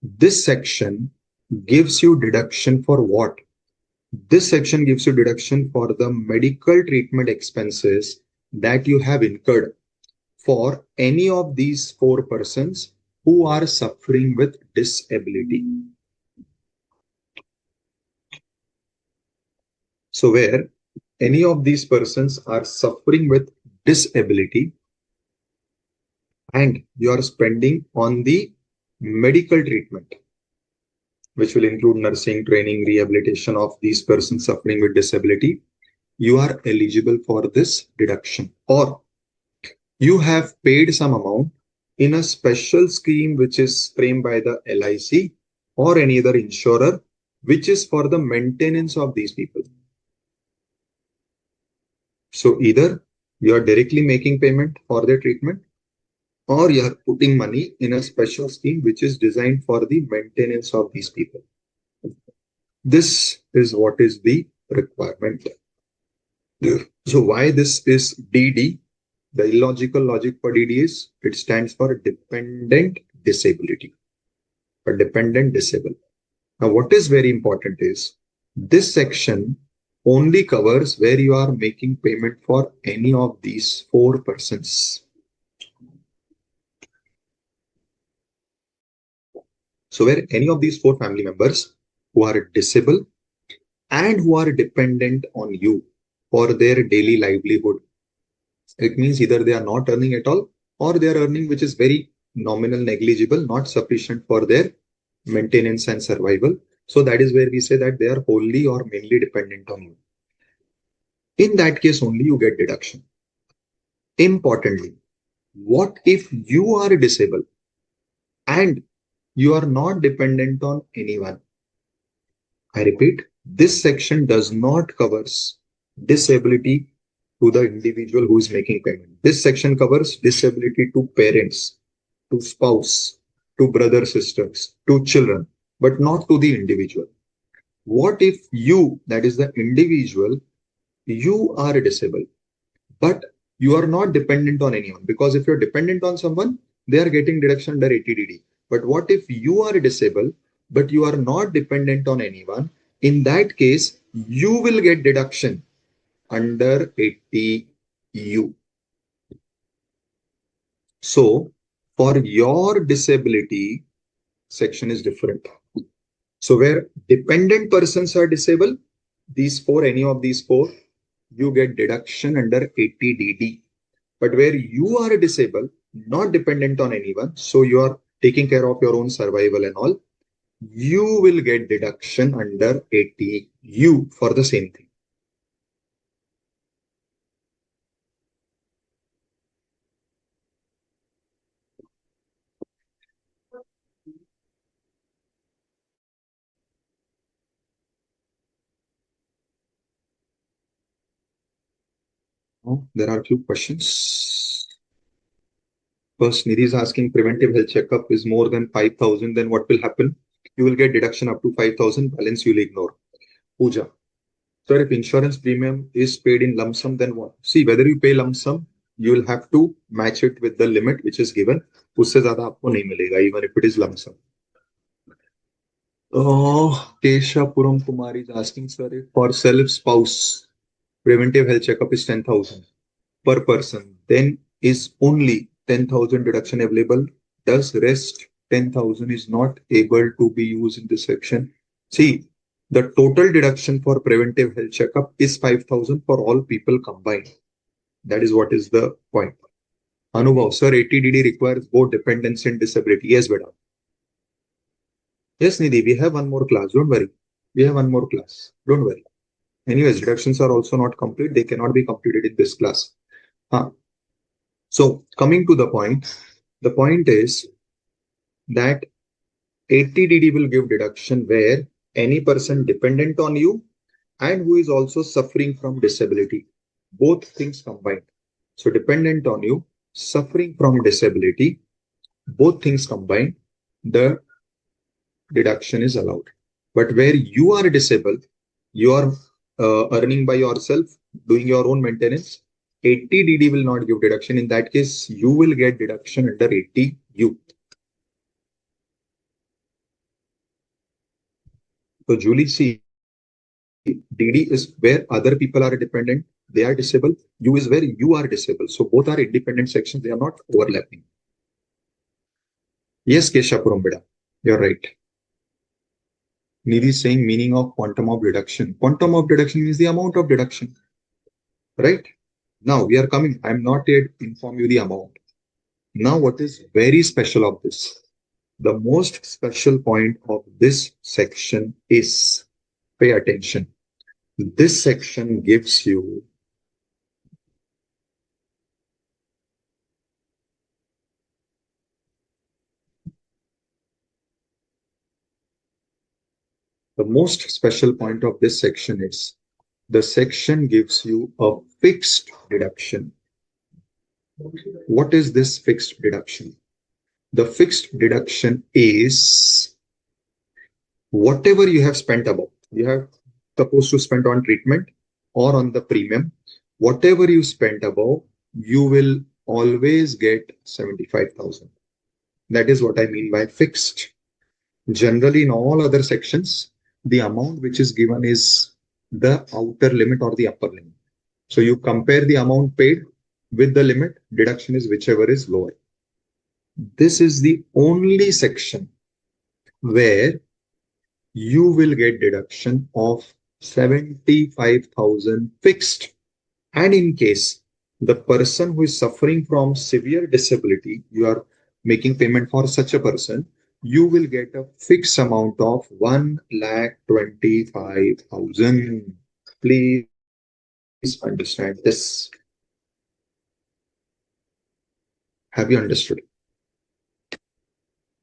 This section gives you deduction for what? This section gives you deduction for the medical treatment expenses that you have incurred for any of these 4 persons who are suffering with disability. So where any of these persons are suffering with disability and you are spending on the medical treatment, which will include nursing, training, rehabilitation of these persons suffering with disability, you are eligible for this deduction. Or you have paid some amount in a special scheme which is framed by the LIC or any other insurer, which is for the maintenance of these people. So either you are directly making payment for their treatment or you are putting money in a special scheme which is designed for the maintenance of these people. This is what is the requirement. So why this is DD? The illogical logic for DD is it stands for dependent disability. A dependent disable. Now what is very important is this section only covers where you are making payment for any of these 4 persons. So where any of these 4 family members who are disabled and who are dependent on you for their daily livelihood. It means either they are not earning at all or they are earning which is very nominal, negligible, not sufficient for their maintenance and survival. So that is where we say that they are wholly or mainly dependent on you. In that case only you get deduction. Importantly, what if you are disabled and you are not dependent on anyone? I repeat, this section does not cover disability to the individual who is making payment. This section covers disability to parents, to spouse, to brothers, sisters, to children. but not to the individual. What if you, that is the individual, you are disabled, but you are not dependent on anyone? Because if you're dependent on someone, they are getting deduction under 80DD. But what if you are disabled, but you are not dependent on anyone? In that case, you will get deduction under 80U. So for your disability, section is different. So where dependent persons are disabled, these four, any of these four, you get deduction under 80DD. But where you are disabled, not dependent on anyone, so you are taking care of your own survival and all, you will get deduction under 80U for the same thing. There are a few questions. First, Nidhi is asking, preventive health checkup is more than 5,000, then what will happen? You will get deduction up to 5,000, balance you will ignore. Pooja. Sir, if insurance premium is paid in lump sum, then what? See, whether you pay lump sum, you will have to match it with the limit which is given. उससे ज़्यादा आपको नहीं मिलेगा, even if it is lump sum. Keshapuram Kumari is asking, sir, if for self-spouse, preventive health checkup is 10,000 per person, then is only 10,000 deduction available? Does rest 10,000 is not able to be used in this section? See, the total deduction for preventive health checkup is 5,000 for all people combined. That is what is the point. Anubhav, sir, 80DD requires both dependence and disability. Yes, beta. Yes, Nidhi, we have one more class. Don't worry. We have one more class. Don't worry. Anyways, deductions are also not complete. They cannot be completed in this class. So coming to the point is that 80DD will give deduction where any person dependent on you and who is also suffering from disability, both things combined. So dependent on you, suffering from disability, both things combined, the deduction is allowed. But where you are disabled, you are earning by yourself, doing your own maintenance, 80DD will not give deduction. In that case, you will get deduction under 80U. So Julie, see, DD is where other people are dependent, they are disabled. U is where you are disabled. So both are independent sections, they are not overlapping. Yes, Keshapuram Beda, you're right. Nidhi is saying meaning of quantum of deduction. Quantum of deduction means the amount of deduction, right? Now we are coming. I'm not yet inform you the amount. Now what is very special of this? The most special point of this section is, pay attention. This section gives you the most special point of this section is the section gives you a fixed deduction. What is this fixed deduction? The fixed deduction is whatever you have spent above. You have supposed to spend on treatment or on the premium. Whatever you spent above, you will always get 75,000. That is what I mean by fixed. Generally, in all other sections, the amount which is given is the outer limit or the upper limit. So you compare the amount paid with the limit, deduction is whichever is lower. This is the only section where you will get deduction of 75,000 fixed. And in case the person who is suffering from severe disability, you are making payment for such a person, you will get a fixed amount of 1,25,000. Please understand this. Have you understood?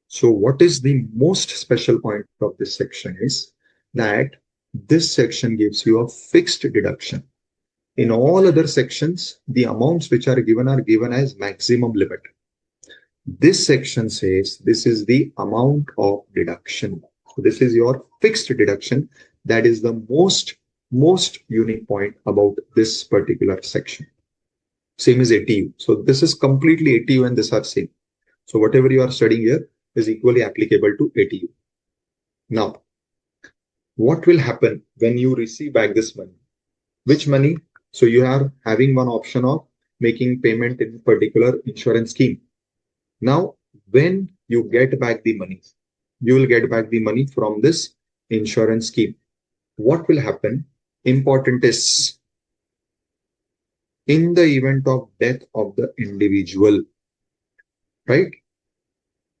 So what is the most special point of this section is that this section gives you a fixed deduction. In all other sections, the amounts which are given as maximum limit. This section says this is the amount of deduction. So this is your fixed deduction. That is the most unique point about this particular section. Same as ATU. So this is completely ATU and this are same. So whatever you are studying here is equally applicable to ATU. Now, what will happen when you receive back this money? Which money? So you are having one option of making payment in particular insurance scheme. Now, when you get back the money, you will get back the money from this insurance scheme. What will happen? Important is, in the event of death of the individual, right?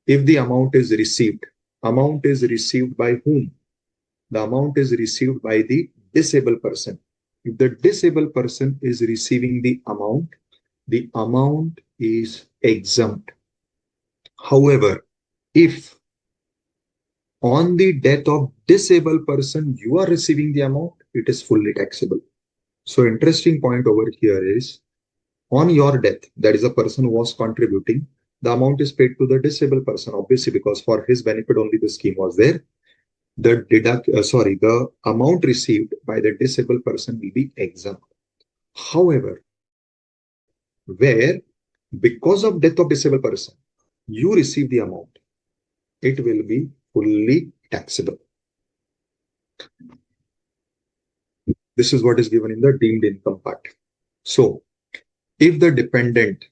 If the amount is received by whom? The amount is received by the disabled person. If the disabled person is receiving the amount is exempt. However, if on the death of disabled person, you are receiving the amount, it is fully taxable. So interesting point over here is, on your death, that is a person who was contributing, the amount is paid to the disabled person, obviously, because for his benefit only the scheme was there. The amount received by the disabled person will be exempt. However, where because of death of disabled person, you receive the amount, it will be fully taxable. This is what is given in the deemed income part. So, if the dependent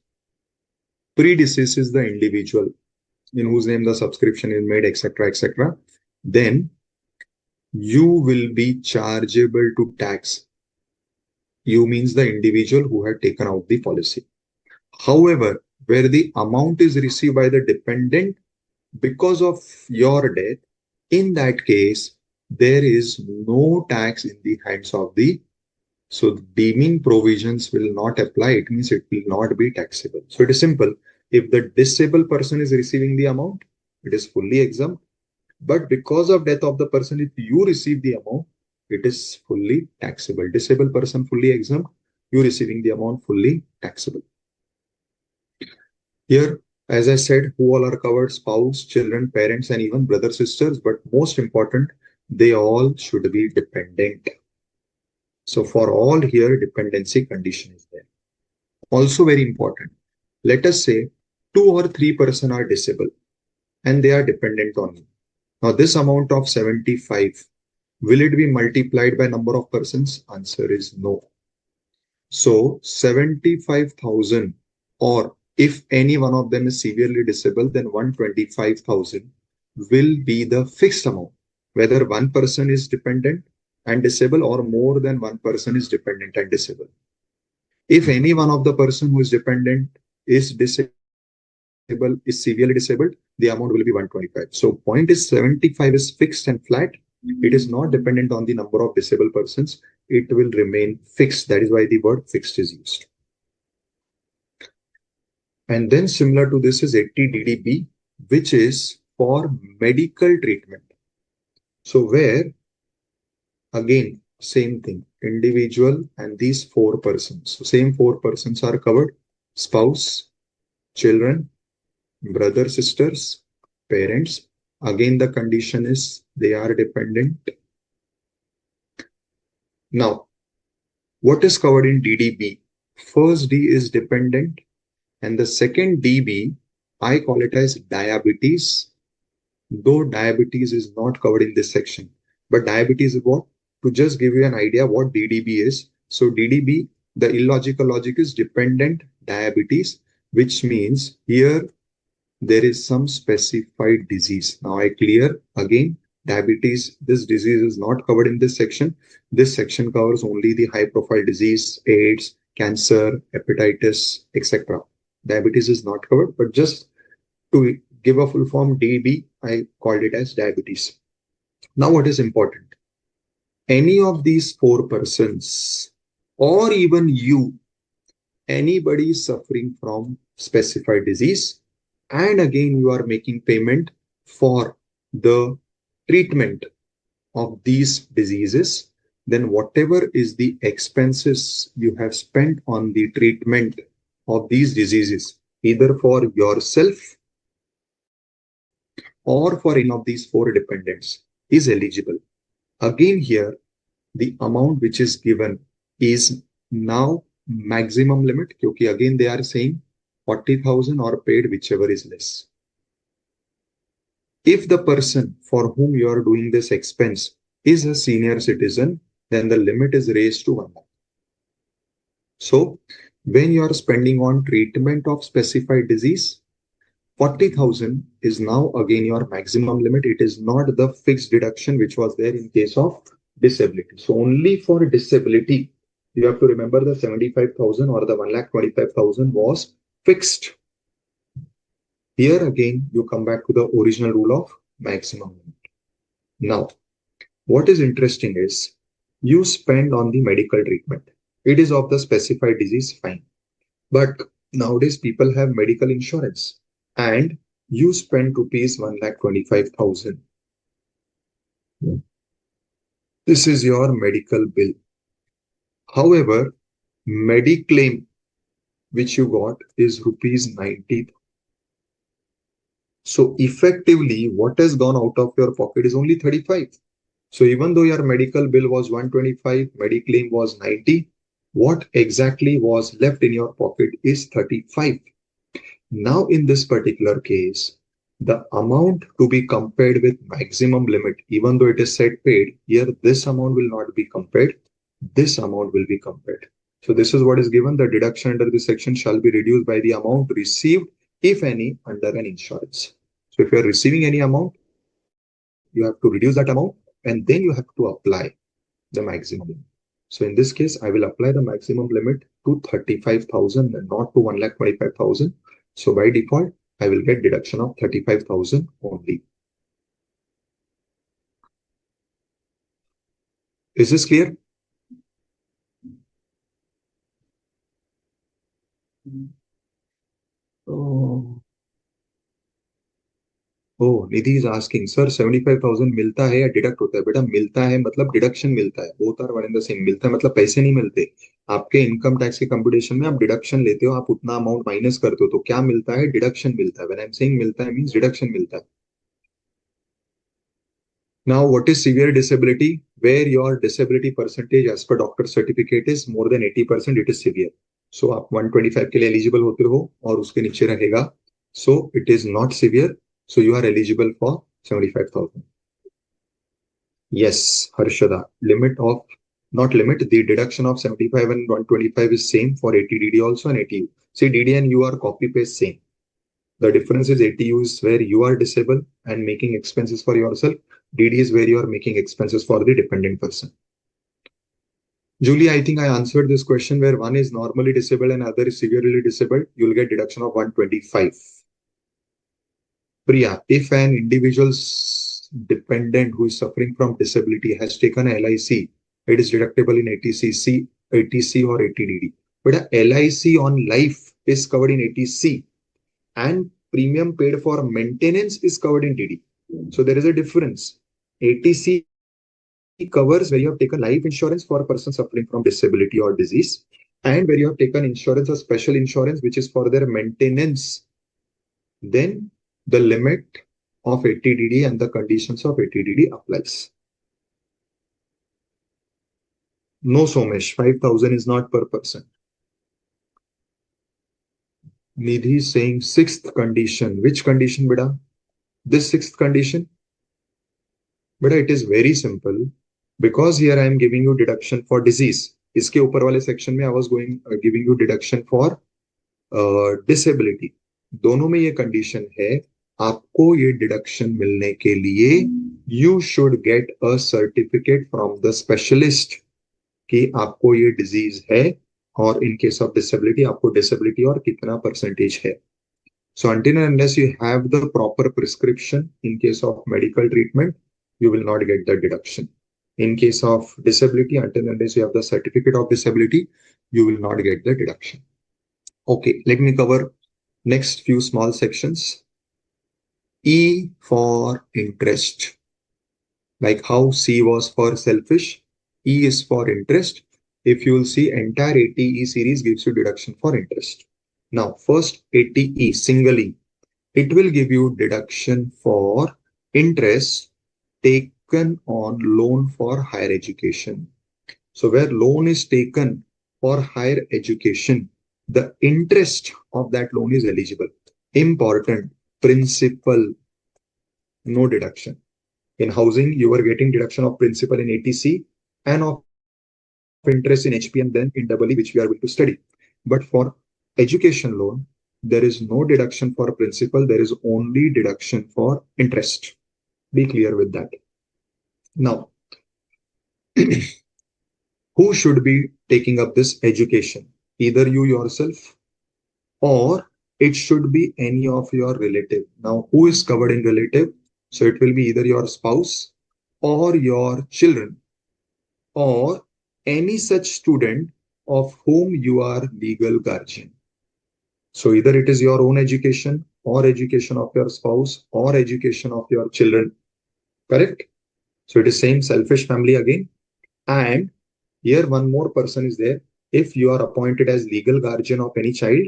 predeceases the individual in whose name the subscription is made, etc., then you will be chargeable to tax. You means the individual who had taken out the policy. However, where the amount is received by the dependent because of your death, in that case, there is no tax in the hands of the, so deeming provisions will not apply. It means it will not be taxable. So it is simple. If the disabled person is receiving the amount, it is fully exempt. But because of death of the person, if you receive the amount, it is fully taxable. Disabled person fully exempt, you receiving the amount fully taxable. Here, as I said, who all are covered? Spouse, children, parents, and even brothers, sisters. But most important, they all should be dependent. So for all here, dependency condition is there. Also very important. Let us say 2 or 3 person are disabled and they are dependent on you. Now this amount of 75, will it be multiplied by number of persons? Answer is no. So 75,000, or if any one of them is severely disabled, then 125,000 will be the fixed amount, whether one person is dependent and disabled or more than one person is dependent and disabled. If any one of the person who is dependent is severely disabled, the amount will be 125. So point is 75 is fixed and flat. It is not dependent on the number of disabled persons. It will remain fixed. That is why the word fixed is used. And then similar to this is 80 DDB, which is for medical treatment. So where, again, same thing, individual and these 4 persons. So same 4 persons are covered: spouse, children, brothers, sisters, parents. Again, the condition is they are dependent. Now, what is covered in DDB? First D is dependent, and the second DB, I call it as diabetes, though diabetes is not covered in this section. But diabetes is what? To just give you an idea what DDB is. So DDB, the illogical logic is dependent diabetes, which means here there is some specified disease. Now I clear again, diabetes, this disease is not covered in this section. This section covers only the high profile disease, AIDS, cancer, hepatitis, etc. Diabetes is not covered, but just to give a full form DB, I called it as diabetes. Now what is important? Any of these 4 persons, or even you, anybody suffering from specified disease, and again you are making payment for the treatment of these diseases, then whatever is the expenses you have spent on the treatment of these diseases, either for yourself or for any of these 4 dependents, is eligible. Again here, the amount which is given is now maximum limit, because again they are saying 40,000 or paid, whichever is less. If the person for whom you are doing this expense is a senior citizen, then the limit is raised to 1 lakh. So when you are spending on treatment of specified disease, 40,000 is now again your maximum limit. It is not the fixed deduction which was there in case of disability. So only for disability, you have to remember the 75,000 or the 1,25,000 was fixed. Here again, you come back to the original rule of maximum limit. Now, what is interesting is you spend on the medical treatment. It is of the specified disease, fine. But nowadays people have medical insurance and you spend rupees 1,25,000. This is your medical bill. However, Mediclaim which you got is rupees 90. So effectively, what has gone out of your pocket is only 35. So even though your medical bill was 125, Mediclaim was 90, what exactly was left in your pocket is 35. Now in this particular case, the amount to be compared with maximum limit, even though it is said paid, here this amount will not be compared, this amount will be compared. So this is what is given. The deduction under this section shall be reduced by the amount received, if any, under an insurance. So if you are receiving any amount, you have to reduce that amount and then you have to apply the maximum limit. So in this case, I will apply the maximum limit to 35,000 and not to 1,25,000. So by default, I will get deduction of 35,000 only. Is this clear? Oh, Nidhi is asking, sir, 75,000 मिलता है या deduct होता है? बेटा मिलता है मतलब deduction मिलता है. Both are one and the same. मिलता है मतलब पैसे नहीं मिलते. आपके इनकम टैक्स के कंप्यूटेशन में आप डिडक्शन लेते हो, आप उतना अमाउंट माइनस करते हो, तो क्या मिलता है? डिडक्शन मिलता है. व्हेन आई एम सेइंग मिलता है मींस डिडक्शन मिलता है. Now, what is severe disability? Where your disability percentage as per doctor certificate is more than 80%, it is severe. So आप 125 के लिए एलिजिबल होते हो और उसके नीचे रहेगा. So it is not severe. So you are eligible for 75,000. Yes, Harshada. Limit of, not limit, the deduction of 75 and 125 is same for ATDD also and ATU. See, DD and U are copy paste same. The difference is ATU is where you are disabled and making expenses for yourself. DD is where you are making expenses for the dependent person. Julie, I think I answered this question where one is normally disabled and other is severely disabled. You'll get deduction of 125. Priya, if an individual's dependent who is suffering from disability has taken a LIC, it is deductible in ATC or ATDD. But a LIC on life is covered in ATC and premium paid for maintenance is covered in DD. So there is a difference. ATC covers where you have taken life insurance for a person suffering from disability or disease, and where you have taken insurance or special insurance which is for their maintenance. Then the limit of ATDD and the conditions of ATDD applies. No, Somesh, 5,000 is not per person. Nidhi is saying sixth condition. Which condition, beta? This sixth condition? Beta, it is very simple. Because here I am giving you deduction for disease. इसके ऊपर वाले section में I was giving you deduction for disability. दोनों में ये condition है. आपको ये डिडक्शन मिलने के लिए you should get a certificate from the specialist कि आपको ये डिजीज है और इन केस ऑफ डिसेबिलिटी आपको डिसेबिलिटी और कितना परसेंटेज है. So until and unless you have the proper prescription in case of medical treatment, you will not get the deduction. In case of disability, until and unless you have the certificate of disability, you will not get the deduction. Okay, let me cover next few small sections. E for interest, like how C was for selfish, E is for interest. If you will see, entire ATE series gives you deduction for interest. Now, first ATE, single E, it will give you deduction for interest taken taken on loan for higher education. So where loan is taken for higher education, the interest of that loan is eligible. Important, principal, no deduction. In housing, you are getting deduction of principal in ATC and of interest in HP and then in EE, which we are going to study. But for education loan, there is no deduction for principal, there is only deduction for interest. Be clear with that. Now, who should be taking up this education? Either you yourself or it should be any of your relative. Now, who is covered in relative? So it will be either your spouse or your children or any such student of whom you are legal guardian. So either it is your own education or education of your spouse or education of your children. Correct? So it is same selfish family again. And here one more person is there. If you are appointed as legal guardian of any child,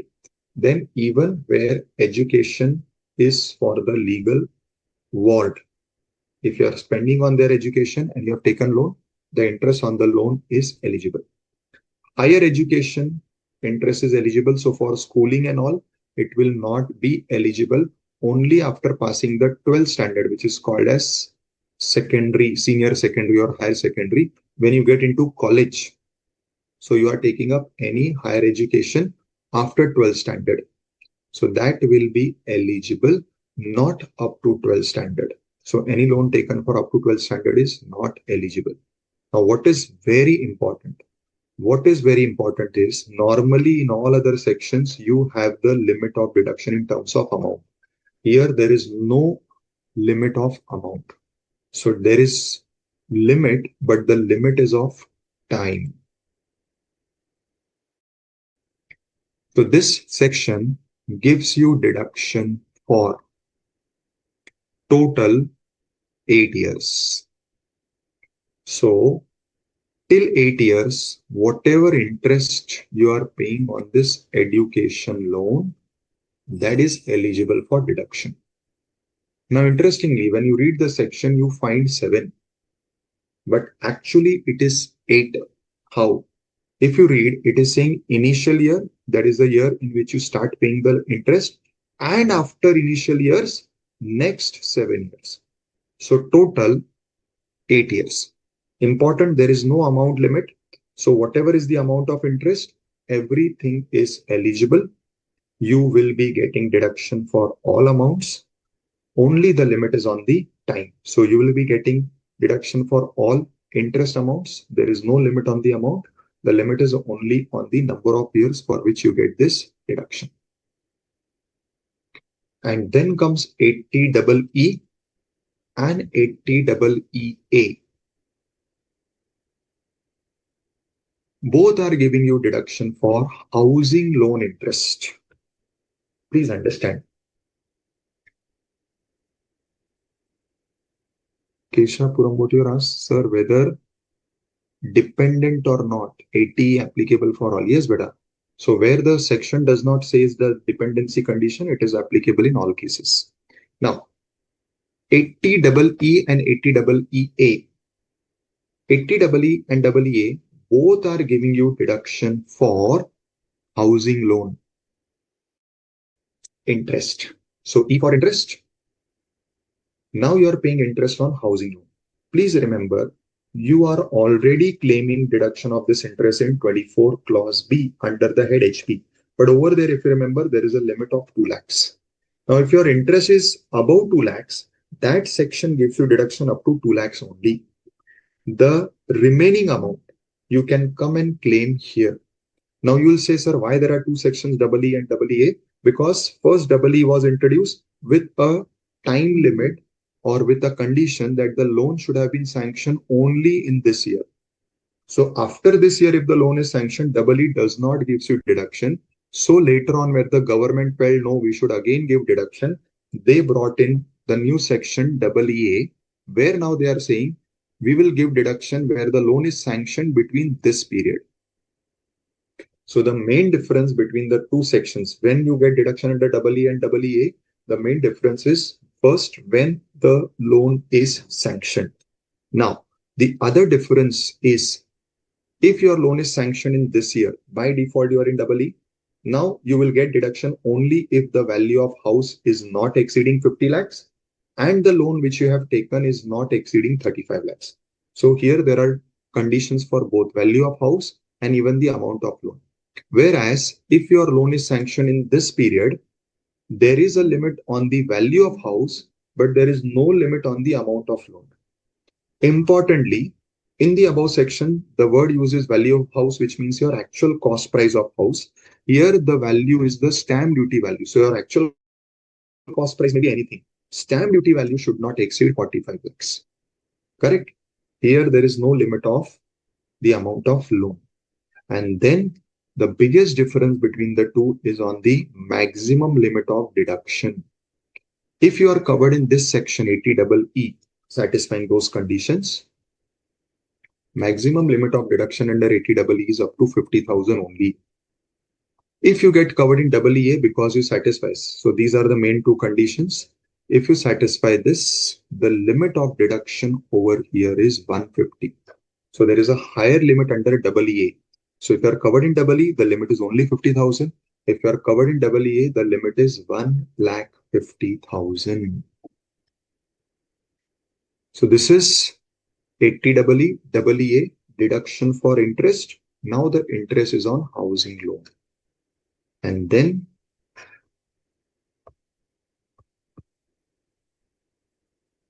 then even where education is for the legal ward, if you are spending on their education and you have taken loan, the interest on the loan is eligible. Higher education interest is eligible. So for schooling and all, it will not be eligible only after passing the 12th standard, which is called as secondary, senior secondary or higher secondary. When you get into college, so you are taking up any higher education after 12th standard. So that will be eligible, not up to 12th standard. So any loan taken for up to 12th standard is not eligible. Now, what is very important? What is very important is normally in all other sections, you have the limit of deduction in terms of amount. Here, there is no limit of amount. So there is limit, but the limit is of time. So this section gives you deduction for total 8 years. So till 8 years, whatever interest you are paying on this education loan, that is eligible for deduction. Now, interestingly, when you read the section, you find 7, but actually it is 8. How? If you read, it is saying initial year, that is the year in which you start paying the interest, and after initial years, next 7 years. So total 8 years. Important, there is no amount limit. So whatever is the amount of interest, everything is eligible. You will be getting deduction for all amounts. Only the limit is on the time. So you will be getting deduction for all interest amounts. There is no limit on the amount. The limit is only on the number of years for which you get this deduction. And then comes 80EE and 80EA. Both are giving you deduction for housing loan interest. Please understand. Kesha Purambotior asks, sir, whether dependent or not, 80 applicable for all. Yes, beta. So where the section does not say is the dependency condition, it is applicable in all cases. Now, 80EE and 80EA. 80EE and EA both are giving you deduction for housing loan interest. So E for interest. Now you are paying interest on housing loan. Please remember, you are already claiming deduction of this interest in 24 clause B under the head HP. But over there, if you remember, there is a limit of 2 lakhs. Now, if your interest is above 2 lakhs, that section gives you deduction up to 2 lakhs only. The remaining amount, you can come and claim here. Now you will say, sir, why there are 2 sections, EE and EA? Because first EE was introduced with a time limit or with a condition that the loan should have been sanctioned only in this year. So after this year, if the loan is sanctioned, EE does not give you deduction. So later on, where the government felt, no, we should again give deduction, they brought in the new section EA, where now they are saying, we will give deduction where the loan is sanctioned between this period. So the main difference between the 2 sections, when you get deduction under EE and EA, the main difference is first when the loan is sanctioned. Now, the other difference is if your loan is sanctioned in this year, by default you are in double E. Now you will get deduction only if the value of house is not exceeding 50 lakhs and the loan which you have taken is not exceeding 35 lakhs. So here there are conditions for both value of house and even the amount of loan. Whereas if your loan is sanctioned in this period, there is a limit on the value of house, but there is no limit on the amount of loan. Importantly, in the above section, the word uses value of house, which means your actual cost price of house. Here, the value is the stamp duty value. So your actual cost price may be anything. Stamp duty value should not exceed 45 lakhs. Correct? Here, there is no limit of the amount of loan. And then the biggest difference between the two is on the maximum limit of deduction. If you are covered in this section 80EE, satisfying those conditions, maximum limit of deduction under 80EE is up to 50,000 only. If you get covered in EEA because you satisfy, so these are the main two conditions. If you satisfy this, the limit of deduction over here is 150. So there is a higher limit under EEA. So if you are covered in EE, the limit is only 50,000. If you are covered in EEA, the limit is 1,50,000. So this is 80EE, EEA, deduction for interest. Now the interest is on housing loan. And then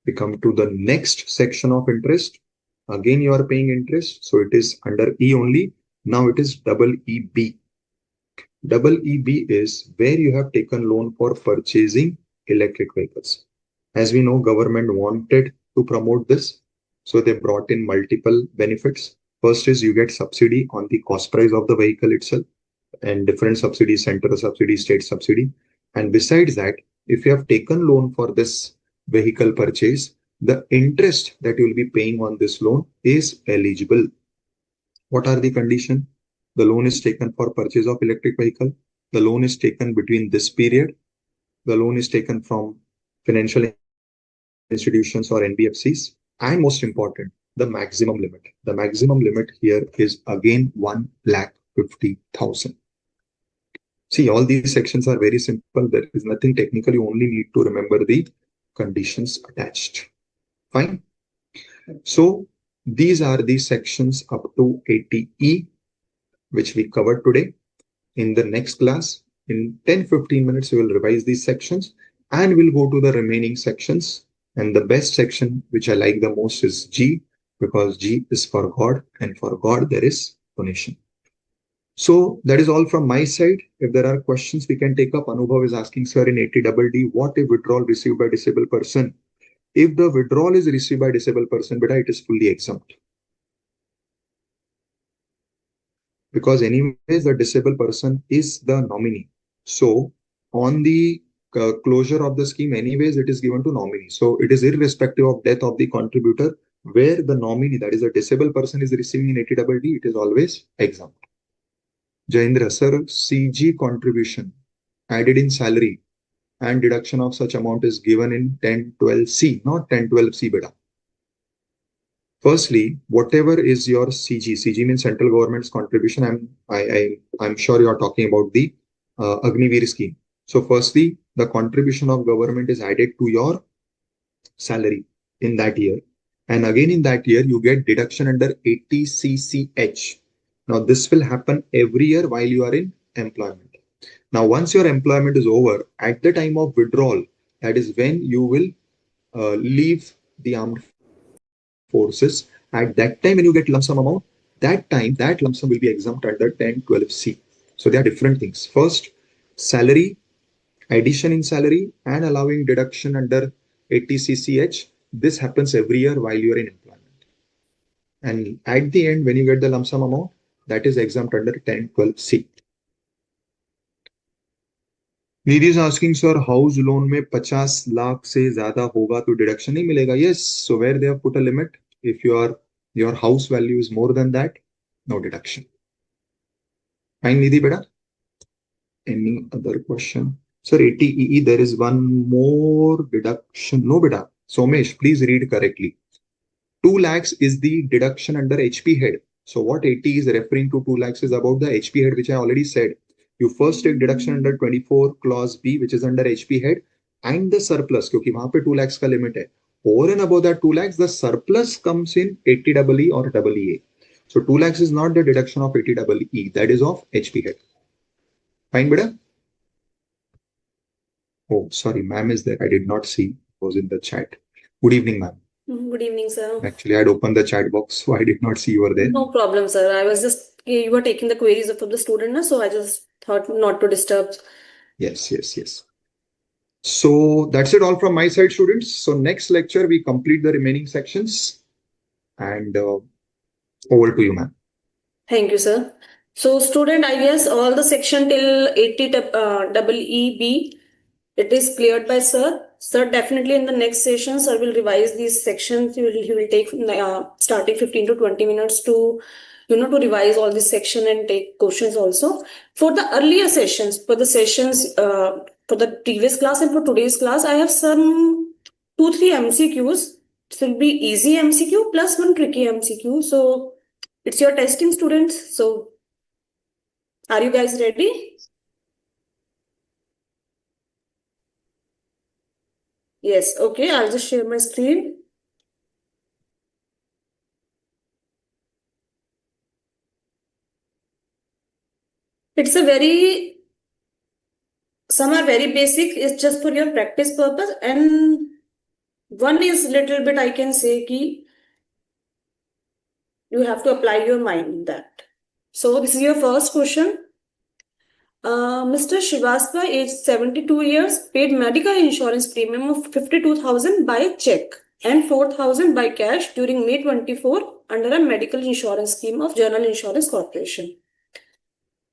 we come to the next section of interest. Again, you are paying interest. So it is under E only. Now it is EEB. EEB is where you have taken loan for purchasing electric vehicles. As we know, government wanted to promote this. So they brought in multiple benefits. First is you get subsidy on the cost price of the vehicle itself and different subsidies, central subsidy, state subsidy. And besides that, if you have taken loan for this vehicle purchase, the interest that you will be paying on this loan is eligible. What are the conditions? The loan is taken for purchase of electric vehicle. The loan is taken between this period. The loan is taken from financial institutions or NBFCs. And most important, the maximum limit. The maximum limit here is again 1,50,000. See, all these sections are very simple. There is nothing technical. You only need to remember the conditions attached. Fine. So these are the sections up to 80E, which we covered today. In the next class, in 10-15 minutes, we will revise these sections and we'll go to the remaining sections. And the best section, which I like the most, is G, because G is for God, and for God there is donation. So that is all from my side. If there are questions, we can take up. Anubhav is asking, sir, in 80DD, what if withdrawal received by disabled person? If the withdrawal is received by disabled person, beta, it is fully exempt. Because anyways, the disabled person is the nominee. So on the closure of the scheme, anyways, it is given to nominee. So it is irrespective of death of the contributor, where the nominee, that is a disabled person, is receiving in 80DD, it is always exempt. Jaindra, sir, CG contribution added in salary and deduction of such amount is given in 1012C, not 1012C, beta. Firstly, whatever is your CG means central government's contribution. I'm sure you are talking about the Agniveer scheme. So firstly, the contribution of government is added to your salary in that year. And again, in that year, you get deduction under 80CCH. Now, this will happen every year while you are in employment. Now, once your employment is over, at the time of withdrawal, that is when you will leave the armed forces. At that time, when you get lump sum amount, that time, that lump sum will be exempt under 1012C. So there are different things. First, salary, addition in salary, and allowing deduction under 80CCH. This happens every year while you are in employment. And at the end, when you get the lump sum amount, that is exempt under 1012C. Nidhi is asking, sir, house loan में 50 लाख से ज़्यादा होगा तो deduction नहीं मिलेगा? Yes. So where they have put a limit, if your house value is more than that, no deduction. Fine, Nidhi, beta. Any other question? Sir, 80EE, there is one more deduction. No, beta. Somesh, please read correctly. 2 lakhs is the deduction under HP head. So what 80 is referring to 2 lakhs is about the HP head, which I already said. You first take deduction under 24 clause B, which is under HP head, and the surplus, क्योंकि वहां पे 2 lakhs का limit है. Over and above that 2 lakhs, the surplus comes in 80EE or EE. So 2 lakhs is not the deduction of 80EE, that is of HP head. Fine, beta? Oh, sorry, ma'am is there. I did not see. It was in the chat. Good evening, ma'am. Good evening, sir. Actually, I had opened the chat box, so I did not see you were there. No problem, sir. I was just, you were taking the queries of the student, so I just thought not to disturb. Yes. So that's it all from my side, students. So next lecture, we complete the remaining sections. And over to you, ma'am. Thank you, sir. So, student, I guess all the section till 80 EEB, it is cleared by sir. Sir, definitely in the next session, sir will revise these sections. He will take starting 15 to 20 minutes to, to revise all this section and take questions also. For the earlier sessions, for the sessions, for the previous class and for today's class, I have some 2-3 MCQs. It will be easy MCQ plus one tricky MCQ. So it's your testing, students. So are you guys ready? Yes, okay, I'll just share my screen. It's some are very basic, it's just for your practice purpose, and one is little bit, I can say, ki you have to apply your mind in that. So this is your first question. Mr. Srivastava, age 72 years, paid medical insurance premium of 52,000 by check and 4,000 by cash during May 24 under a medical insurance scheme of General Insurance Corporation.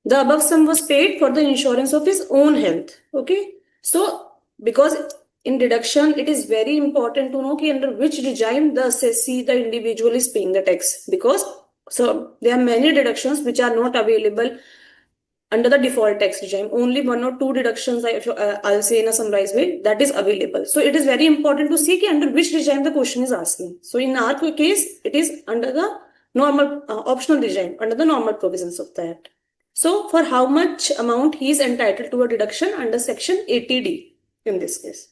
The above sum was paid for the insurance of his own health. Okay. So, because in deduction, it is very important to know under which regime the assessee, the individual is paying the tax. Because there are many deductions which are not available under the default tax regime. Only 1 or 2 deductions, I'll say in a summarized way, that is available. So it is very important to see under which regime the question is asking. So in our case, it is under the normal optional regime, under the normal provisions of that. So for how much amount he is entitled to a deduction under section 80D in this case.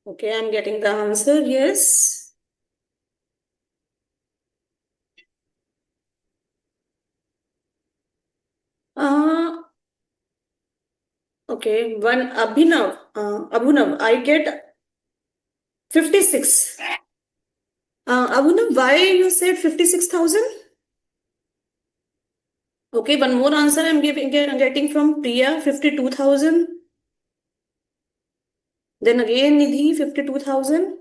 Okay, I'm getting the answer. Yes. Okay, one Abhinav, I get 56. Abhinav, why you said 56,000? Okay, one more answer I'm getting from Priya, 52,000. Then again Nidhi, 52,000.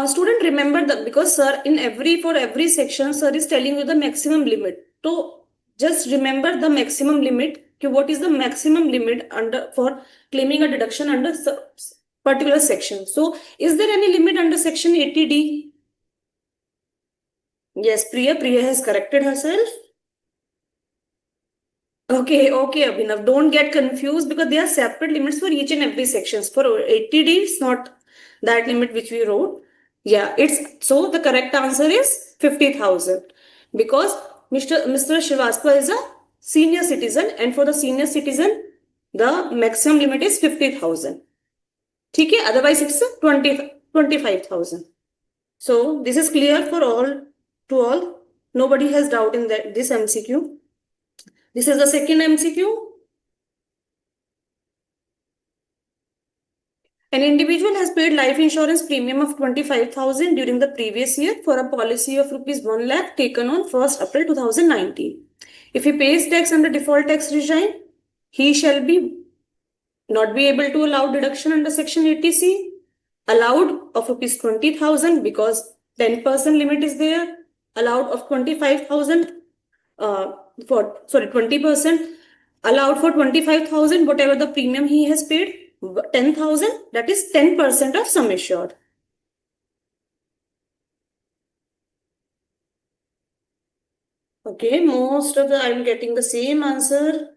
Student, remember that because sir, for every section, sir is telling you the maximum limit. So just remember the maximum limit. What is the maximum limit for claiming a deduction under particular section? So is there any limit under section 80D? Yes, Priya has corrected herself. Okay, Abhinav, don't get confused because there are separate limits for each and every section. For 80D, it's not that limit which we wrote. Yeah, so the correct answer is 50,000 because Mr. Srivastava is a senior citizen, and for the senior citizen, the maximum limit is 50,000. Okay, otherwise it's 25,000. So this is clear for all. Nobody has doubt in this MCQ. This is the second MCQ. An individual has paid life insurance premium of 25,000 during the previous year for a policy of rupees 1 lakh taken on 1st April 2019. If he pays tax under default tax regime, he shall not be able to allow deduction under section 80C, allowed of rupees 20,000 because 10% limit is there, allowed of 25,000 20%, allowed for 25,000, whatever the premium he has paid, 10,000, that is 10% of sum assured. Okay, most of I'm getting the same answer.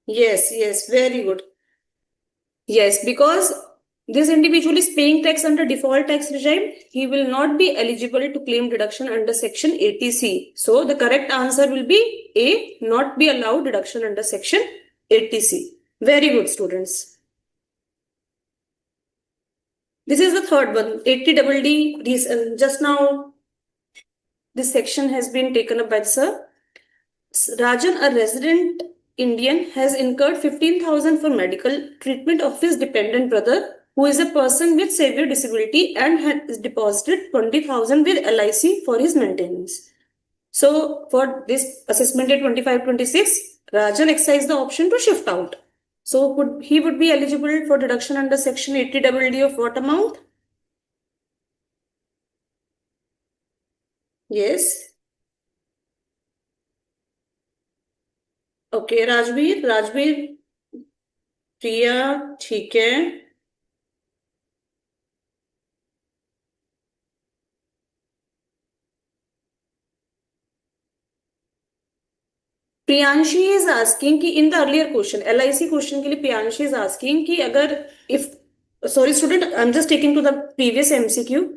Yes, very good. Yes, because this individual is paying tax under default tax regime, he will not be eligible to claim deduction under section 80C. So the correct answer will be A, not be allowed deduction under section 80C. Very good, students. This is the third one, 80DD. Just now, this section has been taken up by the sir. Rajan, a resident Indian, has incurred 15,000 for medical treatment of his dependent brother, who is a person with severe disability, and has deposited 20,000 with LIC for his maintenance. So for this assessment day 25-26, Rajan exercised the option to shift out. So he would be eligible for deduction under section 80DD of what amount? Yes. Okay, Rajveer प्रिया, ठीक है. Priyanshi is asking कि in the earlier question, LIC question के लिए Priyanshi is asking कि अगर sorry student, I'm just taking to the previous MCQ.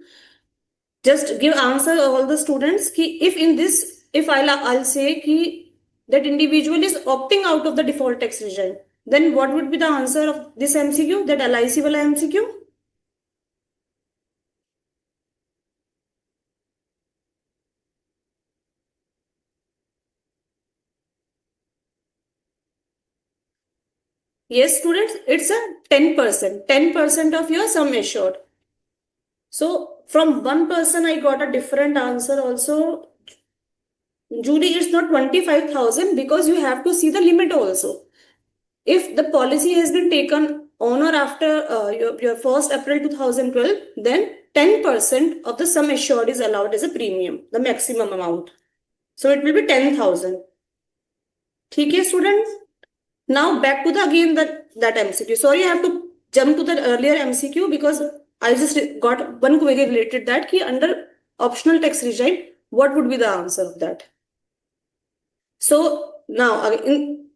Just give answer all the students कि if I'll say कि that individual is opting out of the default tax regime, then what would be the answer of this MCQ, that LIC wala MCQ? Yes, students, it's a 10% of your sum assured. So from one person I got a different answer also. Judy, it's not 25,000 because you have to see the limit also. If the policy has been taken on or after your 1st April 2012, then 10% of the sum assured is allowed as a premium, the maximum amount. So it will be 10,000. Okay, students? Now back to that MCQ. Sorry, I have to jump to the earlier MCQ because I just got one query related that under optional tax regime, what would be the answer of that? So now in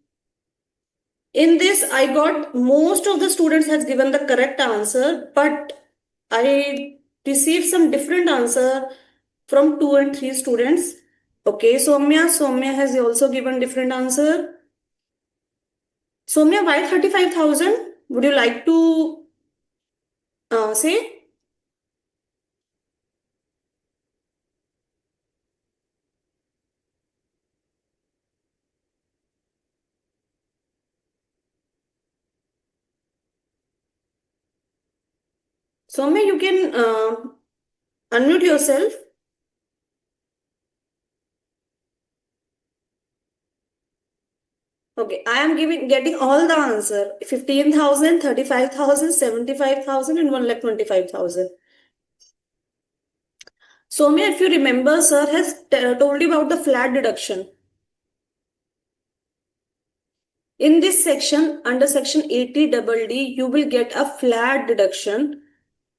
this, I got most of the students has given the correct answer, but I received some different answer from 2 and 3 students. Okay, Soumya has also given different answer. Soumya, why 35,000? Would you like to say? Soumya, you can unmute yourself. Okay, I am getting all the answer. 15,000, 35,000, 75,000 and 1,25,000. Soumya, if you remember, sir has told you about the flat deduction. In this section, under section 80DD, you will get a flat deduction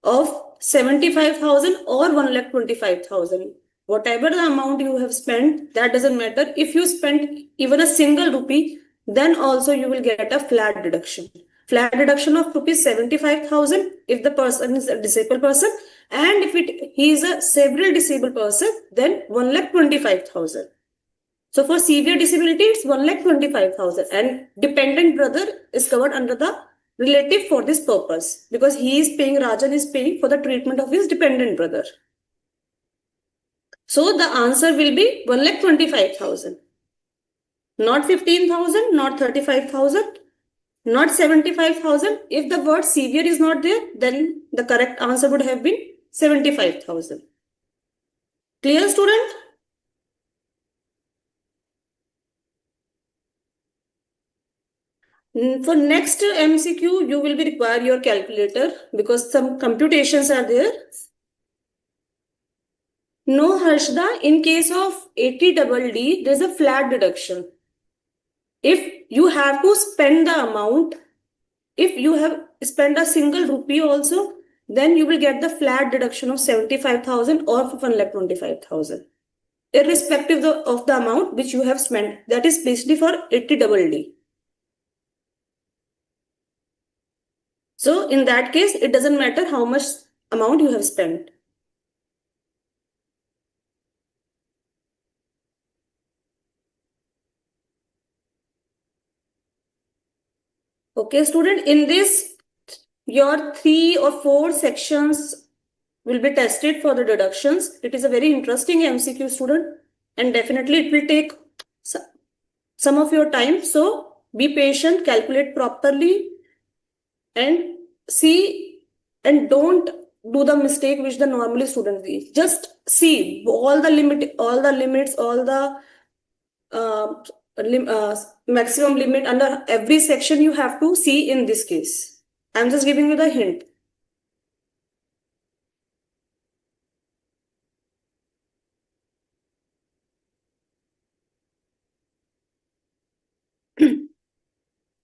of 75,000 or 1,25,000. Whatever the amount you have spent, that doesn't matter. If you spent even a single rupee, then also you will get a flat deduction. Flat deduction of rupees 75,000 if the person is a disabled person, and if he is a several disabled person, then 1,25,000. So for severe disability, it's 1,25,000, and dependent brother is covered under the relative for this purpose because Rajan is paying for the treatment of his dependent brother. So the answer will be 1,25,000. Not 15,000, not 35,000, not 75,000. If the word severe is not there, then the correct answer would have been 75,000. Clear, student? For next MCQ, you will be require your calculator because some computations are there. No, Harshda, in case of 80DD, there's a flat deduction. If you have to spend the amount, if you have spent a single rupee also, then you will get the flat deduction of 75,000 or 1,25,000, irrespective of the amount which you have spent. That is basically for 80DD. So in that case, it doesn't matter how much amount you have spent. Okay, student, in this, your 3 or 4 sections will be tested for the deductions. It is a very interesting MCQ, student, and definitely it will take some of your time. So be patient, calculate properly, and see, and don't do the mistake which the normally students do. Just see all the limits, all the maximum limit under every section you have to see in this case. I'm just giving you the hint.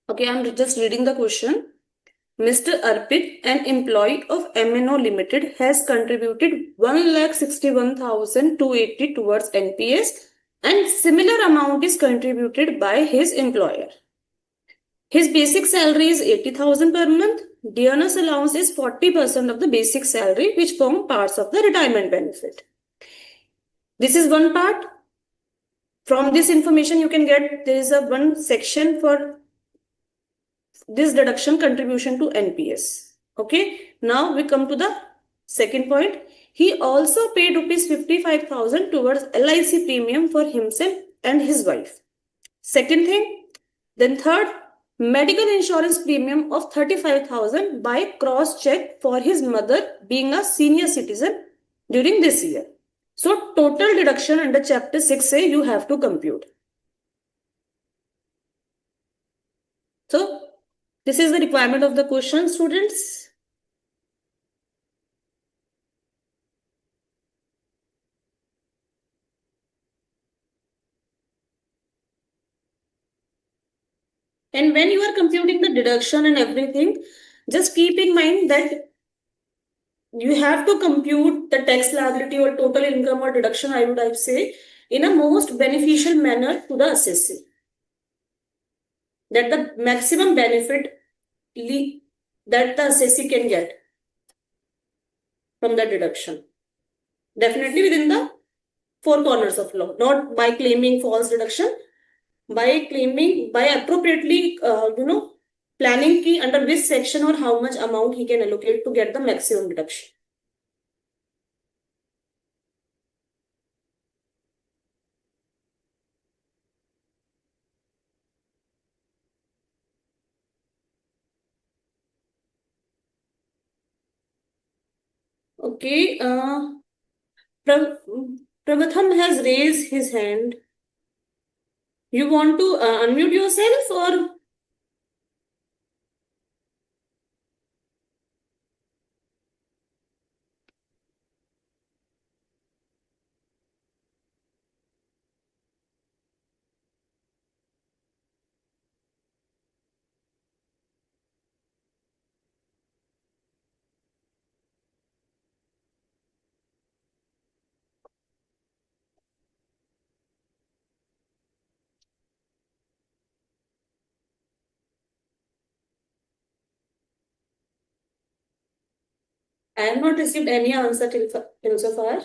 Okay, I'm just reading the question. Mr. Arpit, an employee of MNO Limited, has contributed 1,61,280 towards NPS, and similar amount is contributed by his employer. His basic salary is 80,000 per month. Dearness allowance is 40% of the basic salary, which form parts of the retirement benefit. This is one part. From this information you can get, there is a one section for this deduction contribution to NPS. Okay, now we come to the second point. He also paid rupees 55,000 towards LIC premium for himself and his wife. Second thing, then third, medical insurance premium of 35,000 by cross check for his mother being a senior citizen during this year. So total deduction under chapter 6A you have to compute. So this is the requirement of the question, students. And when you are computing the deduction and everything, just keep in mind that you have to compute the tax liability or total income or deduction, I would say, in a most beneficial manner to the assessee. That the maximum benefit that the assessee can get from the deduction. Definitely within the 4 corners of law, not by claiming false deduction, by claiming, by appropriately, planning key under which section or how much amount he can allocate to get the maximum deduction. Okay, Pravatham has raised his hand. You want to unmute yourself or? I have not received any answer till so far.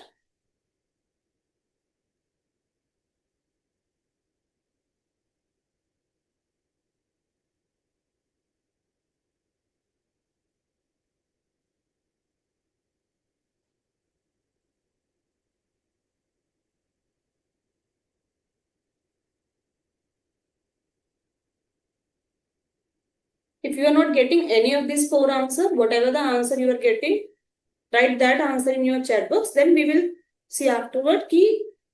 If you are not getting any of these 4 answers, whatever the answer you are getting, write that answer in your chat box. Then we will see afterward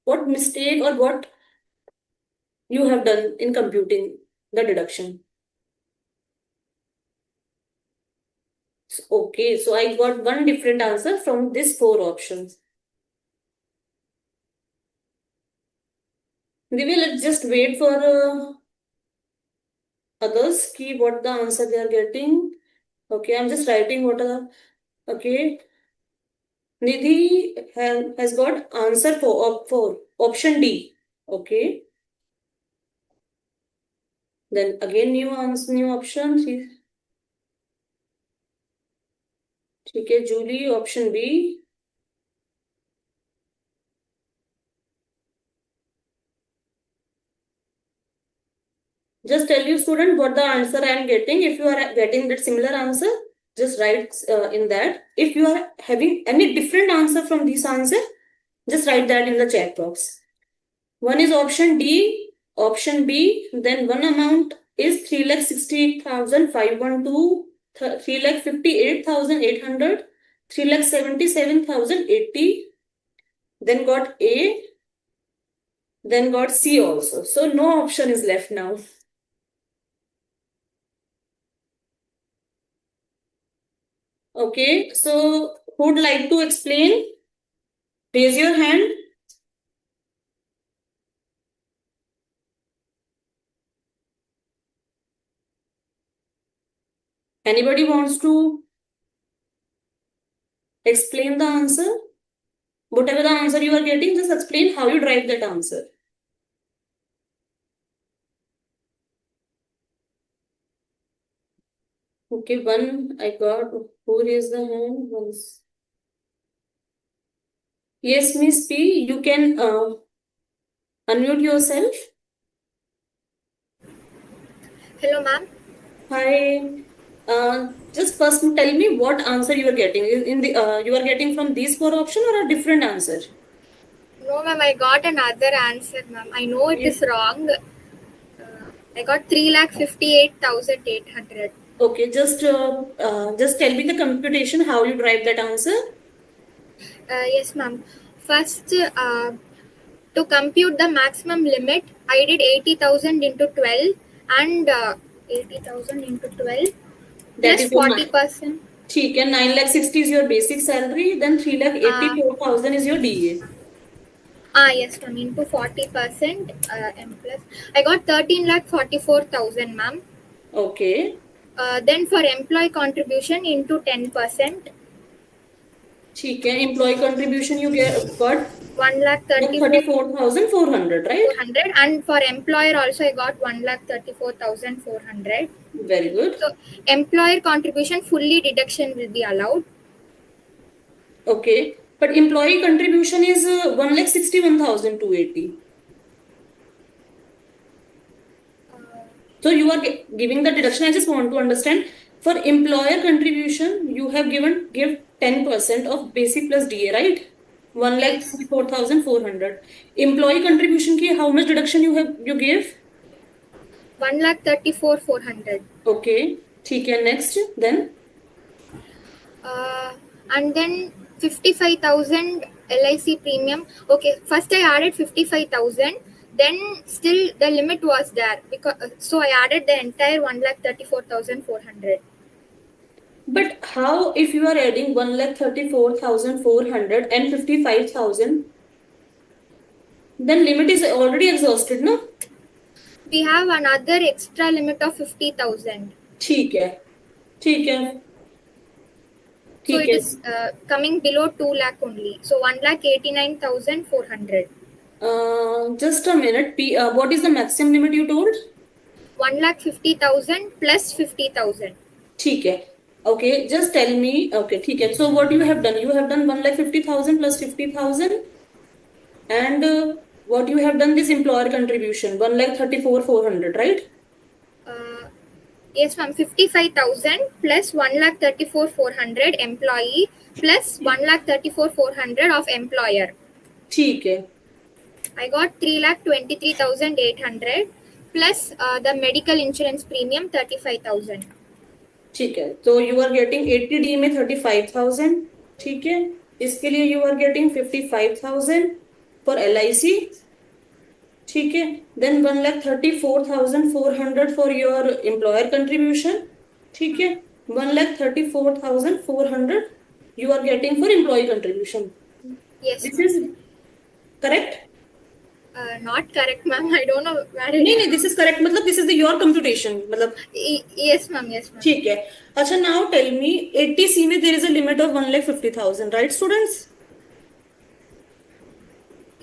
what mistake or what you have done in computing the deduction. Okay, so I got one different answer from these 4 options. Divya, let's just wait for others, what the answer they are getting. Okay, I'm just writing what are, okay. Nidhi has got answer for option D. Okay. Then again new option. ठीक है Julie, option B. Just tell you student what the answer I am getting. If you are getting that similar answer, just write in that. If you are having any different answer from this answer, just write that in the chat box. One is option D, option B. Then one amount is 3,68,512, 3,58,800, 3,77,080. Then got A. Then got C also. So no option is left now. Okay, so who would like to explain? Raise your hand. Anybody wants to explain the answer? Whatever the answer you are getting, just explain how you drive that answer. Okay, one I got. Who raised the hand? Once. Yes, Miss P, you can unmute yourself. Hello, ma'am. Hi. Just first tell me what answer you are getting. In the you are getting from these four options or a different answer? No, ma'am, I got another answer, ma'am. I know it is wrong. I got 3,58,800. Okay, just tell me the computation, how you drive that answer. Yes, ma'am. First, to compute the maximum limit, I did 80,000 into 12 and 80,000 into 12 That plus is your 40%. ठीक है 9,60,000 is your basic salary, then 3,84,000 is your DA. Yes, ma'am. Into 40%, M plus. I got 13,44,000, ma'am. Okay. Then for employee contribution into 10%. ठीक है employee contribution you got 1,34,400, right? 400, and for employer also I got 1,34,400. Very good. So employer contribution fully deduction will be allowed. Okay, but employee contribution is 1,61,280. So you are giving the deduction. I just want to understand. For employer contribution, you have give 10% of basic plus DA, right? 1,34,400. Employee contribution ki how much deduction you give? 1,34,400. Okay, ठीक है. Next, then. And then 55,000 LIC premium. Okay, first I added 55,000. Then still the limit was there because so I added the entire 1,34,400. But how if you are adding 1,34,400 and 55,000? Then limit is already exhausted, no? We have another extra limit of 50,000. ठीक है. So it is coming below 2 lakh only. So 1,89,400. Just a minute. What is the maximum limit you told? 1,50,000 plus 50,000. ठीक है. Okay, just tell me. Okay, ठीक है. So what you have done? You have done 1,50,000 plus 50,000, and what you have done this employer contribution 1,34,400, right? Yes, ma'am. 55,000 plus 1,34,400 employee plus 1,34,400 of employer. ठीक है. I got 3,23,800 plus the medical insurance premium 35,000. ठीक है. So you are getting 80D में 35,000. ठीक है. इसके लिए you are getting 55,000 for LIC. ठीक है. Then 1,34,400 for your employer contribution. ठीक है. 1,34,400 you are getting for employee contribution. Yes. This is correct? Not correct, ma'am. I don't know where it नहीं, this is correct. मतलब this is your computation. मतलब yes, ma'am. Yes, ma'am. ठीक है. अच्छा, now tell me 80C में there is a limit of 1,50,000, right, students?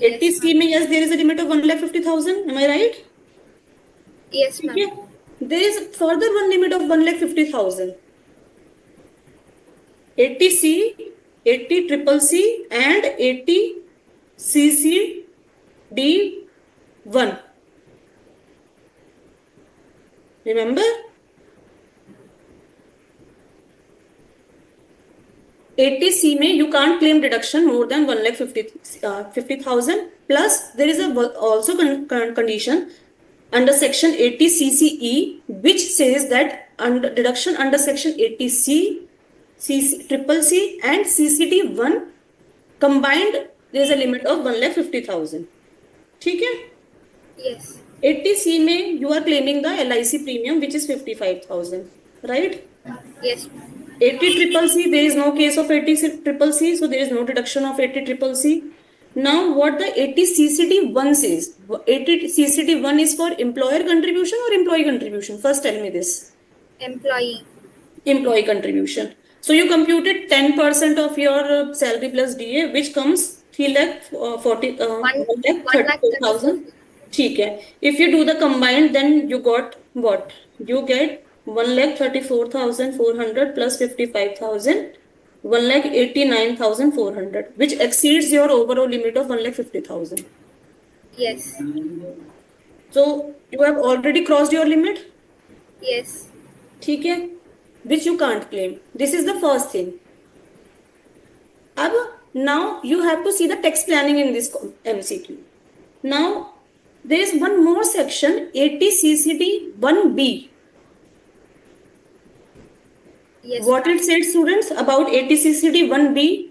80C में yes, there is a limit of 1,50,000. Am I right? Yes, ma'am. There is further one limit of 1,50,000. 80C, 80 triple C and 80 CCD1. Remember? 80C में you can't claim deduction more than 1,50,000 plus there is a also condition under section 80 CCE which says that under deduction under section 80C, triple C and CCD1 combined there is a limit of 1,50,000. ठीक है? Yes. 80C में you are claiming the LIC premium which is 55,000, right? Yes. 80 triple C, there is no case of 80 triple C, so there is no deduction of 80 triple C. Now, what the 80 CCD1 says? 80 CCD1 is for employer contribution or employee contribution? First, tell me this. Employee. Employee contribution. So you computed 10% of your salary plus DA, which comes 1,34,000. ठीक है. If you do the combined, then you got what? You get 1,34,400 plus 55,000, 1,89,400, which exceeds your overall limit of 1,50,000. Yes. So you have already crossed your limit. Yes. ठीक है, which you can't claim. This is the first thing. Now you have to see the tax planning in this MCQ. Now there is one more section, 80 CCD 1B. Yes. What it said, students, about 80 CCD 1B?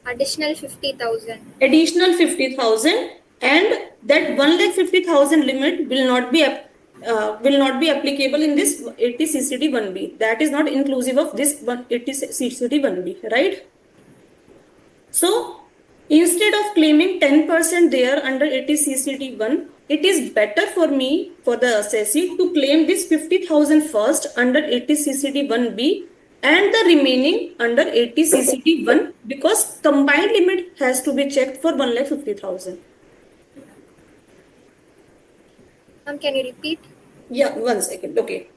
Additional 50,000. Additional 50,000, and that 1,50,000 limit will not be applicable in this 80 CCD 1B. That is not inclusive of this 80 CCD 1B, right? So instead of claiming 10% there under 80 CCD 1, it is better for me, for the assessee, to claim this 50,000 first under 80 CCD 1B and the remaining under 80 CCD 1 because combined limit has to be checked for 1,50,000. Can you repeat? Yeah, 1 second. Okay.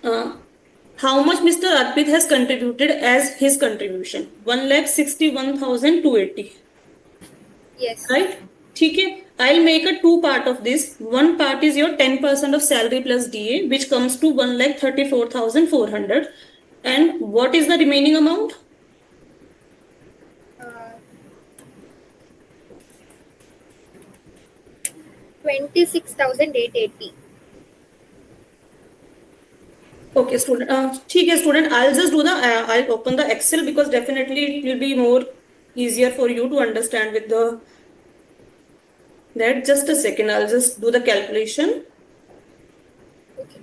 How much Mr. Arpit has contributed as his contribution? 1,61,280. Yes. Right? ठीक है. I'll make a two part of this. One part is your 10% of salary plus DA, which comes to 1,34,400. And what is the remaining amount? 26,880. Okay, student. ठीक है, student. I'll just do the. I'll open the Excel because definitely it will be more easier for you to understand with the. That just a second. I'll just do the calculation. Okay.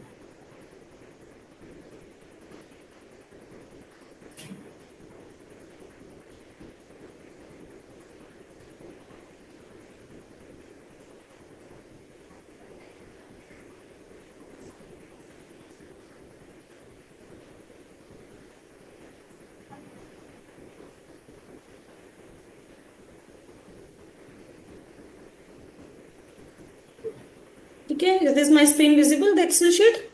Okay, is this my screen visible, the Excel sheet?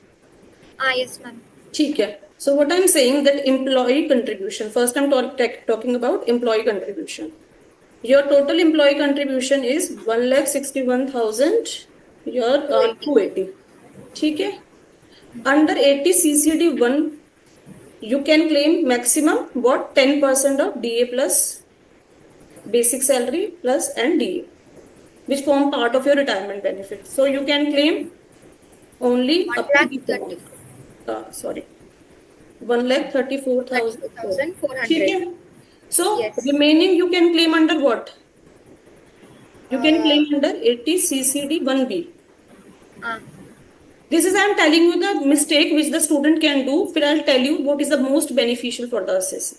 Yes, ma'am. ठीक है. So what I'm saying that employee contribution. First, I'm talking about employee contribution. Your total employee contribution is 1,61,000. Your 280. ठीक है. Under 80 CCD1, you can claim maximum what 10% of DA plus basic salary plus and DA, which form part of your retirement benefit. So you can claim only up to 1,34,400. ठीक है. So Yes. remaining you can claim under what? You can claim under 80 CCD1B. This is I am telling you the mistake which the student can do. फिर I'll tell you what is the most beneficial for the assessee.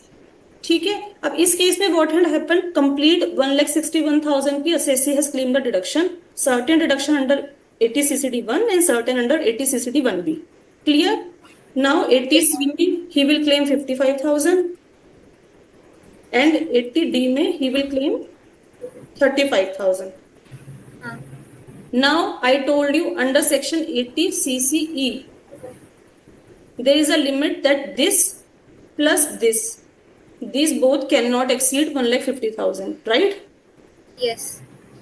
ठीक है. अब इस case में what had happened? Complete 1,61,000 की assessee has claimed the deduction. Certain deduction under 80 CCD1 and certain under 80 CCD1B. Clear? Now 80 C he will claim 55,000 and 80D में he will claim 35,000. Now I told you under section 80 CCE there is a limit that this plus this. These both cannot exceed 1,50,000, right? Yes.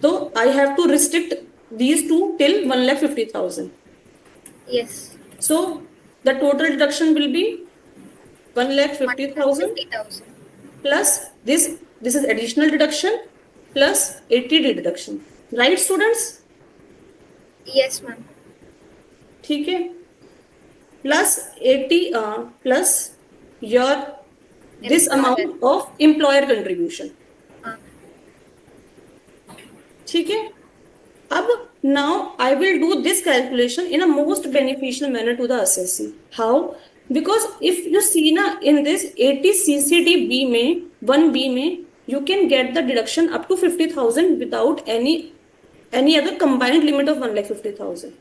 So I have to restrict these two till 1,50,000. Yes. So the total deduction will be 1,50,000 50,000. plus this is additional deduction plus 80 deduction, right students? Yes, ma'am. ठीक है, plus 80 plus your this amount of employer contribution. ठीक है, अब now I will do this calculation in a most beneficial manner to the assessee. How? Because if you see na in this 80 CCD B में 1B में you can get the deduction up to 50,000 without any other combined limit of 1,50,000.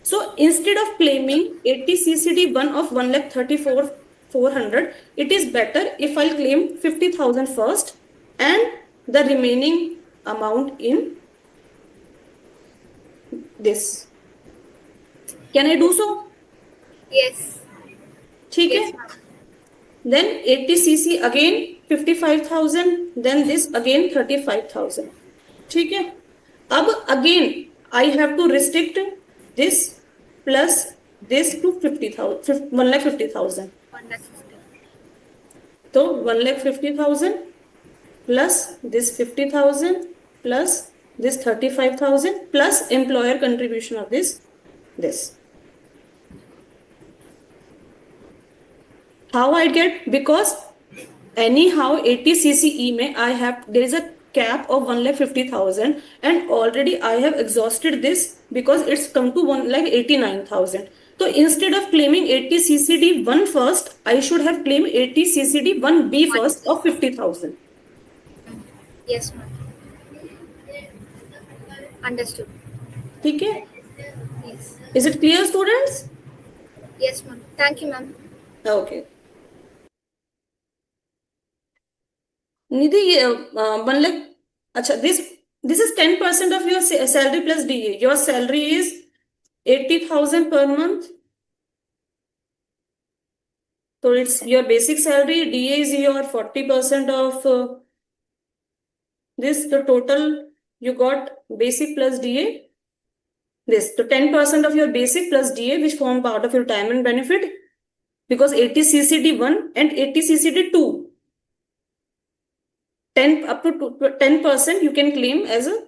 So instead of claiming 80 CCD 1 of 1,34,400, it is better if I'll claim 50,000 first and the remaining amount in this. Can I do so? Yes. ठीक है, Yes, ma'am. then 80 cc again 55,000, then this again 35,000. ठीक है, अब again I have to restrict this plus this to 50,000, 1,50,000. 1,50,000. So 1,50,000 plus this 50,000 plus this 35,000 plus employer contribution of this. How I get? Because anyhow 80 CCE में I have, there is a cap of 1,50,000 and already I have exhausted this because it's come to 1,89,000. So instead of claiming 80 CCD 1 first, I should have claimed 80 CCD 1B first of 50,000. Yes, ma'am. Understood. ठीक है? Yes. Is it clear, students? Yes, ma'am. Thank you, ma'am. Okay. Nidhi, 1 lakh. अच्छा, this is 10% of your salary plus DA. Your salary is 80,000 per month. So it's your basic salary. DA is your 40% of this. The total you got basic plus DA. This, the 10% of your basic plus DA, which form part of your retirement benefit, because 80 CCD 1 and 80 CCD 2, 10 up to 10% you can claim as a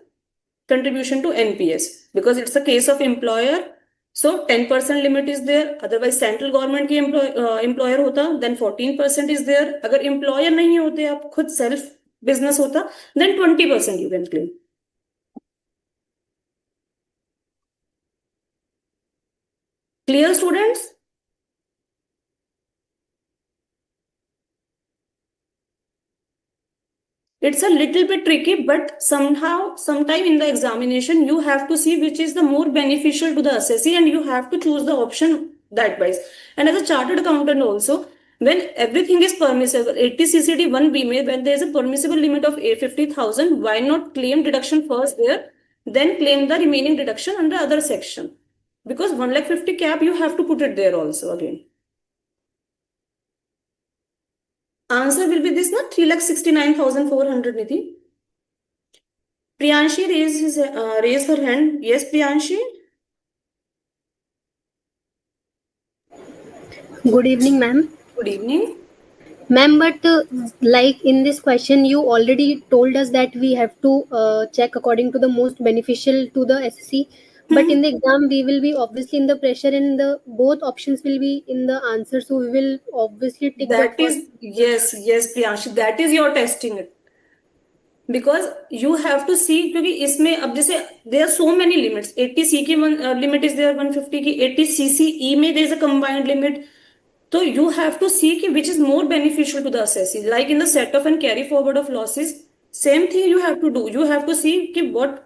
contribution to NPS, because it's a case of employer. So 10% limit is there. Otherwise central government की employer होता, then 14% is there. अगर employer नहीं होते, आप खुद self business होता, then 20% you can claim. Clear, students? It's a little bit tricky, but sometime in the examination, you have to see which is the more beneficial to the assessee and you have to choose the option that wise. And as a chartered accountant also, when everything is permissible, 80 CCD 1B may, when there is a permissible limit of 50,000, why not claim deduction first there, then claim the remaining deduction under other section? Because 1,50,000 cap, you have to put it there also again. Answer will be this, na? 3,69,400, Nidhi. Priyanshi raised her hand. Yes, Priyanshi? Good evening, ma'am. Good evening. Ma'am, but like in this question, you already told us that we have to check according to the most beneficial to the SSC. But in the exam, we will be obviously in the pressure and the both options will be in the answer. So we will obviously take that is, yes, Priyanshi, that is your testing it. Because you have to see, क्योंकि इसमें अब जैसे there are so many limits. 80C की limit is there, 150 की, 80 CCE में there is a combined limit. So you have to see कि which is more beneficial to the assessee. Like in the set off and carry forward of losses, same thing you have to do. You have to see कि what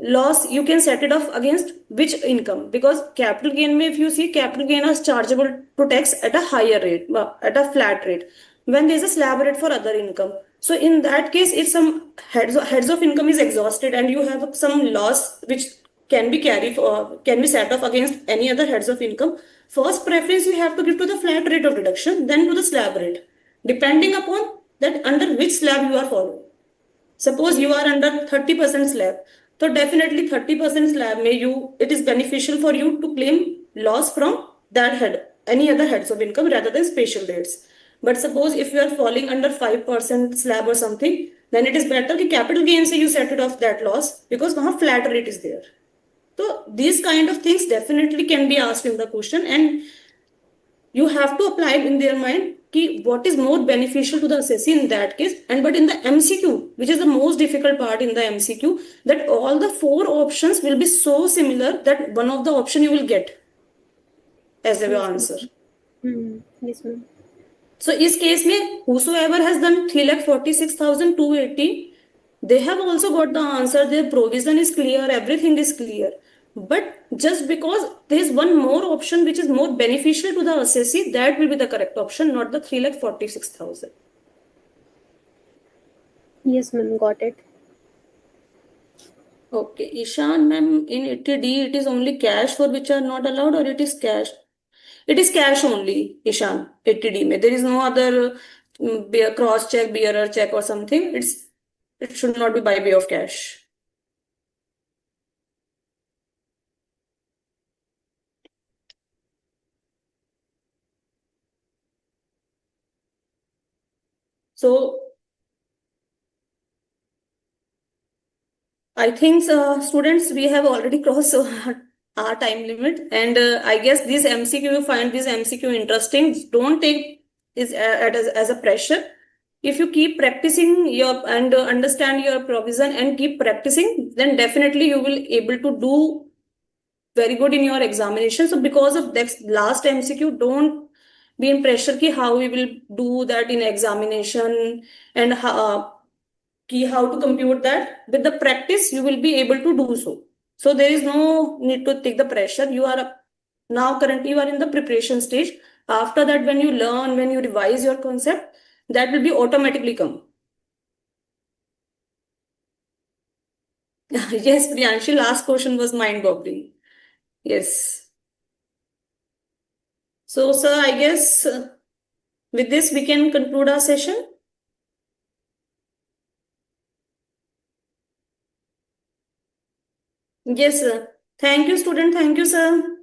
loss you can set it off against which income, because capital gain may, if you see, capital gain is chargeable to tax at a higher rate, at a flat rate, when there is a slab rate for other income. So in that case, if some heads of income is exhausted and you have some loss which can be set off against any other heads of income, first preference you have to give to the flat rate of deduction, then to the slab rate, depending upon that under which slab you are following. Suppose you are under 30% slab, so definitely 30% slab it is beneficial for you to claim loss from that head, any other heads of income rather than special rates. But suppose if you are falling under 5% slab or something, then it is better कि capital gain से you set it off that loss because वहाँ flat rate is there. So these kind of things definitely can be asked in the question, and you have to apply it in their mind ki what is more beneficial to the assessee in that case. And but in the MCQ, which is the most difficult part in the MCQ, that all the 4 options will be so similar that one of the option you will get as your answer. Yes, ma'am. So इस case में whosoever has done 3,46,280, they have also got the answer. Their provision is clear, everything is clear. But just because there is one more option which is more beneficial to the assessee, that will be the correct option, not the 3,46,000. Yes, ma'am, got it. Okay, Ishan ma'am, in 80D it is only cash for which are not allowed, or it is cash? It is cash only, Ishan, 80D mein. There is no other cross check, bearer check or something. It should not be by way of cash. So I think students, we have already crossed our time limit, and I guess this MCQ, you find this MCQ interesting, don't take this as a pressure. If you keep practicing and understand your provision and keep practicing, then definitely you will able to do very good in your examination. So because of that last MCQ, don't be in pressure ki how we will do that in examination and how to compute that. With the practice, you will be able to do so. So there is no need to take the pressure. You are currently you are in the preparation stage. After that, when you learn, when you revise your concept, that will be automatically come. Yes, Priyanshi, last question was mind-boggling. Yes. So, sir, I guess with this we can conclude our session. Yes, sir. Thank you, student. Thank you, sir.